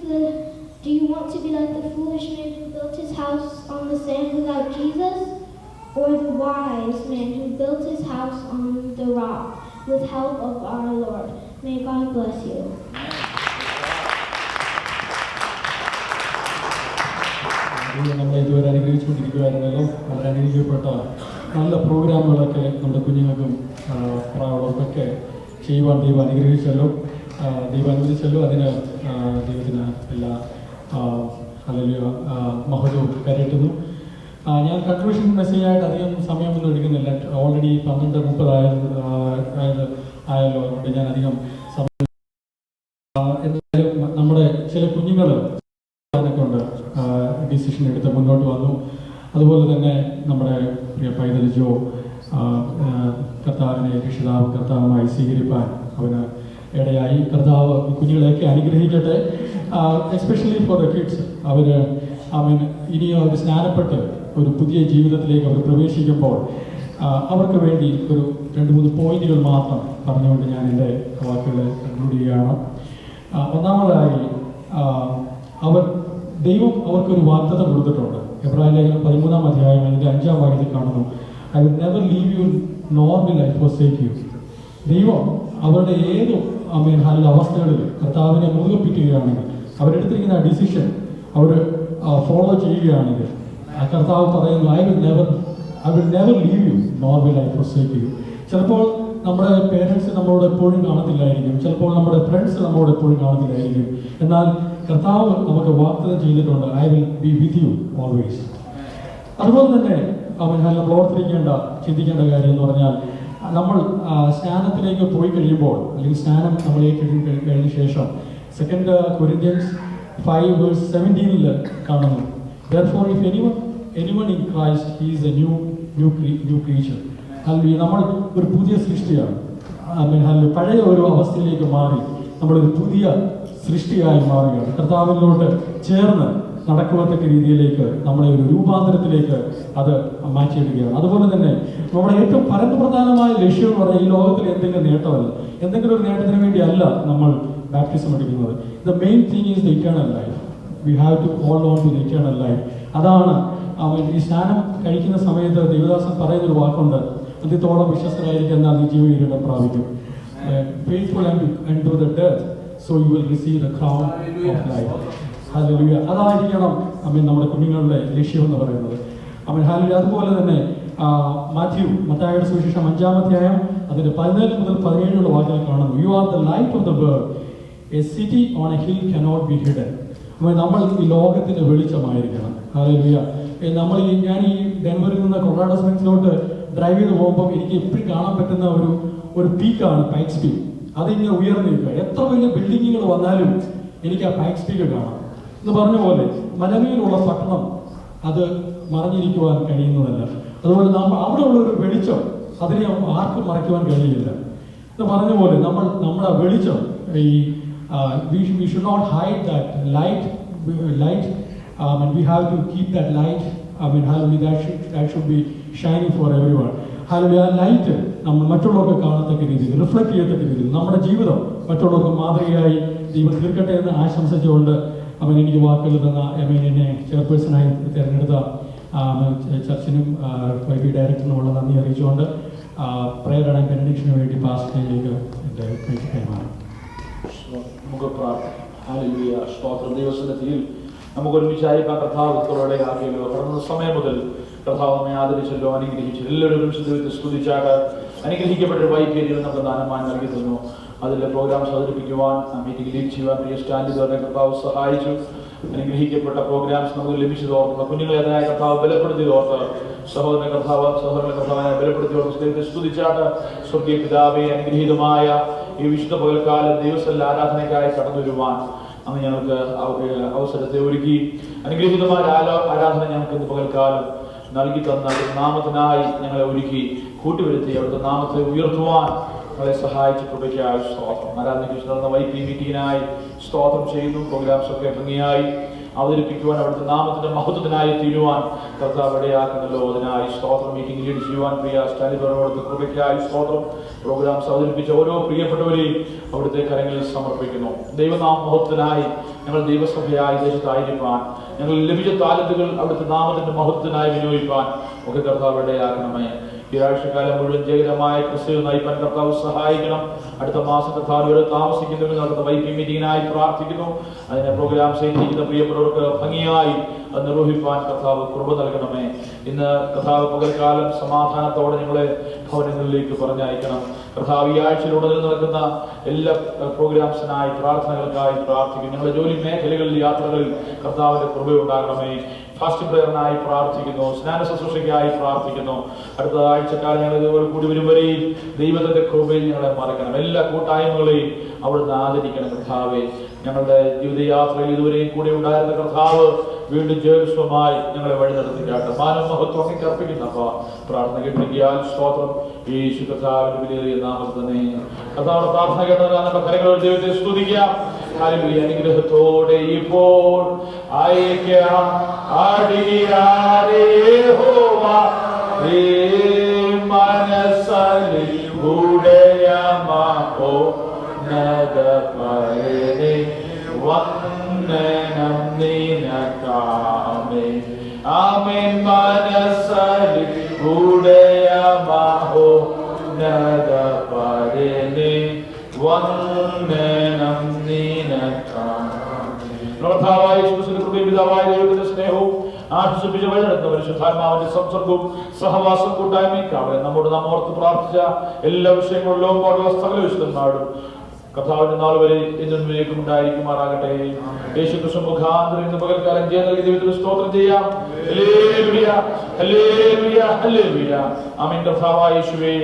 do you want to be like the foolish man who built his house on the sand without Jesus? Or the wise man who built his house on the rock with help of our Lord? May God bless you. നമ്മളെ ഇതുവരെ അനുഗ്രഹിച്ചുകൊണ്ടിരിക്കുകയായിരുന്നല്ലോ. വളരെ അനുഗ്രഹിക്കപ്പെട്ട നല്ല പ്രോഗ്രാമുകളൊക്കെ നമ്മുടെ കുഞ്ഞുങ്ങൾക്കും പ്രായമുള്ളവർക്കൊക്കെ ചെയ്യുവാൻ ദൈവം അനുഗ്രഹിച്ചല്ലോ, ദൈവം അനുവദിച്ചല്ലോ. അതിന് ദൈവത്തിന് എല്ലാ മഹത്വവും കരയറ്റുന്നു. ഞാൻ കൺക്ലൂഷൻ മെസ്സേജായിട്ട് അധികം സമയമൊന്നും എടുക്കുന്നില്ല. ഓൾറെഡി 12:30 ആയല്ലോ. അതുകൊണ്ട് ഞാൻ അധികം സമയം എന്തായാലും നമ്മുടെ ചില കുഞ്ഞുങ്ങൾ കൊണ്ട് ഡിസിഷൻ എടുത്ത് മുന്നോട്ട് വന്നു. അതുപോലെ തന്നെ നമ്മുടെ പ്രിയ പൈതൽ ജോ കർത്താവിനെ രക്ഷിതാവ് കർത്താവുമായി സ്വീകരിപ്പാൻ അവന് ഇടയായി. കർത്താവ് കുഞ്ഞുങ്ങളെയൊക്കെ അനുഗ്രഹിക്കട്ടെ. Especially for the kids. അവർ ഇനിയും അവർ സ്നാനപ്പെട്ട് ഒരു പുതിയ ജീവിതത്തിലേക്ക് അവർ പ്രവേശിക്കുമ്പോൾ അവർക്ക് വേണ്ടി ഒരു 2-3 പോയിന്റുകൾ മാത്രം പറഞ്ഞുകൊണ്ട് ഞാൻ എൻ്റെ വാക്കുകൾ കൺക്ലൂഡ് ചെയ്യുകയാണ്. ഒന്നാമതായി ദൈവം അവർക്കൊരു വാഗ്ദത്തം കൊടുത്തിട്ടുണ്ട്. എബ്രായ ലേഖനം 13-ാം അധ്യായം അതിൻ്റെ 5-ാം വാക്യത്തിൽ കാണുന്നു, I will never leave U nor will I forsake U. ദൈവം അവരുടെ ഏത് അവസ്ഥകളിൽ കർത്താവിനെ മുറുകെ പിടിക്കുകയാണെങ്കിൽ, അവരെടുത്തിരിക്കുന്ന ഡിസിഷൻ അവർ ഫോളോ ചെയ്യുകയാണെങ്കിൽ, കർത്താവ് പറയുന്നു I will never leave U nor will I forsake U. ചിലപ്പോൾ നമ്മുടെ പേരൻസ് നമ്മളോട് എപ്പോഴും കാണത്തില്ലായിരിക്കും, ചിലപ്പോൾ നമ്മുടെ ഫ്രണ്ട്സ് നമ്മളോട് എപ്പോഴും കാണത്തില്ലായിരിക്കും. എന്നാൽ കർത്താവ് നമുക്ക് വാഗ്ദത്തം ചെയ്തിട്ടുണ്ട്, I will be with you always. അതുപോലെ തന്നെ നമ്മൾ ഓർത്തിരിക്കേണ്ട ചിന്തിക്കേണ്ട കാര്യം എന്ന് പറഞ്ഞാൽ, നമ്മൾ സ്നാനത്തിലേക്ക് പോയി കഴിയുമ്പോൾ, അല്ലെങ്കിൽ സ്നാനം നമ്മൾ കഴിഞ്ഞ ശേഷം 2 Corinthians 5:17 കാണുന്നു, therefore if anyone in Christ he is a new creature. നമ്മൾ ഒരു പുതിയ സൃഷ്ടിയാണ്. പഴയ ഒരു അവസ്ഥയിലേക്ക് മാറി നമ്മളൊരു പുതിയ സൃഷ്ടിയായി മാറുകയാണ്. കർത്താവിനോട് ചേർന്ന് നടക്കുവത്തക്ക രീതിയിലേക്ക് നമ്മളെ ഒരു രൂപാന്തരത്തിലേക്ക് അത് മാറ്റിയെടുക്കുകയാണ്. അതുപോലെ തന്നെ നമ്മുടെ ഏറ്റവും പരമപ്രധാനമായ ലക്ഷ്യം എന്ന് പറഞ്ഞാൽ ഈ ലോകത്തിൽ എന്തെങ്കിലും നേട്ടമല്ല, എന്തെങ്കിലും ഒരു നേട്ടത്തിന് വേണ്ടി അല്ല നമ്മൾ ബാപ്റ്റിസം എടുക്കുന്നത്. The main thing is the eternal life. We have to hold on to the eternal life. അതാണ് ഈ സ്നാനം കഴിക്കുന്ന സമയത്ത് ദേവദാസൻ പറയുന്നൊരു വാക്കുണ്ട്, അന്ത്യത്തോളം വിശ്വസ്തരായിരിക്കും എന്നാൽ ഈ ജീവകിരീടം പ്രാപിക്കും. Faithful and to the death so you will receive the crown of life. Hallelujah. അതായിരിക്കണം നമ്മുടെ കുഞ്ഞുങ്ങളുടെ ലക്ഷ്യം എന്ന് പറയുന്നത്. ഹല്ലേലൂയ. അതുപോലെ തന്നെ മത്തായിയുടെ സുവിശേഷം 5-ാം അധ്യായം അതിന്റെ 14 മുതൽ 17 വാക്യങ്ങൾ കാണുന്നു, you are the light of the world, A city on A hill cannot be hidden. നമ്മൾ ഈ ലോകത്തിന്റെ വെളിച്ചമായിരിക്കണം. ഹല്ലേലൂയ. ഞാൻ ഈ ഡെൻവറിൽ നിന്ന് കൊളറാഡോ സ്പ്രിങ്സിലോട്ട് ഡ്രൈവ് ചെയ്ത് പോകുമ്പോൾ എനിക്ക് എപ്പോഴും കാണാൻ പറ്റുന്ന ഒരു പീക്കാണ് പൈക്സ് പീക്ക്. അതിങ്ങനെ ഉയർന്നു നിൽക്കുക. എത്ര വലിയ ബിൽഡിങ്ങുകൾ വന്നാലും എനിക്ക് ആ പൈക്സ് പീക്ക് കാണാം. എന്ന് പറഞ്ഞ പോലെ മലമേലുള്ള പട്ടണം അത് മറഞ്ഞിരിക്കുവാൻ കഴിയുന്നതല്ല. അതുപോലെ അവിടെയുള്ള ഒരു വെളിച്ചം അതിനെ ആർക്കും മറയ്ക്കുവാൻ കഴിയില്ല. ഇത് പറഞ്ഞ പോലെ നമ്മുടെ വെളിച്ചം we should not hide that light and we have to keep that light. Hallelujah, that should be shining for everyone. Hallelujah, light നമ്മൾ മറ്റുള്ളവർക്ക് കാണത്തക്ക രീതിയിൽ, റിഫ്ലക്ട് ചെയ്യത്തക്ക രീതിയിൽ നമ്മുടെ ജീവിതം മറ്റുള്ളവർക്ക് മാതൃകയായി ദൈവം തീർക്കട്ടെ എന്ന് ആശംസിച്ചുകൊണ്ട് എനിക്ക് വാക്കുകൾ തന്ന എന്നെ ചെയർപേഴ്സണായി തിരഞ്ഞെടുത്ത ചർച്ചിനും YP ഡയറക്ടറിനുമുള്ള നന്ദി അറിയിച്ചുകൊണ്ട് പ്രയർ ആൻഡ് ബെനഡിക്ഷന് വേണ്ടി പാസ്റ്ററിലേക്ക് എൻ്റെ കൈക്ക് കൈമാറും. നമുക്ക് പ്രാർത്ഥിക്കാം. ഹല്ലേലൂയ. സ്തോത്രം. ദൈവസന്നിധിയിൽ നമുക്ക് ഒരുമിച്ചായിരിക്കാൻ കർത്താവത്തോടെ ആക്കിയല്ലോ. കടന്ന സമയം മുതൽ കർത്താവ് നമ്മെ ആദരിച്ചല്ലോ, അനുഗ്രഹിച്ചു. എല്ലാവരും ദൈവത്തെ സ്തുതിച്ചാട്ട് അനുഗ്രഹിക്കപ്പെട്ട ഒരു വൈദ്യം നമുക്ക് ദാനമായി നൽകി തന്നു. അതിലെ പ്രോഗ്രാംസ് അവതരിപ്പിക്കുവാൻ, മീറ്റിംഗ് ലീഡ് ചെയ്യുവാൻ പ്രിയ സ്റ്റാൻഡിൽ തന്നെ കർത്താവ് സഹായിച്ചു. അനുഗ്രഹിക്കപ്പെട്ട പ്രോഗ്രാംസ് നമുക്ക് ലഭിച്ചതോർത്ത്, കുഞ്ഞുങ്ങളെ അതിനായ കർത്താവ് ബലപ്പെടുത്തിയതോർത്ത്, സഹോദരനെ കർത്താവിനെ ബലപ്പെടുത്തിയോർത്ത് ദൈവത്തെ സ്തുതിച്ചാട്ട് സ്വർഗീയ പിതാവെ അനുഗ്രഹീതമായ ഈ വിശുദ്ധ പകൽക്കാലം ദൈവസ്ഥല ആരാധനയ്ക്കായി കടന്നു വരുവാൻ അന്ന് ഞങ്ങൾക്ക് അവസരത്തെ ഒരുക്കി. അനുഗ്രഹീതമായ ആരാധന ഞങ്ങൾക്ക് ഇന്ന് പകൽക്കാലം നൽകി തന്ന നാമത്തിനായി ഞങ്ങളെ ഒരുക്കി കൂട്ടുവരുത്തി അവിടുത്തെ നാമത്തെ ഉയർത്തുവാൻ ഞങ്ങളെ സഹായിച്ച കൃപയ്ക്കായി സ്തോത്രം. ആരാധനയ്ക്ക് നടന്ന YP മീറ്റിംഗിനായി സ്തോത്രം ചെയ്യുന്നു. പ്രോഗ്രാംസ് ഒക്കെ ഭംഗിയായി അവതരിപ്പിക്കുവാൻ അവിടുത്തെ നാമത്തിന്റെ മഹത്വത്തിനായി തീരുവാൻ കർത്താവ് ഇടയാക്കുന്നല്ലോ. അതിനായി സ്തോത്രം. മീറ്റിംഗ് ലീഡ് ചെയ്യുവാൻ പ്രിയ സ്റ്റാലിബറോടത്തെ കൃപയ്ക്കായി സ്തോത്രം. പ്രോഗ്രാംസ് അവതരിപ്പിച്ച ഓരോ പ്രിയപ്പെട്ടവരെയും അവിടുത്തെ കരങ്ങളിൽ സമർപ്പിക്കുന്നു. ദൈവനാമ മഹത്വത്തിനായി ഞങ്ങൾ ദൈവസഭയായി ദേശത്തായിരിക്കാൻ, ഞങ്ങൾ ലഭിച്ച താലന്തുകൾ അവിടുത്തെ നാമത്തിന്റെ മഹത്വത്തിനായി വിനിയോഗിക്കാൻ ഒക്കെ കർത്താവ് ഇടയാക്കണമേ. ഈ ആഴ്ചക്കാലം മുഴുവൻ ജയകരമായ ക്രിസ്തു നയിപ്പാൻ കർത്താവ് സഹായിക്കണം. അടുത്ത മാസം കർത്താവ് വരെ താമസിക്കുന്നതിന് നടത്തുന്ന YP മീറ്റിംഗിനായി പ്രാർത്ഥിക്കുന്നു. അതിനെ പ്രോഗ്രാംസ് ചെയ്തിരിക്കുന്ന പ്രിയപ്പെട്ടവർക്ക് ഭംഗിയായി അത് നിർവഹിപ്പാൻ കർത്താവ് കൃപ നൽകണമേ. ഇന്ന് കർത്താവ് പകൽക്കാലം സമാധാനത്തോടെ ഞങ്ങളെ ഭവനങ്ങളിലേക്ക് പറഞ്ഞയക്കണം. കർത്താവ് ഈ ആഴ്ചയിലൂടെ നടക്കുന്ന എല്ലാ പ്രോഗ്രാംസിനായി പ്രാർത്ഥനകൾക്കായി പ്രാർത്ഥിക്കും. ഞങ്ങളുടെ ജോലി മേഖലകളിൽ യാത്രകളിൽ കർത്താവിന്റെ കൃപയുണ്ടാകണമേ. ഫാസ്റ്റിംഗ് പ്രയറിനായി പ്രാർത്ഥിക്കുന്നു. സ്നാന ശുശ്രൂഷയ്ക്കായി പ്രാർത്ഥിക്കുന്നു. അടുത്ത ആഴ്ചക്കാലം ഞങ്ങൾ ഇതുപോലെ കൂടി വരും വരെയും ദൈവത്തിന്റെ കൃപയിൽ ഞങ്ങളെ മറക്കണം. എല്ലാ കൂട്ടായ്മകളെയും അവിടുന്ന് ആദരിക്കണം. കർത്താവെ, ഞങ്ങളുടെ ജീവിതയാത്രയിൽ ഇതുവരെയും കൂടെ ഉണ്ടായിരുന്ന കർത്താവ് വീണ്ടും ജയസ്വമായി ഞങ്ങളെ വഴി നടത്തിക്കാട്ടെ. മാനം മഹത്വം അർപ്പിക്കുന്ന പ്രാർത്ഥന കേട്ടിരിക്കാൻ സ്തോത്രം. യേശു കർത്താവിന്റെ വിലയേറിയ നാമത്തിൽ തന്നെ കർത്താവിന്റെ പ്രാർത്ഥന കേട്ടതിനാൽ നമ്മുടെ കരങ്ങളോട് ദൈവത്തെ സ്തുതിക്കാം. ഹല്ലേലൂയ. അനുഗ്രഹത്തോടെ ഇപ്പോൾ അയക്കാം അടിയാരേ ഹോവാ മനസ്സലിൽ ഉടയമാഹോ നദപരേ വന്ദനം നിനക്കാമേ. ആമേൻ. മനസ്സലിൽ ഉടയമാഹോ നദപരേ വന്ദനം നിനക്കാമേ. കർത്താവായ യേശുക്രിസ്തുവിന്റെ കൃപയും പിതാവായ ദൈവത്തിന്റെ സ്നേഹവും ആശ്വസിപ്പിച്ച വഴി നടന്ന പരിശുദ്ധാത്മാവിന്റെ സംസർഗവും സഹവാസം കൂട്ടായ്മയും അവരെ നമ്മോട് നാം ഓർത്ത് പ്രാർത്ഥിച്ച എല്ലാ വിഷയങ്ങളിലും പാടുള്ള സകല വിശുദ്ധന്മാരും കർത്താവിന്റെ നാൾ വരെ എന്നേക്കും ഉണ്ടായിരിക്കുമാറാകട്ടെ. യേശുക്രിസ്തു മുഖാന്തരം ഇന്ന് പകൽക്കാലം ജയം നൽകി ദൈവത്തിന് സ്തോത്രം ചെയ്യാം. ഹല്ലേലൂയ, ഹല്ലേലൂയ, ഹല്ലേലൂയ. ആമേൻ. കർത്താവായ യേശുവേ,